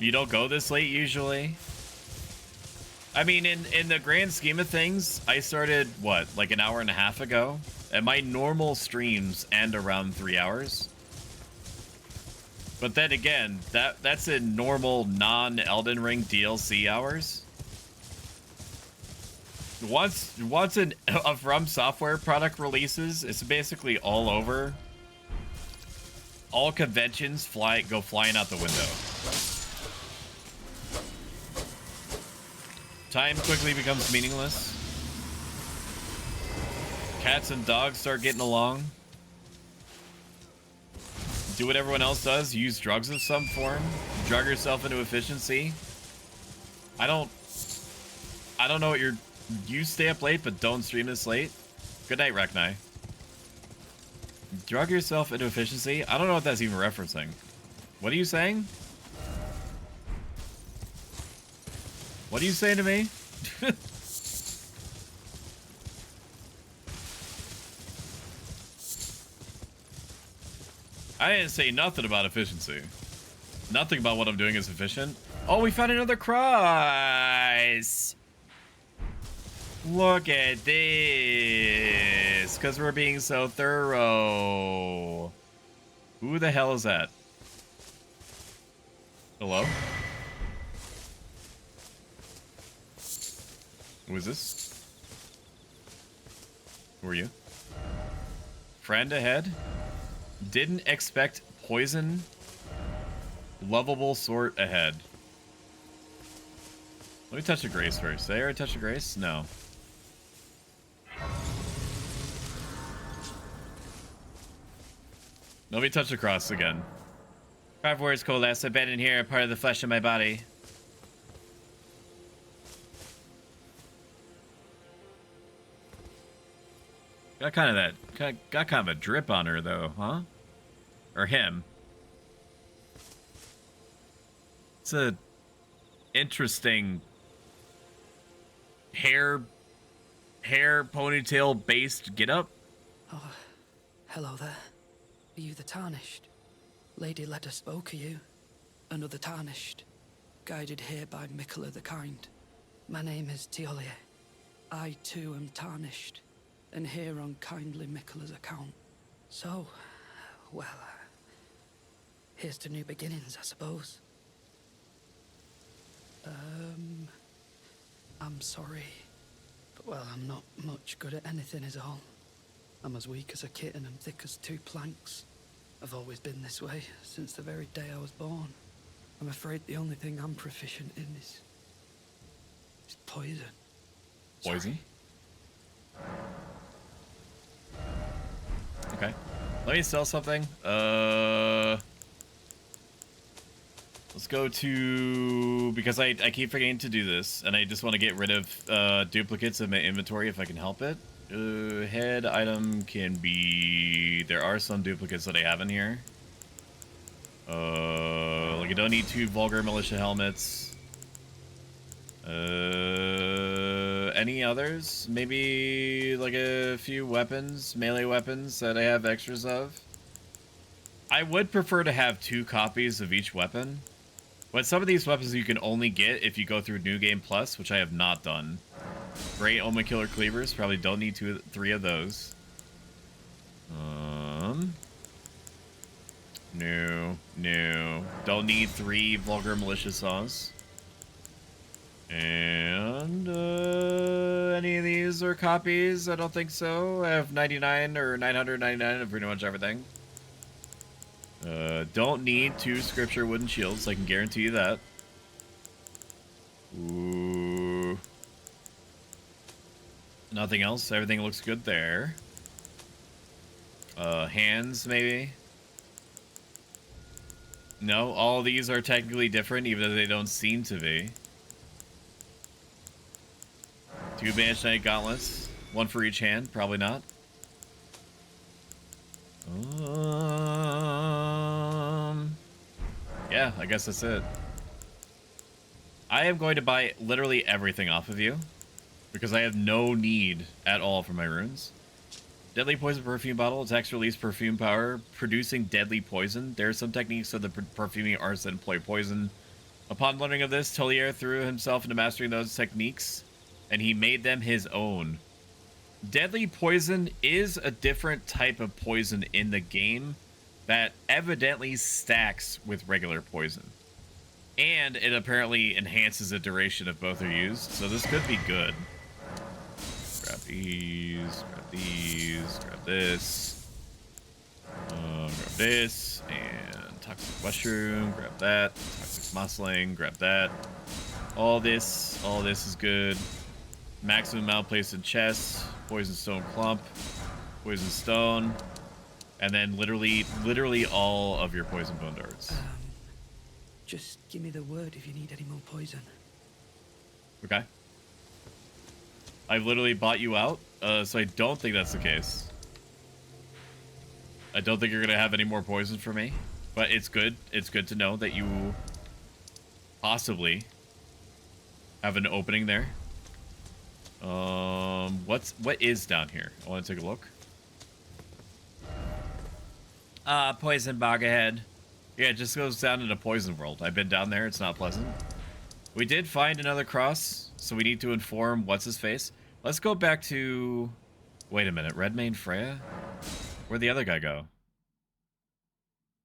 Speaker 1: You don't go this late usually. I mean, in the grand scheme of things, I started, what, like an hour and a half ago? And my normal streams end around 3 hours. But then again, that's in normal non-Elden Ring DLC hours. Once a From Software product releases, it's basically all over. All conventions go flying out the window. Time quickly becomes meaningless. Cats and dogs start getting along. Do what everyone else does. Use drugs of some form. Drug yourself into efficiency. I don't know what you stay up late, but don't stream this late. Good night, Reknai. Drug yourself into efficiency? I don't know what that's even referencing. What are you saying? What are you saying to me? I didn't say nothing about efficiency. Nothing about what I'm doing is efficient. Oh, we found another cross. Look at this. Because we're being so thorough. Who the hell is that? Hello? Who is this? Who are you? Friend ahead? Didn't expect poison. Lovable sort ahead. Let me touch a grace first. Did I already touch a grace? No. Let me touch the cross again. 5 words coalesce. I bet in here, part of the flesh of my body. Got kind of that. Got kind of a drip on her though, huh? Or him. It's a interesting hair ponytail based getup.
Speaker 8: Oh, hello there. Are you the Tarnished? Lady Leda spoke of you. Another Tarnished. Guided here by Mikola the Kind. My name is Teolia. I too am Tarnished. And here on kindly Mikola's account. So, well, here's to new beginnings, I suppose. I'm sorry. But, well, I'm not much good at anything is all. I'm as weak as a kitten and thick as 2 planks. I've always been this way, since the very day I was born. I'm afraid the only thing I'm proficient in is poison.
Speaker 1: Poison? Okay. Let me sell something. Let's go to... Because I keep forgetting to do this, and I just want to get rid of duplicates in my inventory if I can help it. Head item can be... There are some duplicates that I have in here. Like I don't need 2 vulgar militia helmets. Any others? Maybe like a few weapons, melee weapons that I have extras of. I would prefer to have 2 copies of each weapon, but some of these weapons you can only get if you go through New Game Plus, which I have not done. Great Omen Killer Cleavers, probably don't need 3 of those. No. Don't need 3 vulgar militia saws. And any of these are copies? I don't think so. I have 99 or 999 of pretty much everything. Don't need 2 scripture wooden shields. I can guarantee you that. Ooh. Nothing else. Everything looks good there. Hands maybe. No, all these are technically different, even though they don't seem to be. 2 Banished Knight gauntlets. 1 for each hand. Probably not. Yeah, I guess that's it. I am going to buy literally everything off of you, because I have no need at all for my runes. Deadly poison perfume bottle. Attacks release perfume power, producing deadly poison. There are some techniques of the perfuming arts that employ poison. Upon learning of this, Tolier threw himself into mastering those techniques, and he made them his own. Deadly poison is a different type of poison in the game that evidently stacks with regular poison. And it apparently enhances the duration if both are used, so this could be good. Grab these, grab these, grab this. Grab this, and toxic mushroom, grab that. Toxic mussling, grab that. All this is good. Maximum amount placed in chest, poison stone clump, poison stone, and then literally all of your poison bone darts.
Speaker 8: Just give me the word if you need any more poison.
Speaker 1: Okay. I've literally bought you out, so I don't think that's the case. I don't think you're gonna have any more poison for me, but it's good. It's good to know that you possibly have an opening there. What is down here? I want to take a look. Poison bog ahead. Yeah, it just goes down into Poison World. I've been down there. It's not pleasant. We did find another cross, so we need to inform what's his face. Let's go back to. Wait a minute, Redmane Freya. Where'd the other guy go?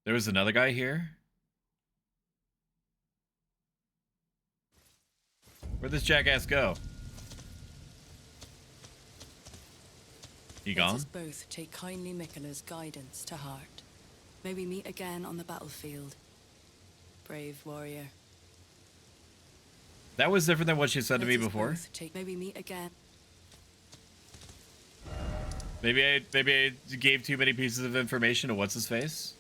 Speaker 1: There was another guy here. Where'd this jackass go? He gone?
Speaker 2: Let us both take kindly Miquella's guidance to heart. May we meet again on the battlefield. Brave warrior.
Speaker 1: That was different than what she said to me before.
Speaker 2: May we meet again.
Speaker 1: Maybe I gave too many pieces of information to what's his face.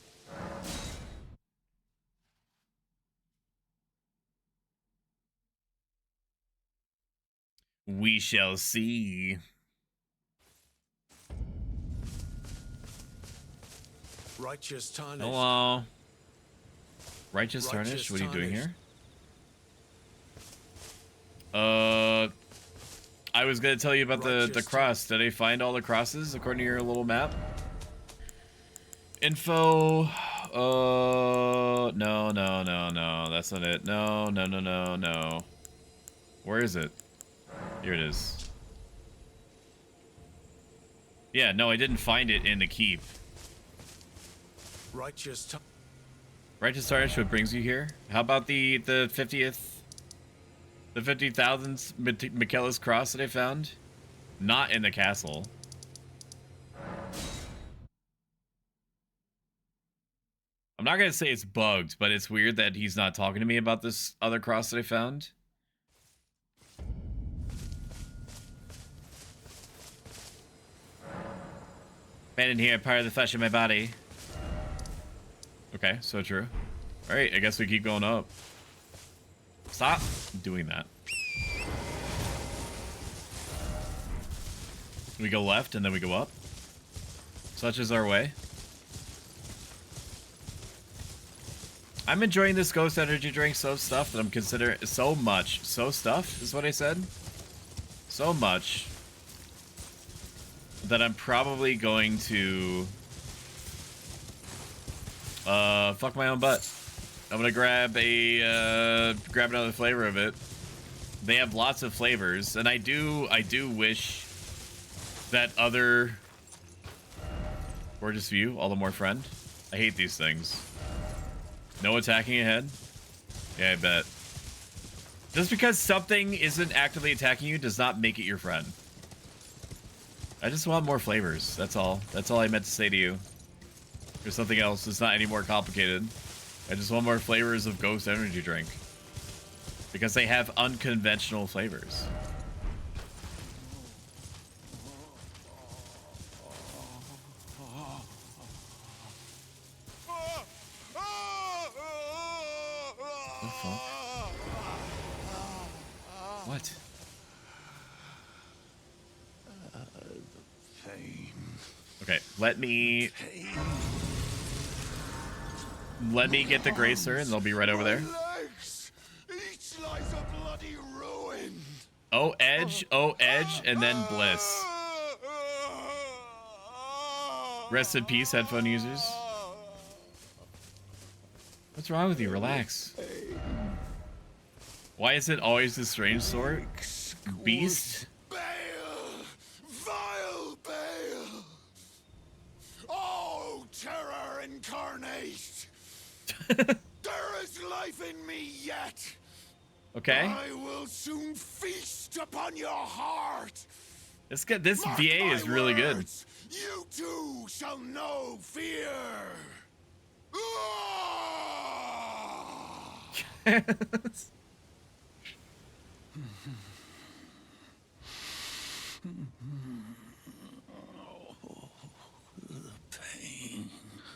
Speaker 1: We shall see.
Speaker 5: Righteous Tarnished.
Speaker 1: Hello. Righteous Tarnished? What are you doing here? I was gonna tell you about the cross. Did I find all the crosses according to your little map? Info. No. That's not it. No. Where is it? Here it is. Yeah, no, I didn't find it in the keep. Righteous Tarnished, what brings you here? How about the 50th, the 50,000th Miquella's cross that I found? Not in the castle. I'm not gonna say it's bugged, but it's weird that he's not talking to me about this other cross that I found. Man in here, part of the flesh of my body. Okay, so true. Alright, I guess we keep going up. Stop doing that. We go left and then we go up. Such is our way. I'm enjoying this ghost energy drink so stuff that I'm considering so stuff is what I said. So much that I'm probably going to fuck my own butt. I'm gonna grab another flavor of it. They have lots of flavors, and I do wish that other gorgeous view, all the more friend. I hate these things. No attacking ahead. Yeah, I bet. Just because something isn't actively attacking you does not make it your friend. I just want more flavors. That's all. That's all I meant to say to you. There's something else. It's not any more complicated. I just want more flavors of Ghost Energy Drink. Because they have unconventional flavors. What the fuck? What? Okay, let me get the Gracer, and they'll be right over there. Oh, Edge, and then Bliss. Rest in peace, headphone users. What's wrong with you? Relax. Why is it always the strange sort? Beast?
Speaker 5: Vile Bale! Oh, terror incarnate! There is life in me yet!
Speaker 1: Okay.
Speaker 5: I will soon feast upon your heart!
Speaker 1: This VA is really good.
Speaker 5: You too shall know fear!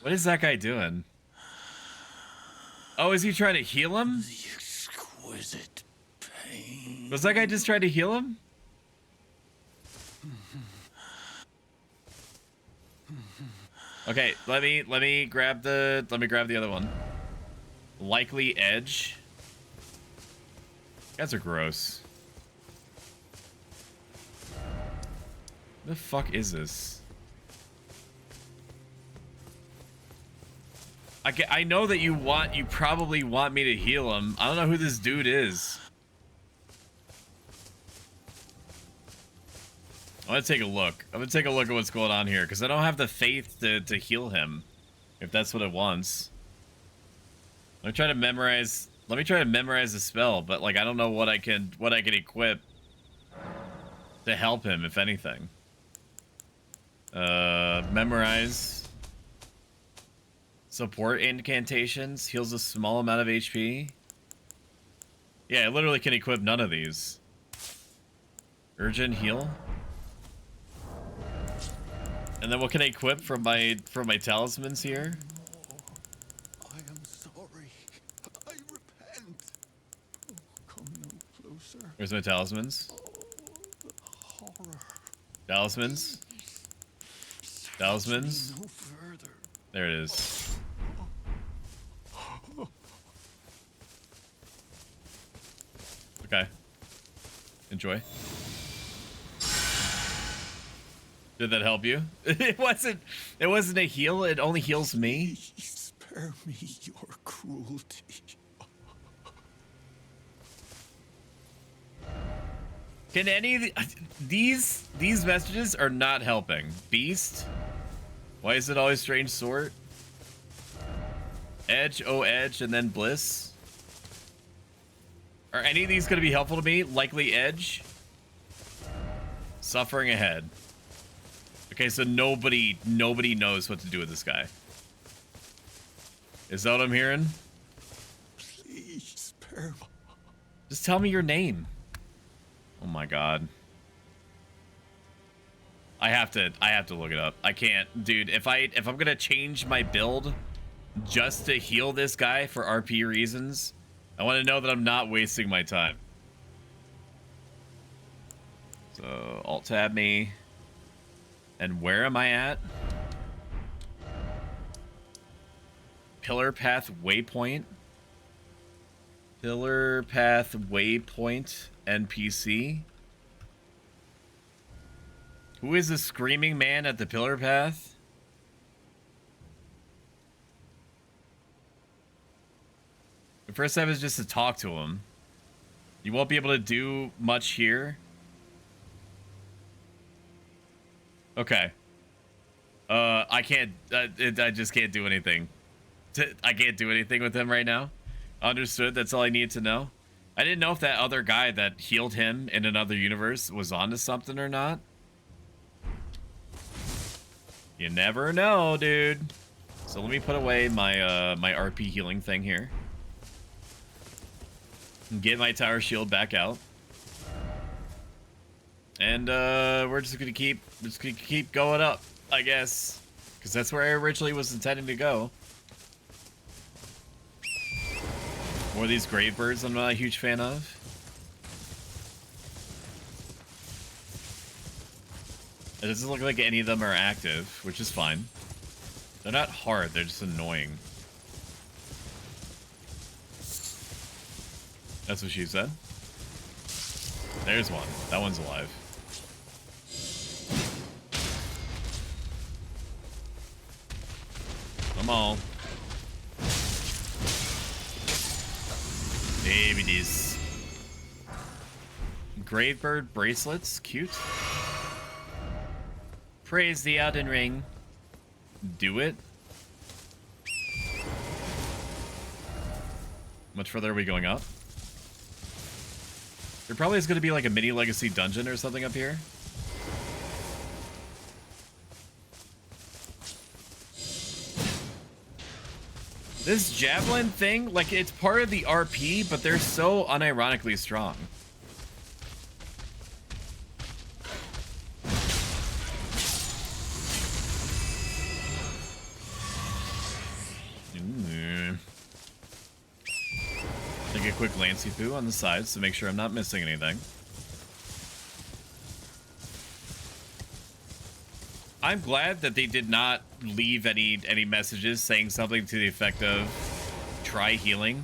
Speaker 1: What is that guy doing? Oh, is he trying to heal him?
Speaker 5: The exquisite pain.
Speaker 1: Was that guy just trying to heal him? Okay, let me grab the other one. Likely edge. You guys are gross. The fuck is this? I know that you probably want me to heal him. I don't know who this dude is. I'm gonna take a look. I'm gonna take a look at what's going on here because I don't have the faith to heal him, if that's what it wants. Let me try to memorize the spell, but like I don't know what I can equip to help him, if anything. Memorize. Support incantations, heals a small amount of HP. Yeah, I literally can equip none of these. Urgent heal. And then what can I equip from my talismans here?
Speaker 5: I am sorry. I repent. Oh, come no closer.
Speaker 1: Where's my talismans?
Speaker 5: Horror.
Speaker 1: Talismans. Talismans.
Speaker 5: No further.
Speaker 1: There it is. Okay. Enjoy. Did that help you? It wasn't a heal, it only heals me.
Speaker 5: Please spare me your cruelty.
Speaker 1: Can any of these messages are not helping? Beast? Why is it always strange sort? Edge, oh edge, and then bliss. Are any of these going to be helpful to me? Likely edge. Suffering ahead. Okay, so nobody knows what to do with this guy. Is that what I'm hearing?
Speaker 5: Please spare me.
Speaker 1: Just tell me your name. Oh my god. I have to look it up. I can't, dude. If I'm gonna change my build just to heal this guy for RP reasons, I want to know that I'm not wasting my time. So Alt tab me. And where am I at? Pillar Path Waypoint. Pillar Path Waypoint NPC. Who is the screaming man at the Pillar Path? The first step is just to talk to him. You won't be able to do much here. Okay. I can't. I just can't do anything. I can't do anything with him right now. Understood. That's all I need to know. I didn't know if that other guy that healed him in another universe was onto something or not. You never know, dude. So let me put away my my RP healing thing here. Get my tower shield back out. And we're just gonna keep going up, I guess, because that's where I originally was intending to go. More of these grave birds I'm not a huge fan of. It doesn't look like any of them are active, which is fine. They're not hard, they're just annoying. That's what she said. There's one. That one's alive. Come on. Maybe these Gravebird bracelets, cute. Praise the Elden Ring. Do it. Much further are we going up? There probably is going to be like a mini legacy dungeon or something up here. This javelin thing, like, it's part of the RP, but they're so unironically strong. take a quick Lancey poo on the sides to make sure I'm not missing anything. I'm glad that they did not leave any messages saying something to the effect of try healing,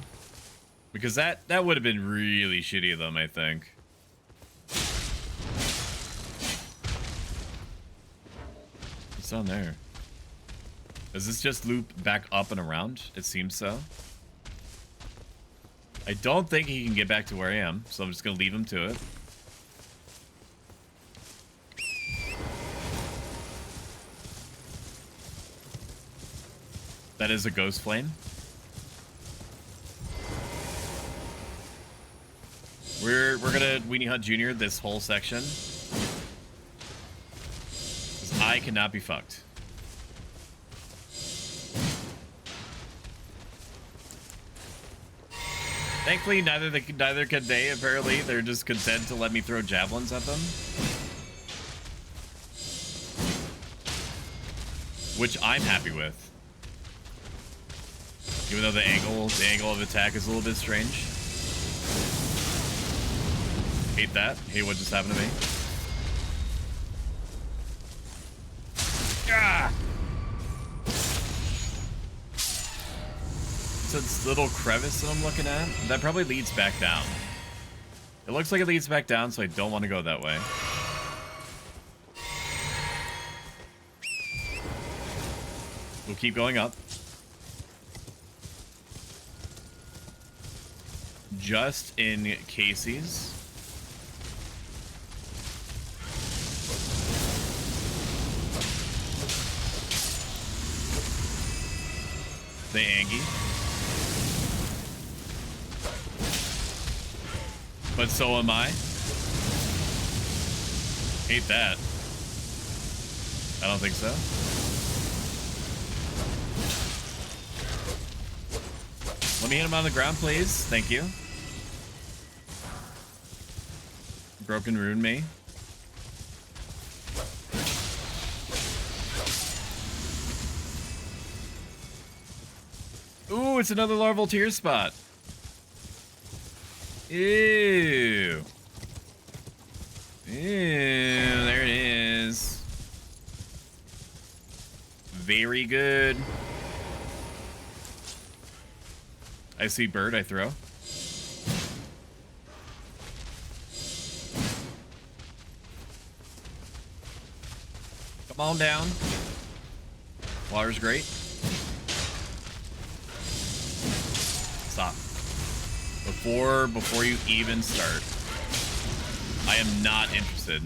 Speaker 1: because that would have been really shitty of them, I think. What's down there? Does this just loop back up and around? It seems so. I don't think he can get back to where I am, so I'm just gonna leave him to it. That is a ghost flame. We're gonna Weenie Hunt Jr. this whole section, 'cause I cannot be fucked. Thankfully, neither can they. Apparently, they're just content to let me throw javelins at them, which I'm happy with. Even though the angle of attack is a little bit strange. Hate that. Hate what just happened to me. Ah! It's this little crevice that I'm looking at. That probably leads back down. It looks like it leads back down, so I don't want to go that way. We'll keep going up. Just in cases. The Angie. But so am I. Hate that. I don't think so. Let me hit him on the ground, please. Thank you. Broken rune me. Ooh, it's another larval tier spot. Ew. Ew, there it is. Very good. I see bird, I throw. Come on down. Water's great. Stop. Before you even start. I am not interested.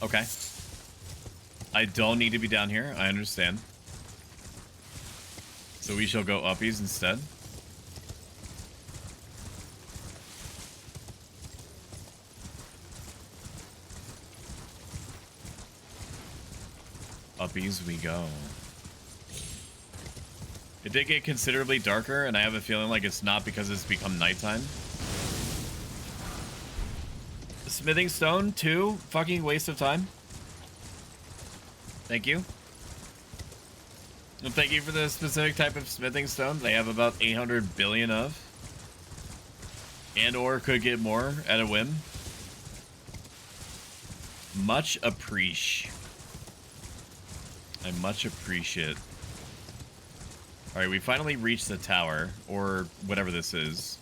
Speaker 1: Okay. I don't need to be down here. I understand. So we shall go uppies instead. Uppies we go. It did get considerably darker, and I have a feeling like it's not because it's become nighttime. Smithing stone, 2. Fucking waste of time. Thank you. Well, thank you for the specific type of smithing stone they have about 800 billion of. And or could get more at a whim. Much appreciate. I much appreciate. Alright, we finally reached the tower, or whatever this is.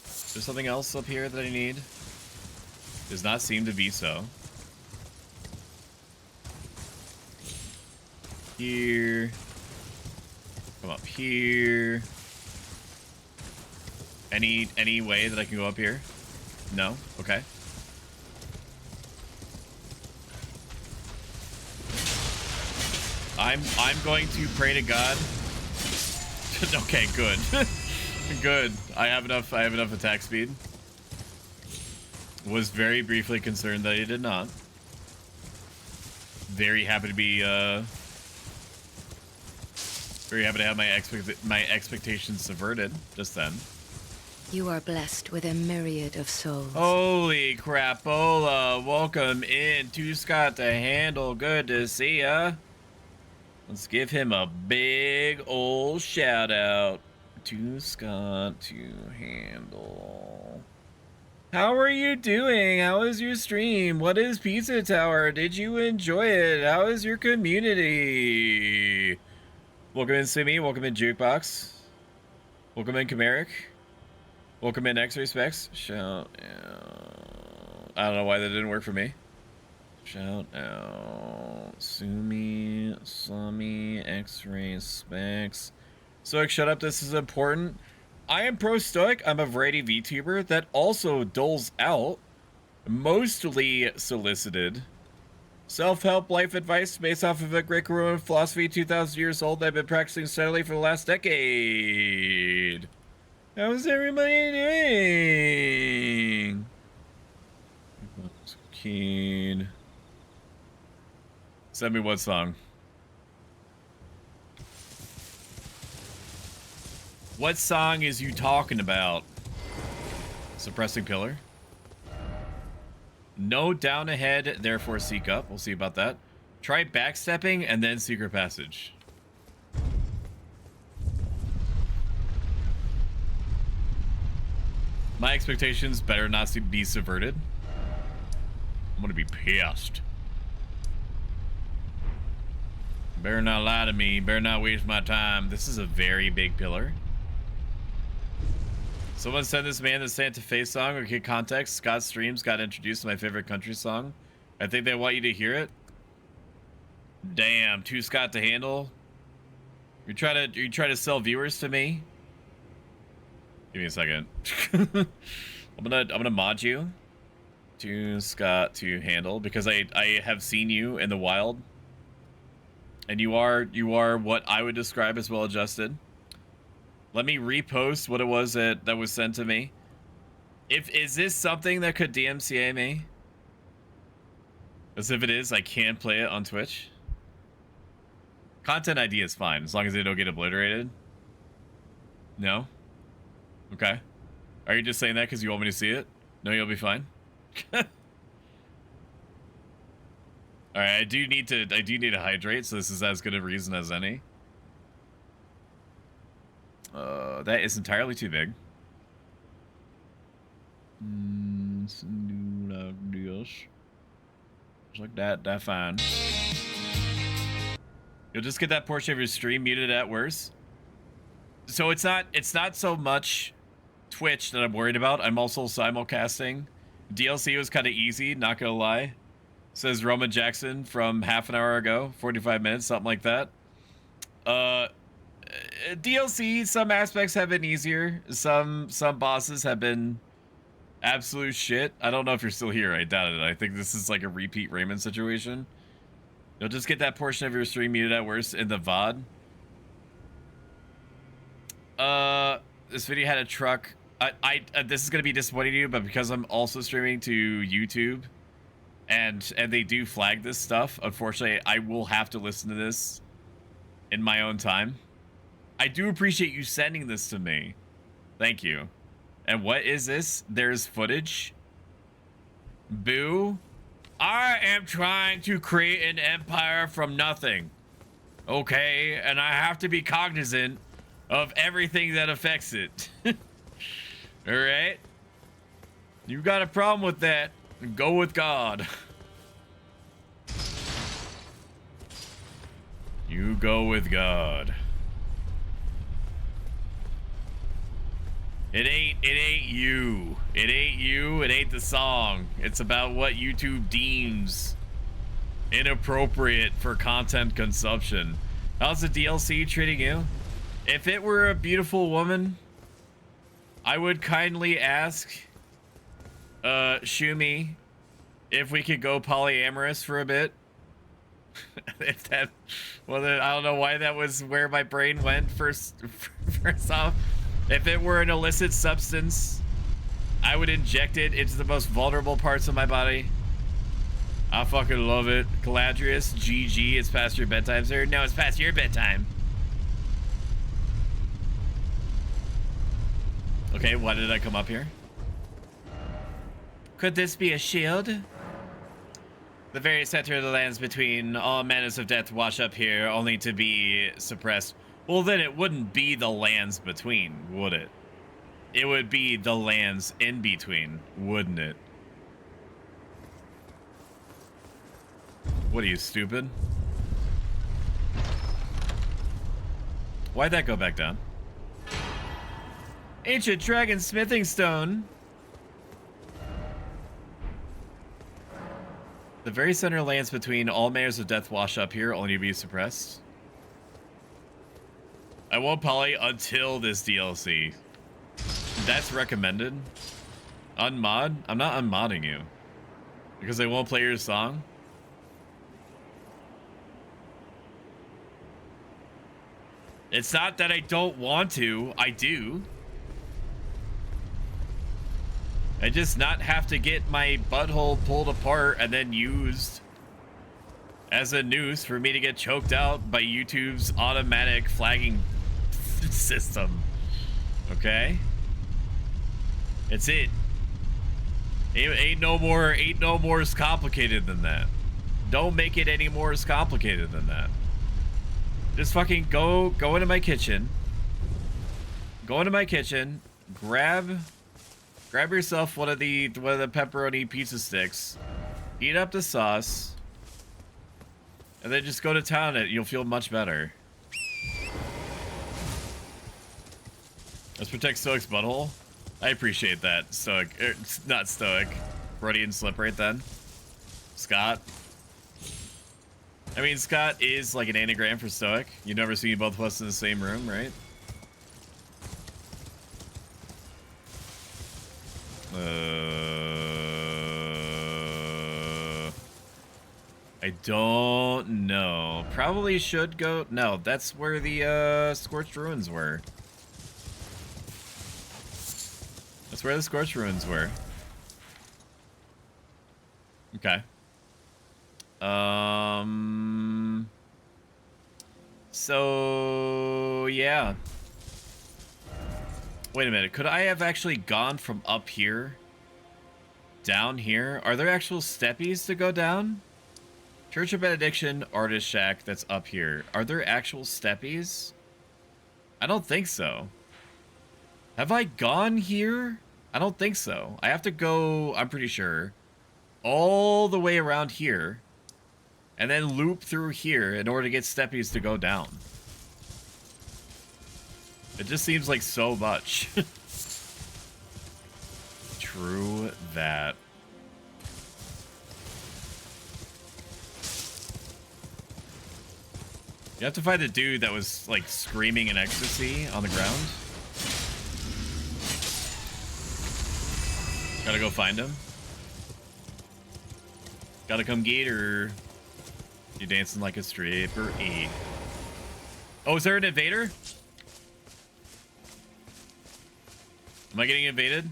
Speaker 1: Is there something else up here that I need? Does not seem to be so. Here. Come up here. Any way that I can go up here? No? Okay. I'm going to pray to God. Okay, good. Good. I have enough attack speed. Was very briefly concerned that I did not. Very happy to be very happy to have my expectations subverted just then.
Speaker 7: You are blessed with a myriad of souls.
Speaker 1: Holy crapola, welcome in to Scott to Handle. Good to see ya. Let's give him a big old shout out to Scott to Handle. How are you doing? How is your stream? What is Pizza Tower? Did you enjoy it? How is your community? Welcome in Simi, welcome in Jukebox. Welcome in Chimeric. Welcome in X-Ray Specs. Shout out. I don't know why that didn't work for me. Shout out. Sumi, Sami, X-Ray Specs. Stoic, shut up. This is important. I am pro Stoic. I'm a variety VTuber that also doles out mostly solicited self-help life advice based off of a Greco-Roman philosophy 2,000 years old that I've been practicing steadily for the last decade. How's everybody doing? Keen. Send me what song? What song is you talking about? Suppressing Pillar? No down ahead, therefore seek up. We'll see about that. Try backstepping and then secret passage. My expectations better not to be subverted. I'm gonna be pissed. Better not lie to me. Better not waste my time. This is a very big pillar. Someone sent this man the Santa Fe song. Okay, context. Scott Streams got introduced to my favorite country song. I think they want you to hear it. Damn, too Scott to handle. You try to sell viewers to me. Give me a second. I'm gonna mod you to Scott to handle because I have seen you in the wild, and you are what I would describe as well adjusted. Let me repost what it was that was sent to me. Is this something that could DMCA me? As if it is, I can play it on Twitch. Content ID is fine as long as they don't get obliterated. No? Okay. Are you just saying that because you want me to see it? No, you'll be fine. Alright, I do need to hydrate, so this is as good a reason as any. That is entirely too big. Just like that fine. You'll just get that portion of your stream muted at worst. So it's not so much Twitch that I'm worried about. I'm also simulcasting. DLC was kind of easy, not gonna lie. Says Roman Jackson from half an hour ago, 45 minutes, something like that. DLC, some aspects have been easier. Some bosses have been absolute shit. I don't know if you're still here. I doubt it. I think this is like a repeat Raymond situation. You'll just get that portion of your stream muted at worst in the VOD. This video had a truck. This is gonna be disappointing to you, but because I'm also streaming to YouTube, and they do flag this stuff, unfortunately, I will have to listen to this in my own time. I do appreciate you sending this to me. Thank you. And what is this? There's footage. Boo. I am trying to create an empire from nothing. Okay, and I have to be cognizant of everything that affects it. Alright? You got a problem with that? Go with God. You go with God. It ain't you. It ain't you. It ain't the song. It's about what YouTube deems inappropriate for content consumption. How's the DLC treating you? If it were a beautiful woman, I would kindly ask Shumi if we could go polyamorous for a bit. If that, well, then I don't know why that was where my brain went first off. If it were an illicit substance, I would inject it into the most vulnerable parts of my body. I fucking love it. Galadrius, GG, it's past your bedtime, sir. No, it's past your bedtime. Okay, why did I come up here? Could this be a shield? The very center of the lands between all manners of death wash up here, only to be suppressed. Well, then it wouldn't be the lands between, would it? It would be the lands in between, wouldn't it? What are you, stupid? Why'd that go back down? Ancient dragon smithing stone. The very center lands between all manners of death wash up here, only to be suppressed. I won't poly until this DLC. That's recommended. Unmod? I'm not unmodding you. Because I won't play your song? It's not that I don't want to. I do. I just not have to get my butthole pulled apart and then used as a noose for me to get choked out by YouTube's automatic flagging system. Okay? It's it. Ain't no more as complicated than that. Don't make it any more as complicated than that. Just fucking go into my kitchen. Go into my kitchen, grab yourself one of the pepperoni pizza sticks, eat up the sauce, and then just go to town and you'll feel much better. Let's protect Stoic's butthole. I appreciate that, Stoic. Not Stoic. Freudian slip right then. Scott. I mean, Scott is like an anagram for Stoic. You've never seen both of us in the same room, right? I don't know. Probably should go. No, that's where the Scorched Ruins were. That's where the Scorched Ruins were. Okay. So yeah. Wait a minute. Could I have actually gone from up here down here? Are there actual steppies to go down? Church of Benediction, Artist Shack, that's up here. Are there actual steppies? I don't think so. Have I gone here? I don't think so. I have to go, I'm pretty sure, all the way around here and then loop through here in order to get steppies to go down. It just seems like so much. True that. You have to find the dude that was like screaming in ecstasy on the ground. Gotta go find him. Gotta come get her. You dancing like a stripper. Oh, is there an invader? Am I getting invaded?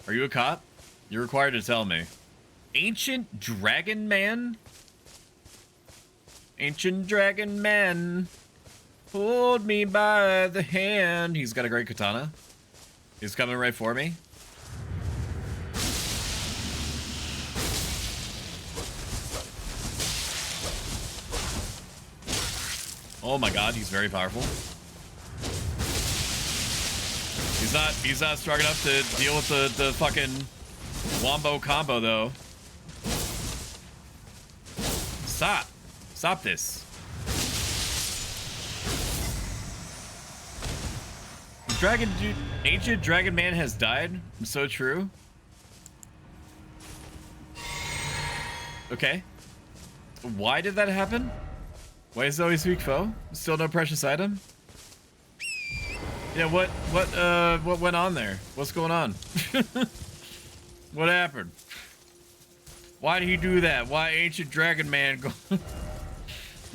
Speaker 1: Are you a cop? You're required to tell me. Ancient Dragon Man? Ancient Dragon Man, hold me by the hand. He's got a great katana. He's coming right for me. Oh my god, he's very powerful. He's not strong enough to deal with the fucking wombo combo though. Stop this. Ancient Dragon Man has died. So true. Okay. Why did that happen? Why is it always weak foe? Still no precious item? Yeah, what went on there? What's going on? What happened? Why did he do that? Why Ancient Dragon Man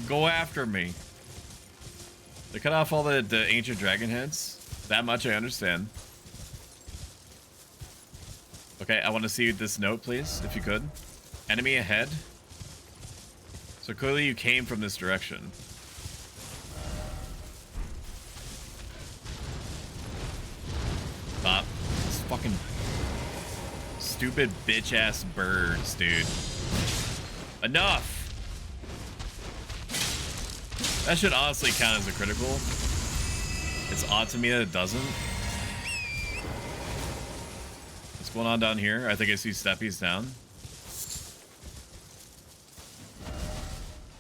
Speaker 1: go after me? They cut off all the ancient dragon heads. That much I understand. Okay, I want to see this note, please, if you could. Enemy ahead. So clearly you came from this direction. stupid bitch-ass birds, dude. Enough! That should honestly count as a critical. It's odd to me that it doesn't. What's going on down here? I think I see steppies down.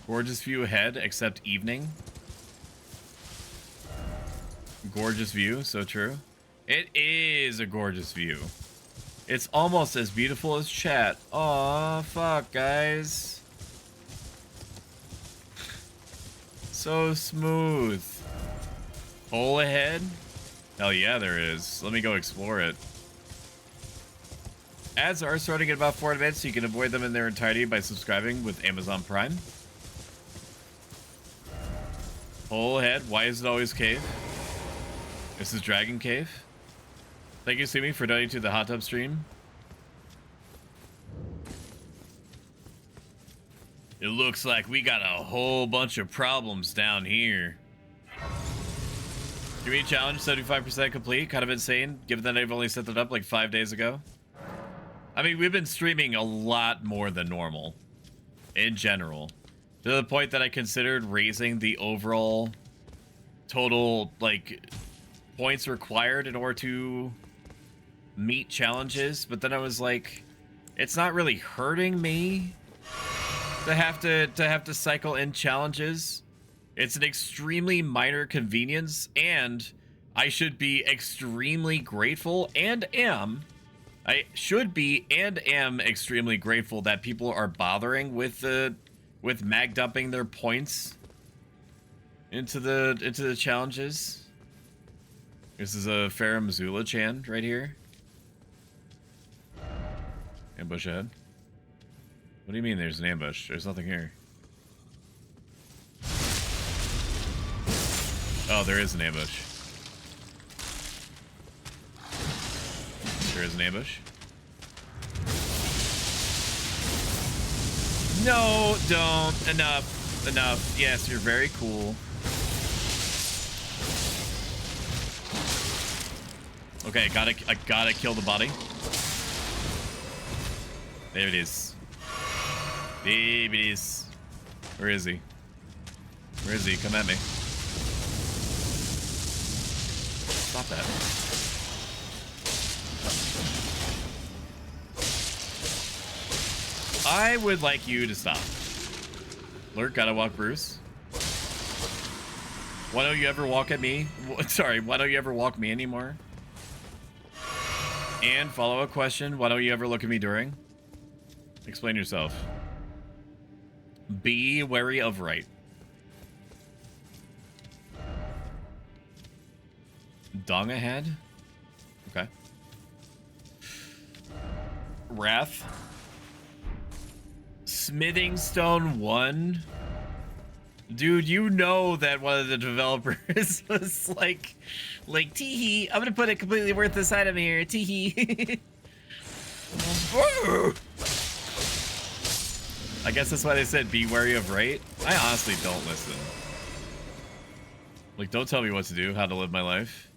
Speaker 1: Gorgeous view ahead, except evening. Gorgeous view, so true. It is a gorgeous view. It's almost as beautiful as chat. Aw, fuck, guys. So smooth. Hole ahead? Hell yeah, there is. Let me go explore it. Ads are starting at about 4 minutes, so you can avoid them in their entirety by subscribing with Amazon Prime. Hole ahead. Why is it always cave? This is Dragon Cave. Thank you, Sumi, for donating to the hot tub stream. It looks like we got a whole bunch of problems down here. Give me a challenge, 75% complete. Kind of insane, given that I've only set that up like 5 days ago. I mean, we've been streaming a lot more than normal. In general. To the point that I considered raising the overall total, like, points required in order to meet challenges. But then I was like, it's not really hurting me to have to cycle in challenges. It's an extremely minor convenience, and I should be extremely grateful and am. I should be and am extremely grateful that people are bothering with mag dumping their points into the challenges. This is a Farah Missoula Chan right here. Ambush ahead. What do you mean there's an ambush? There's nothing here. Oh, there is an ambush. There is an ambush. No, don't. Enough. Enough. Yes, you're very cool. Okay, I gotta kill the body. There it is. There it is. Where is he? Where is he? Come at me. Stop that. I would like you to stop. Lurk, gotta walk Bruce. Why don't you ever walk at me? Sorry, why don't you ever walk me anymore? And follow-up question, why don't you ever look at me during? Explain yourself. Be wary of right. Dong ahead? Okay. Wrath. Smithing Stone 1? Dude, you know that one of the developers was like teehee, I'm gonna put a completely worthless item here, teehee. I guess that's why they said be wary of right. I honestly don't listen. Like, don't tell me what to do, how to live my life.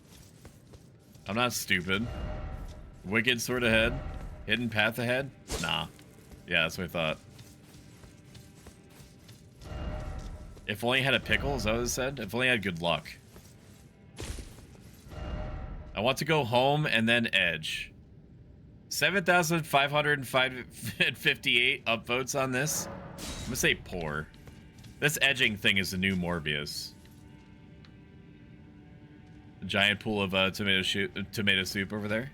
Speaker 1: I'm not stupid. Wicked sword ahead. Hidden path ahead? Nah. Yeah, that's what I thought. If only had a pickle, is that what it said? If only had good luck. I want to go home and then edge. 7,558 upvotes on this. I'm gonna say poor. This edging thing is the new Morbius. A giant pool of tomato soup over there.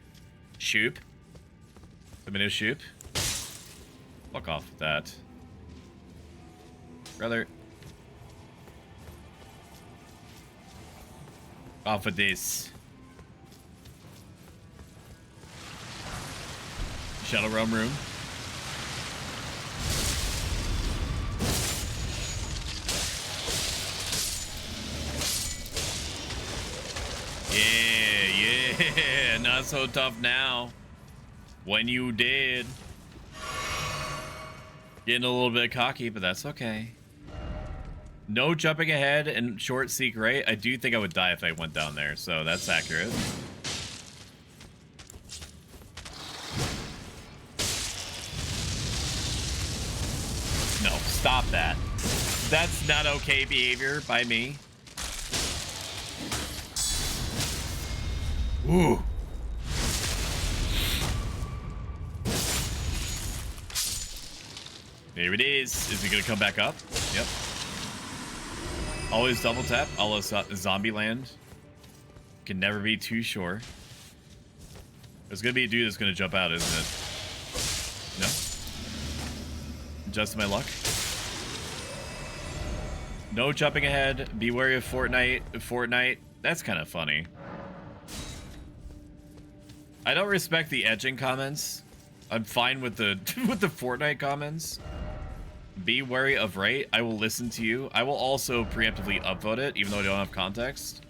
Speaker 1: Shoop. Tomato soup. Fuck off with that. Brother. Off with this. Shadow Realm room. Yeah, not so tough now. When you did. Getting a little bit cocky, but that's okay. No jumping ahead and short seek right. I do think I would die if I went down there, so that's accurate. Stop that. That's not okay behavior by me. Ooh. There it is. Is he gonna come back up? Yep. Always double tap. A la Zombieland. Can never be too sure. There's gonna be a dude that's gonna jump out, isn't it? No? Just my luck. No jumping ahead. Be wary of Fortnite. That's kind of funny. I don't respect the edging comments. I'm fine with the with the Fortnite comments. Be wary of right. I will listen to you. I will also preemptively upvote it, even though I don't have context.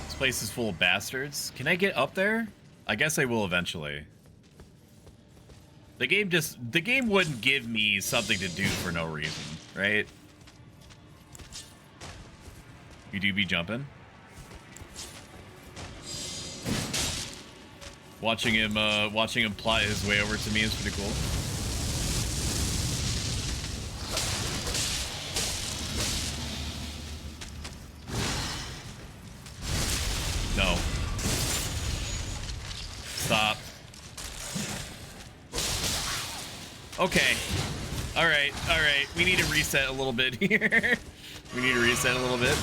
Speaker 1: This place is full of bastards. Can I get up there? I guess I will eventually. The game wouldn't give me something to do for no reason, right? You do be jumping. Watching him plot his way over to me is pretty cool. No. Stop. Okay. All right. We need to reset a little bit here. We need to reset a little bit.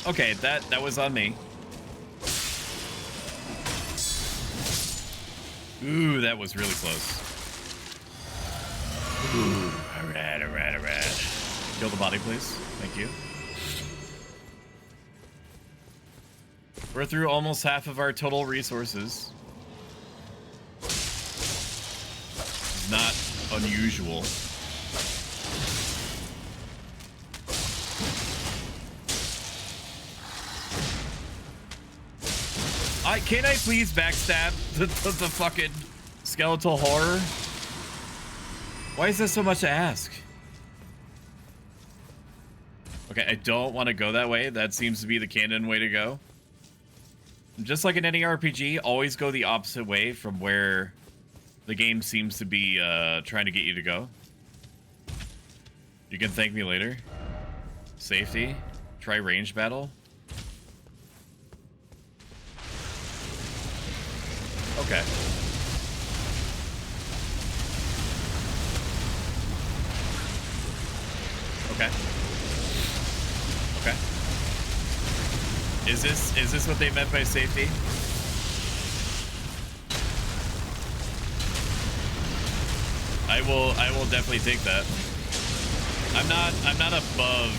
Speaker 1: Okay, that was on me. Ooh, that was really close. Ooh, all right. Kill the body, please. Thank you. We're through almost half of our total resources. Not unusual. Can I please backstab the fucking skeletal horror? Why is that so much to ask? Okay, I don't want to go that way. That seems to be the canon way to go. Just like in any RPG, always go the opposite way from where the game seems to be trying to get you to go. You can thank me later. Safety. Try range battle. Okay. Okay. Okay. Is this what they meant by safety? I will definitely take that. I'm not above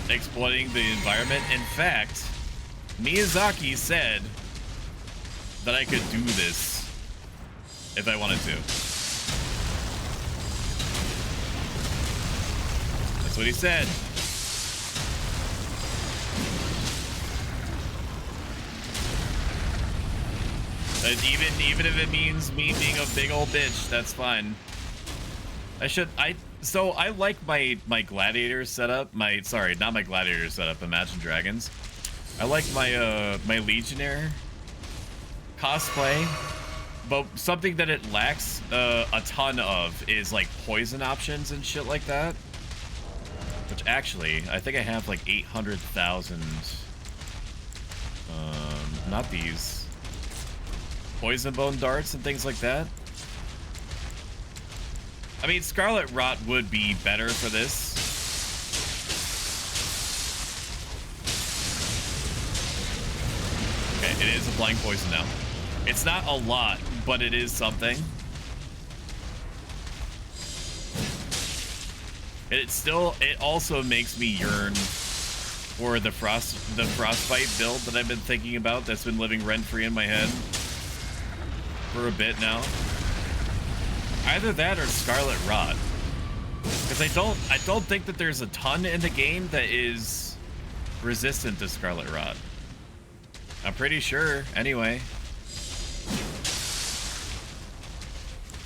Speaker 1: exploiting the environment. In fact, Miyazaki said that I could do this if I wanted to. That's what he said. Even if it means me being a big old bitch, that's fine. So I like my gladiator setup. Sorry, not my gladiator setup. Imagine Dragons. I like my my legionnaire cosplay, but something that it lacks a ton of is like poison options and shit like that. Which actually, I think I have like 800,000. Not these. Poison bone darts and things like that. I mean, Scarlet Rot would be better for this. Okay, it is applying poison now. It's not a lot, but it is something. It also makes me yearn for the frostbite build that I've been thinking about. That's been living rent-free in my head for a bit now. Either that or Scarlet Rot, because I don't think that there's a ton in the game that is resistant to Scarlet Rot. I'm pretty sure, anyway.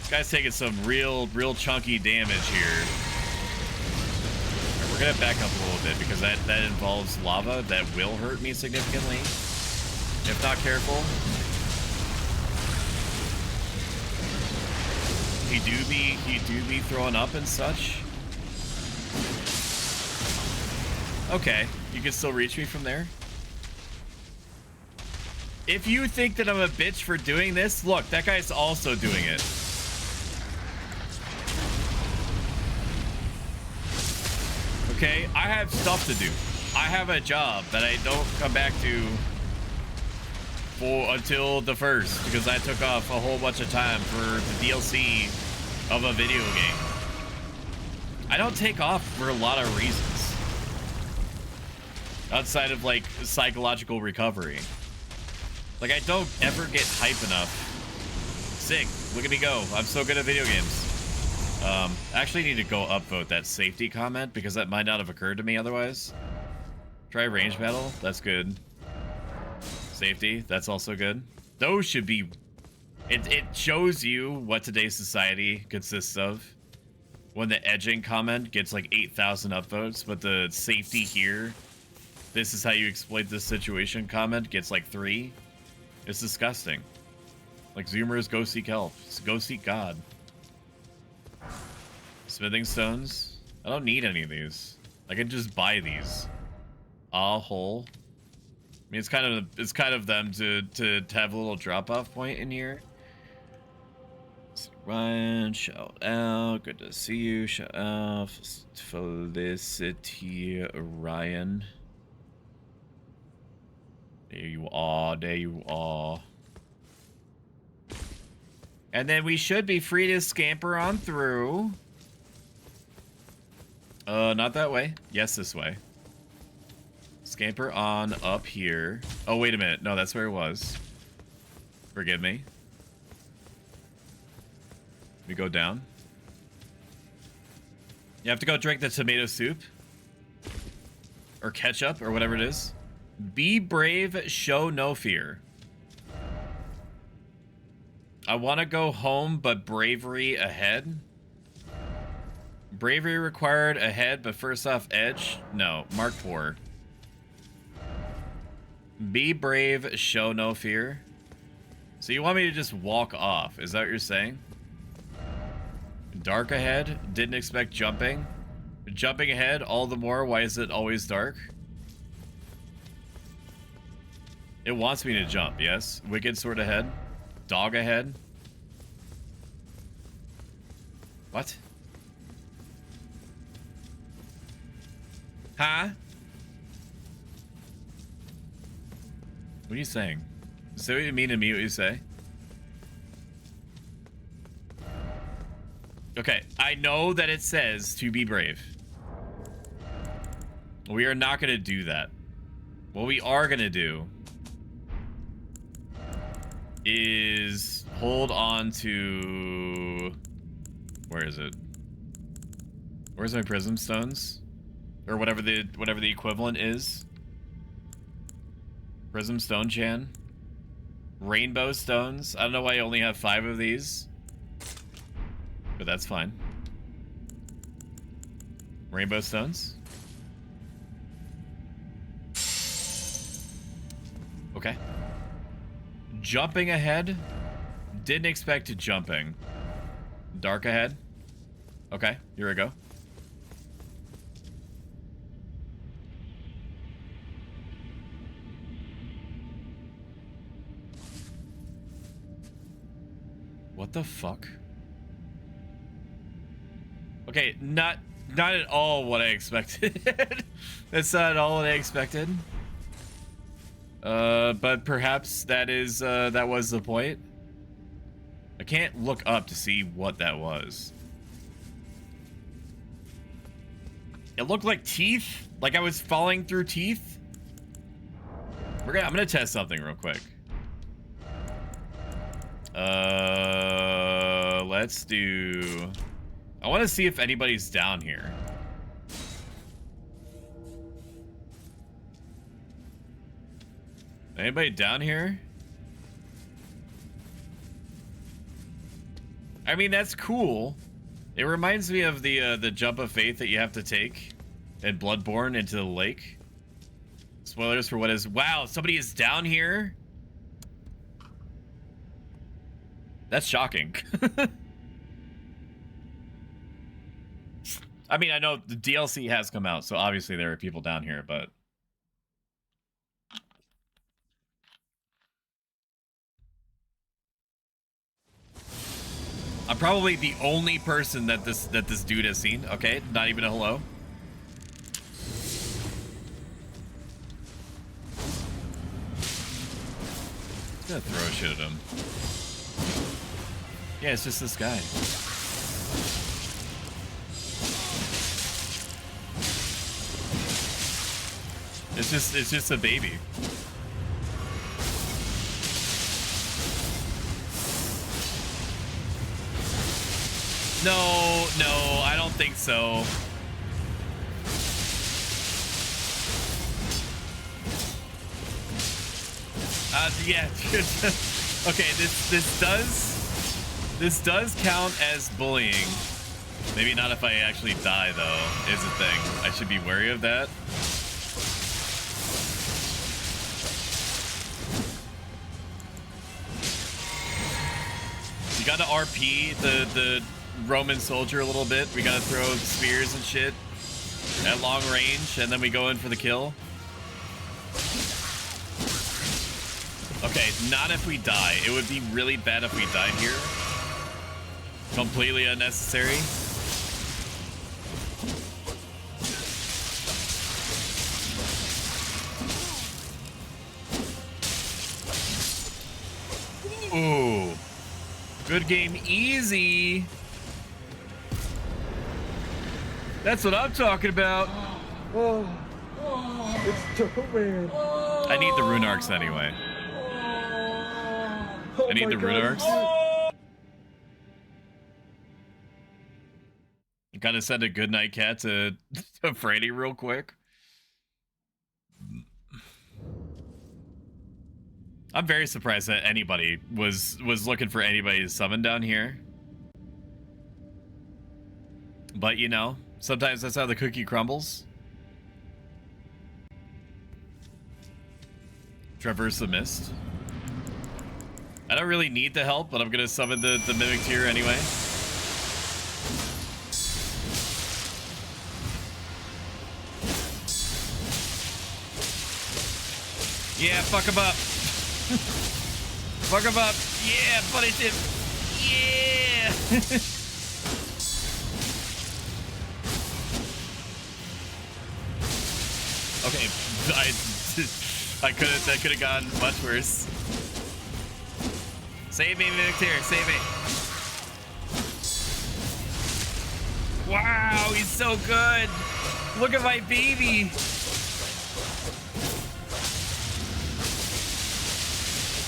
Speaker 1: This guy's taking some real chunky damage here. Right, we're gonna back up a little bit because that involves lava that will hurt me significantly if not careful. He do be throwing up and such. Okay, you can still reach me from there. If you think that I'm a bitch for doing this, look, that guy's also doing it. Okay, I have stuff to do. I have a job that I don't come back to until the 1st because I took off a whole bunch of time for the DLC of a video game. I don't take off for a lot of reasons outside of like psychological recovery. Like I don't ever get hype enough. Sick, look at me go. I'm so good at video games. I actually need to go upvote that safety comment because that might not have occurred to me otherwise. Try range battle, that's good. Safety, that's also good. Those should be... It shows you what today's society consists of. When the edging comment gets like 8,000 upvotes, but the safety here, this is how you exploit this situation comment gets like 3. It's disgusting. Like Zoomers, go seek help. Go seek God. Smithing stones. I don't need any of these. I can just buy these. A hole. I mean, it's kind of them to have a little drop off point in here. Ryan, shout out. Good to see you. Shout out. Felicity Ryan. There you are. There you are. And then we should be free to scamper on through. Not that way. Yes, this way. Scamper on up here. Oh, wait a minute. No, that's where it was. Forgive me. We go down. You have to go drink the tomato soup. Or ketchup, or whatever it is. Be brave, show no fear. I want to go home, but bravery ahead. Bravery required ahead, but first off, edge. No, mark 4. Be brave, show no fear. So you want me to just walk off? Is that what you're saying? Dark ahead. Didn't expect jumping. Jumping ahead, all the more. Why is it always dark? It wants me to jump, yes. Wicked sword ahead. Dog ahead. What? Huh? What are you saying? Say what you mean to me, what you say? Okay, I know that it says to be brave. We are not going to do that. What we are going to do is hold on to... Where is it? Where's my prism stones? Or whatever the equivalent is. Prism stone chan. Rainbow stones. I don't know why I only have 5 of these. But that's fine. Rainbow stones. Okay. Jumping ahead. Didn't expect jumping. Dark ahead. Okay, here we go. What the fuck? Okay, not at all what I expected. That's not at all what I expected. But perhaps that was the point. I can't look up to see what that was. It looked like teeth, like I was falling through teeth. I'm gonna test something real quick. Let's do... I want to see if anybody's down here. Anybody down here? I mean, that's cool. It reminds me of the jump of faith that you have to take in Bloodborne into the lake. Spoilers for what is... Wow, somebody is down here? That's shocking. I mean, I know the DLC has come out, so obviously there are people down here, but... I'm probably the only person that this dude has seen. Okay, not even a hello. I'm gonna throw shit at him. Yeah, it's just this guy. It's just a baby. No, I don't think so. Yeah. Okay, this does count as bullying. Maybe not if I actually die, though, is the thing. I should be wary of that. You gotta RP the Roman soldier a little bit. We gotta throw spears and shit at long range, and then we go in for the kill. Okay, not if we die. It would be really bad if we died here. Completely unnecessary. Ooh. Good game, easy. That's what I'm talking about.
Speaker 9: It's Toman.
Speaker 1: I need the rune arcs anyway. I need the rune arcs. Gotta send a good night cat to Freddy real quick. I'm very surprised that anybody was looking for anybody to summon down here. But you know, sometimes that's how the cookie crumbles. Traverse the mist. I don't really need the help, but I'm gonna summon the mimic tier anyway. Yeah, fuck him up. Fuck him up. Yeah, punish him. Yeah. Okay, that could have gone much worse. Save me, Victor, save me. Wow, he's so good. Look at my baby.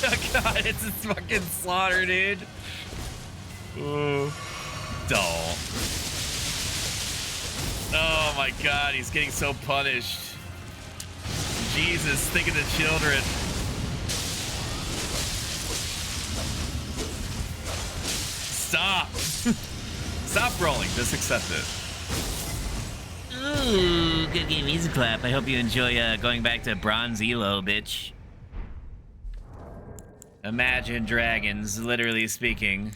Speaker 1: Oh god, it's a fucking slaughter, dude. Ooh. Doll. Oh my god, he's getting so punished. Jesus, think of the children. Stop. Stop rolling, just accept it.
Speaker 10: Ooh, good game, easy clap. I hope you enjoy going back to Bronze Elo, bitch. Imagine Dragons, literally speaking.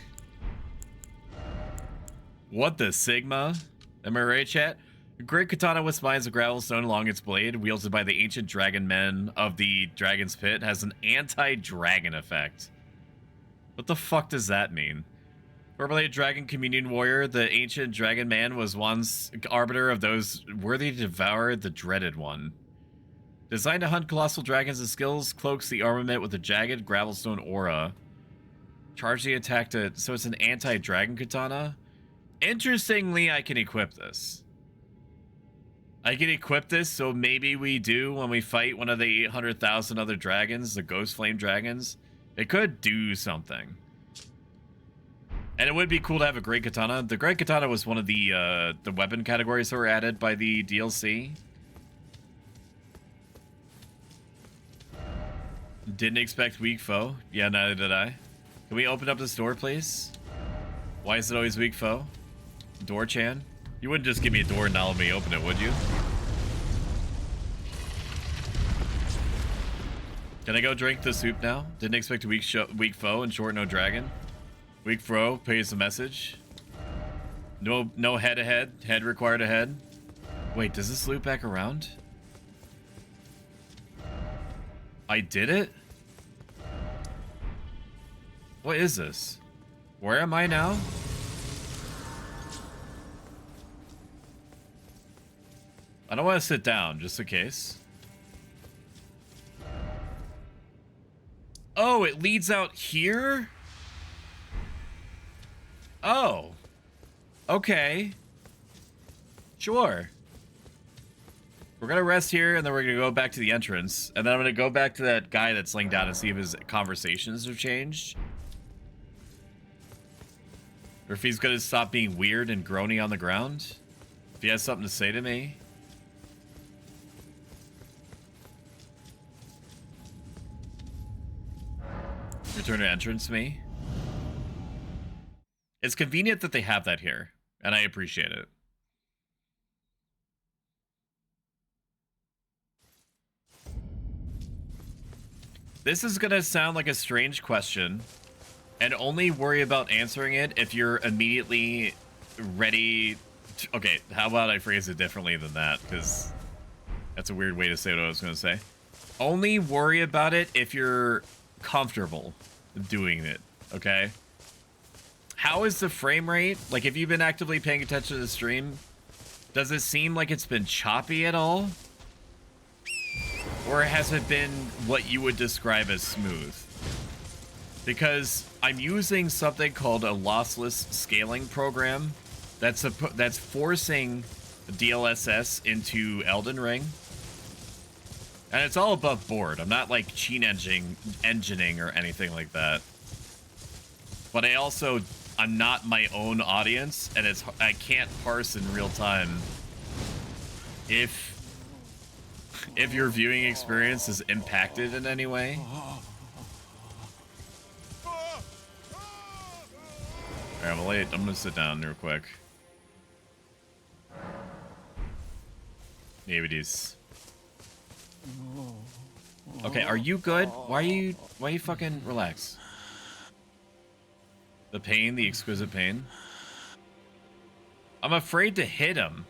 Speaker 10: What the Sigma? Am I right, chat? A great katana with spines of gravel sewn along its blade, wielded by the ancient dragon men of the Dragon's Pit, has an anti-dragon effect. What the fuck does that mean? Formerly a dragon communion warrior, the ancient dragon man was once arbiter of those worthy to devour the dreaded one. Designed to hunt colossal dragons, and skills cloaks the armament with a jagged gravelstone aura. Charge the attack to... So it's an anti-dragon katana? Interestingly, I can equip this. I can equip this, so maybe we do when we fight one of the 800,000 other dragons, the Ghost Flame dragons. It could do something. And it would be cool to have a Great Katana. The Great Katana was one of the weapon categories that were added by the DLC. Didn't expect weak foe. Yeah, neither did I. Can we open up this door, please? Why is it always weak foe? Door Chan? You wouldn't just give me a door and not let me open it, would you? Can I go drink the soup now? Didn't expect a weak foe and short no dragon. Weak foe pays the message. No head ahead. Head required ahead. Wait, does this loop back around? I did it? What is this? Where am I now? I don't want to sit down, just in case. Oh, it leads out here? Oh. Okay. Sure. We're gonna rest here, and then we're gonna go back to the entrance. And then I'm gonna go back to that guy that's laying down and see if his conversations have changed. Or if he's gonna stop being weird and groany on the ground. If he has something to say to me. Return to entrance me. It's convenient that they have that here, and I appreciate it. This is gonna sound like a strange question, and only worry about answering it if you're immediately ready to... Okay, how about I phrase it differently than that, because that's a weird way to say what I was gonna say. Only worry about it if you're comfortable doing it, okay? How is the frame rate? Like, if you've been actively paying attention to the stream, does it seem like it's been choppy at all? Or has it been what you would describe as smooth? Because I'm using something called a lossless scaling program that's forcing DLSS into Elden Ring. And it's all above board. I'm not like cheat engineering or anything like that. But I'm not my own audience, and I can't parse in real time if your viewing experience is impacted in any way. Alright, I'm late. I'm gonna sit down real quick. Maybe these. Okay, are you good? Why are you fucking relax? The pain, the exquisite pain. I'm afraid to hit him.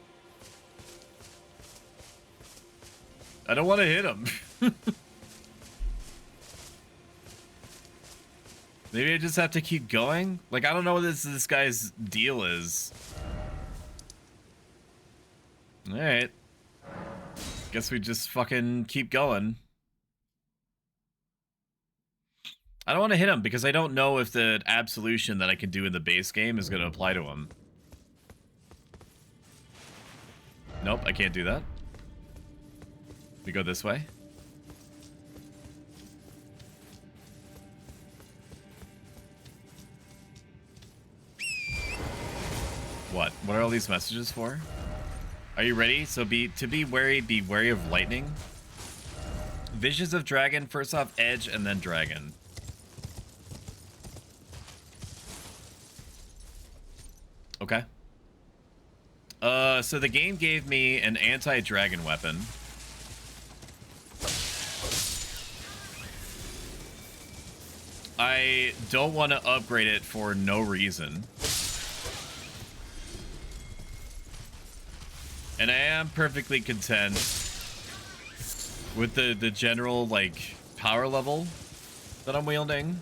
Speaker 10: I don't want to hit him. Maybe I just have to keep going? Like, I don't know what this guy's deal is. Alright. Guess we just fucking keep going. I don't want to hit him because I don't know if the absolution that I can do in the base game is going to apply to him. Nope, I can't do that. We go this way. What? What are all these messages for? Are you ready? So be wary of lightning. Visions of dragon, first off edge and then dragon. Okay. So the game gave me an anti-dragon weapon. I don't want to upgrade it for no reason. And I am perfectly content with the general, like, power level that I'm wielding.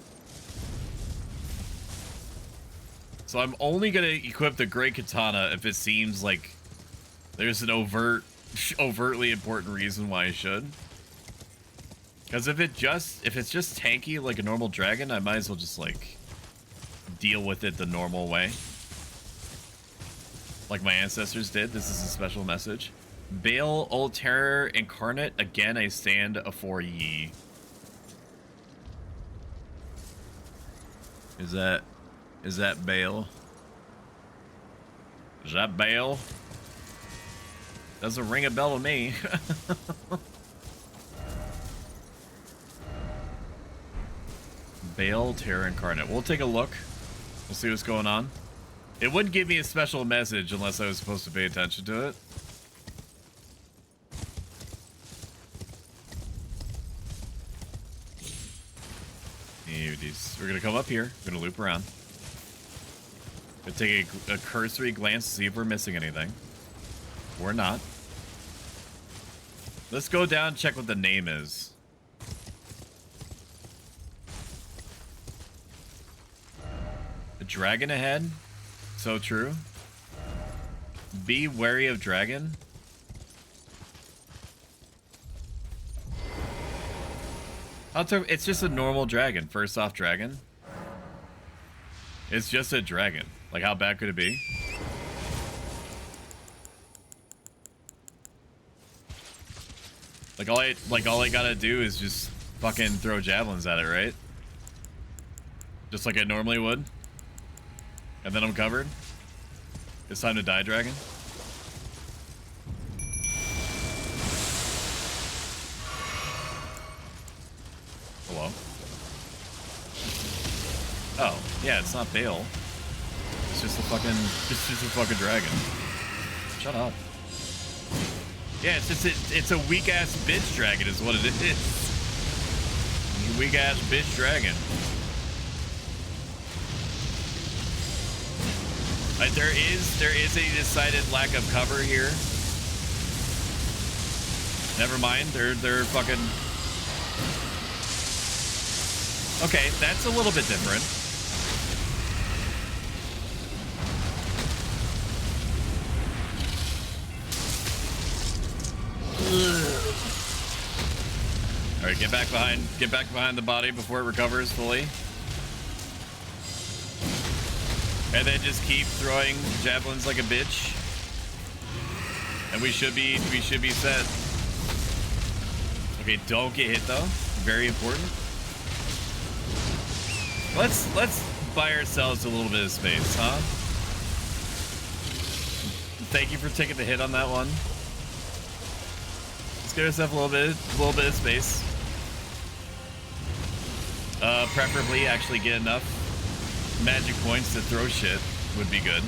Speaker 10: So I'm only gonna equip the Great Katana if it seems like there's an overtly important reason why I should. Because if it's just tanky like a normal dragon, I might as well just like deal with it the normal way. Like my ancestors did. This is a special message. Bale, old terror incarnate, again I stand afore ye. Is that Bale? Is that Bale? Doesn't ring a bell to me. Bale, terror incarnate. We'll take a look. We'll see what's going on. It wouldn't give me a special message unless I was supposed to pay attention to it. We're gonna come up here. We're gonna loop around. Gonna take a cursory glance to see if we're missing anything. Or not. Let's go down and check what the name is. A dragon ahead? So true. Be wary of dragon. It's just a normal dragon. First off, dragon. It's just a dragon. Like, how bad could it be? Like all I gotta do is just fucking throw javelins at it, right? Just like I normally would. And then I'm covered. It's time to die, dragon. Hello? Oh, yeah, it's not Bale. It's just a fucking dragon. Shut up. Yeah, it's a weak ass bitch dragon is what it is. It's a weak ass bitch dragon. There is a decided lack of cover here. Never mind, they're fucking. Okay, that's a little bit different. All right, get back behind the body before it recovers fully. And then just keep throwing javelins like a bitch. And we should be set. Okay, don't get hit though. Very important. Let's buy ourselves a little bit of space, huh? Thank you for taking the hit on that one. Let's get ourselves a little bit of space. Preferably actually get enough magic points to throw shit would be good.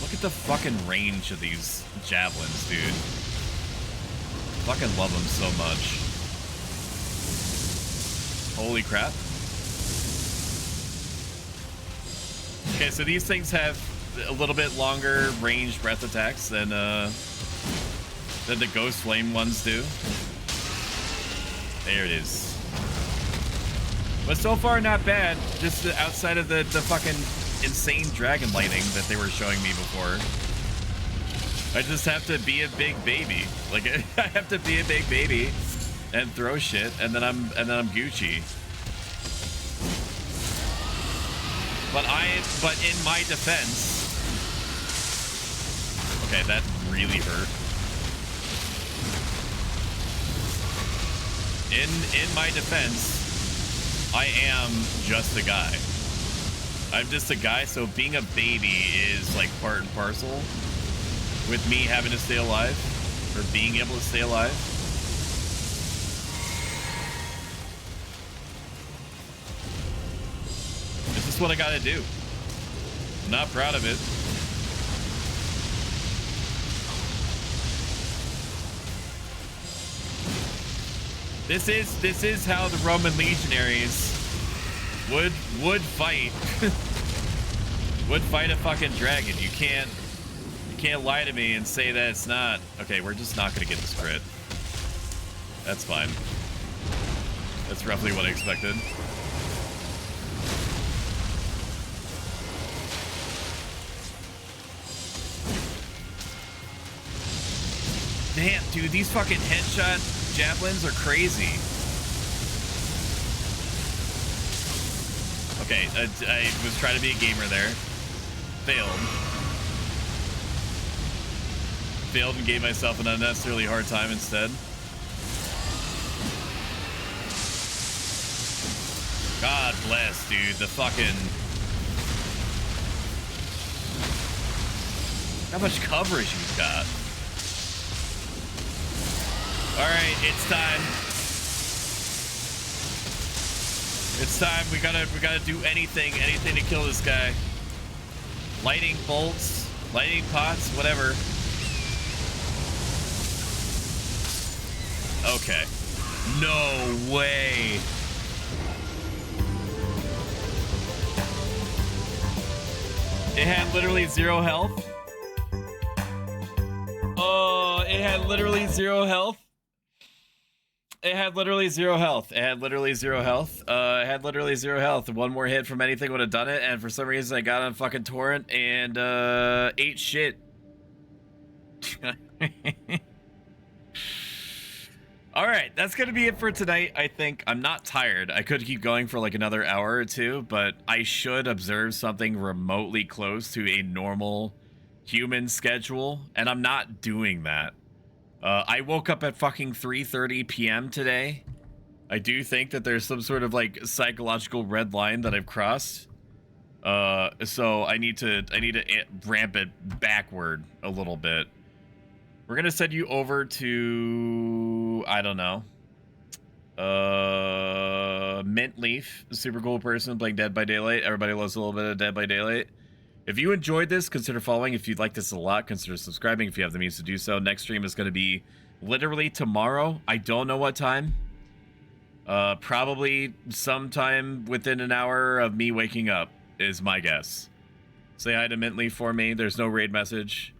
Speaker 10: Look at the fucking range of these javelins, dude. Fucking love them so much. Holy crap. Okay, so these things have a little bit longer range breath attacks than the Ghost Flame ones do. There it is. But so far, not bad. Just outside of the fucking insane dragon lightning that they were showing me before. I just have to be a big baby. Like, I have to be a big baby and throw shit, and then I'm Gucci. But in my defense, okay, that really hurt. In my defense, I am just a guy. I'm just a guy, so being a baby is like part and parcel with me having to stay alive, or being able to stay alive. This is what I gotta do. I'm not proud of it. This is how the Roman legionaries would fight. Would fight a fucking dragon. You can't lie to me and say that it's not. Okay, we're just not gonna get this crit. That's fine. That's roughly what I expected. Damn, dude, these fucking headshot javelins are crazy. Okay, I was trying to be a gamer there. Failed and gave myself an unnecessarily hard time instead. God bless, dude. The fucking... How much coverage you've got. Alright, it's time.
Speaker 1: It's time. We gotta do anything to kill this guy. Lightning bolts, lightning pots, whatever. Okay. No way. It had literally 0 health. Oh, it had literally 0 health. It had literally 0 health. It had literally 0 health. It had literally 0 health. One more hit from anything would have done it, and for some reason I got on fucking torrent and ate shit. All right, that's gonna be it for tonight. I think I'm not tired. I could keep going for like another hour or two, but I should observe something remotely close to a normal human schedule, and I'm not doing that. I woke up at fucking 3:30 p.m. today. I do think that there's some sort of like psychological red line that I've crossed. So I need to ramp it backward a little bit. We're gonna send you over to, I don't know, Mint Leaf, super cool person playing Dead by Daylight. Everybody loves a little bit of Dead by Daylight. If you enjoyed this, consider following. If you'd like this a lot, consider subscribing if you have the means to do so. Next stream is going to be literally tomorrow. I don't know what time. Probably sometime within an hour of me waking up is my guess. Say hi to Mint Leaf for me. There's no raid message.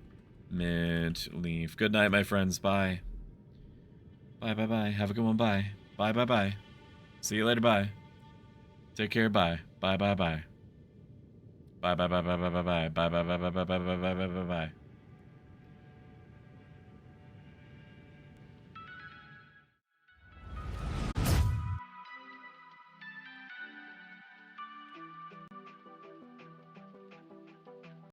Speaker 1: Mint Leaf. Good night, my friends. Bye. Bye, bye, bye. Have a good one. Bye. Bye, bye, bye. See you later. Bye. Take care. Bye. Bye, bye, bye. Bye, bye, bye, bye, bye, bye, bye, bye, bye, bye, bye, bye, bye, bye, bye, bye, bye.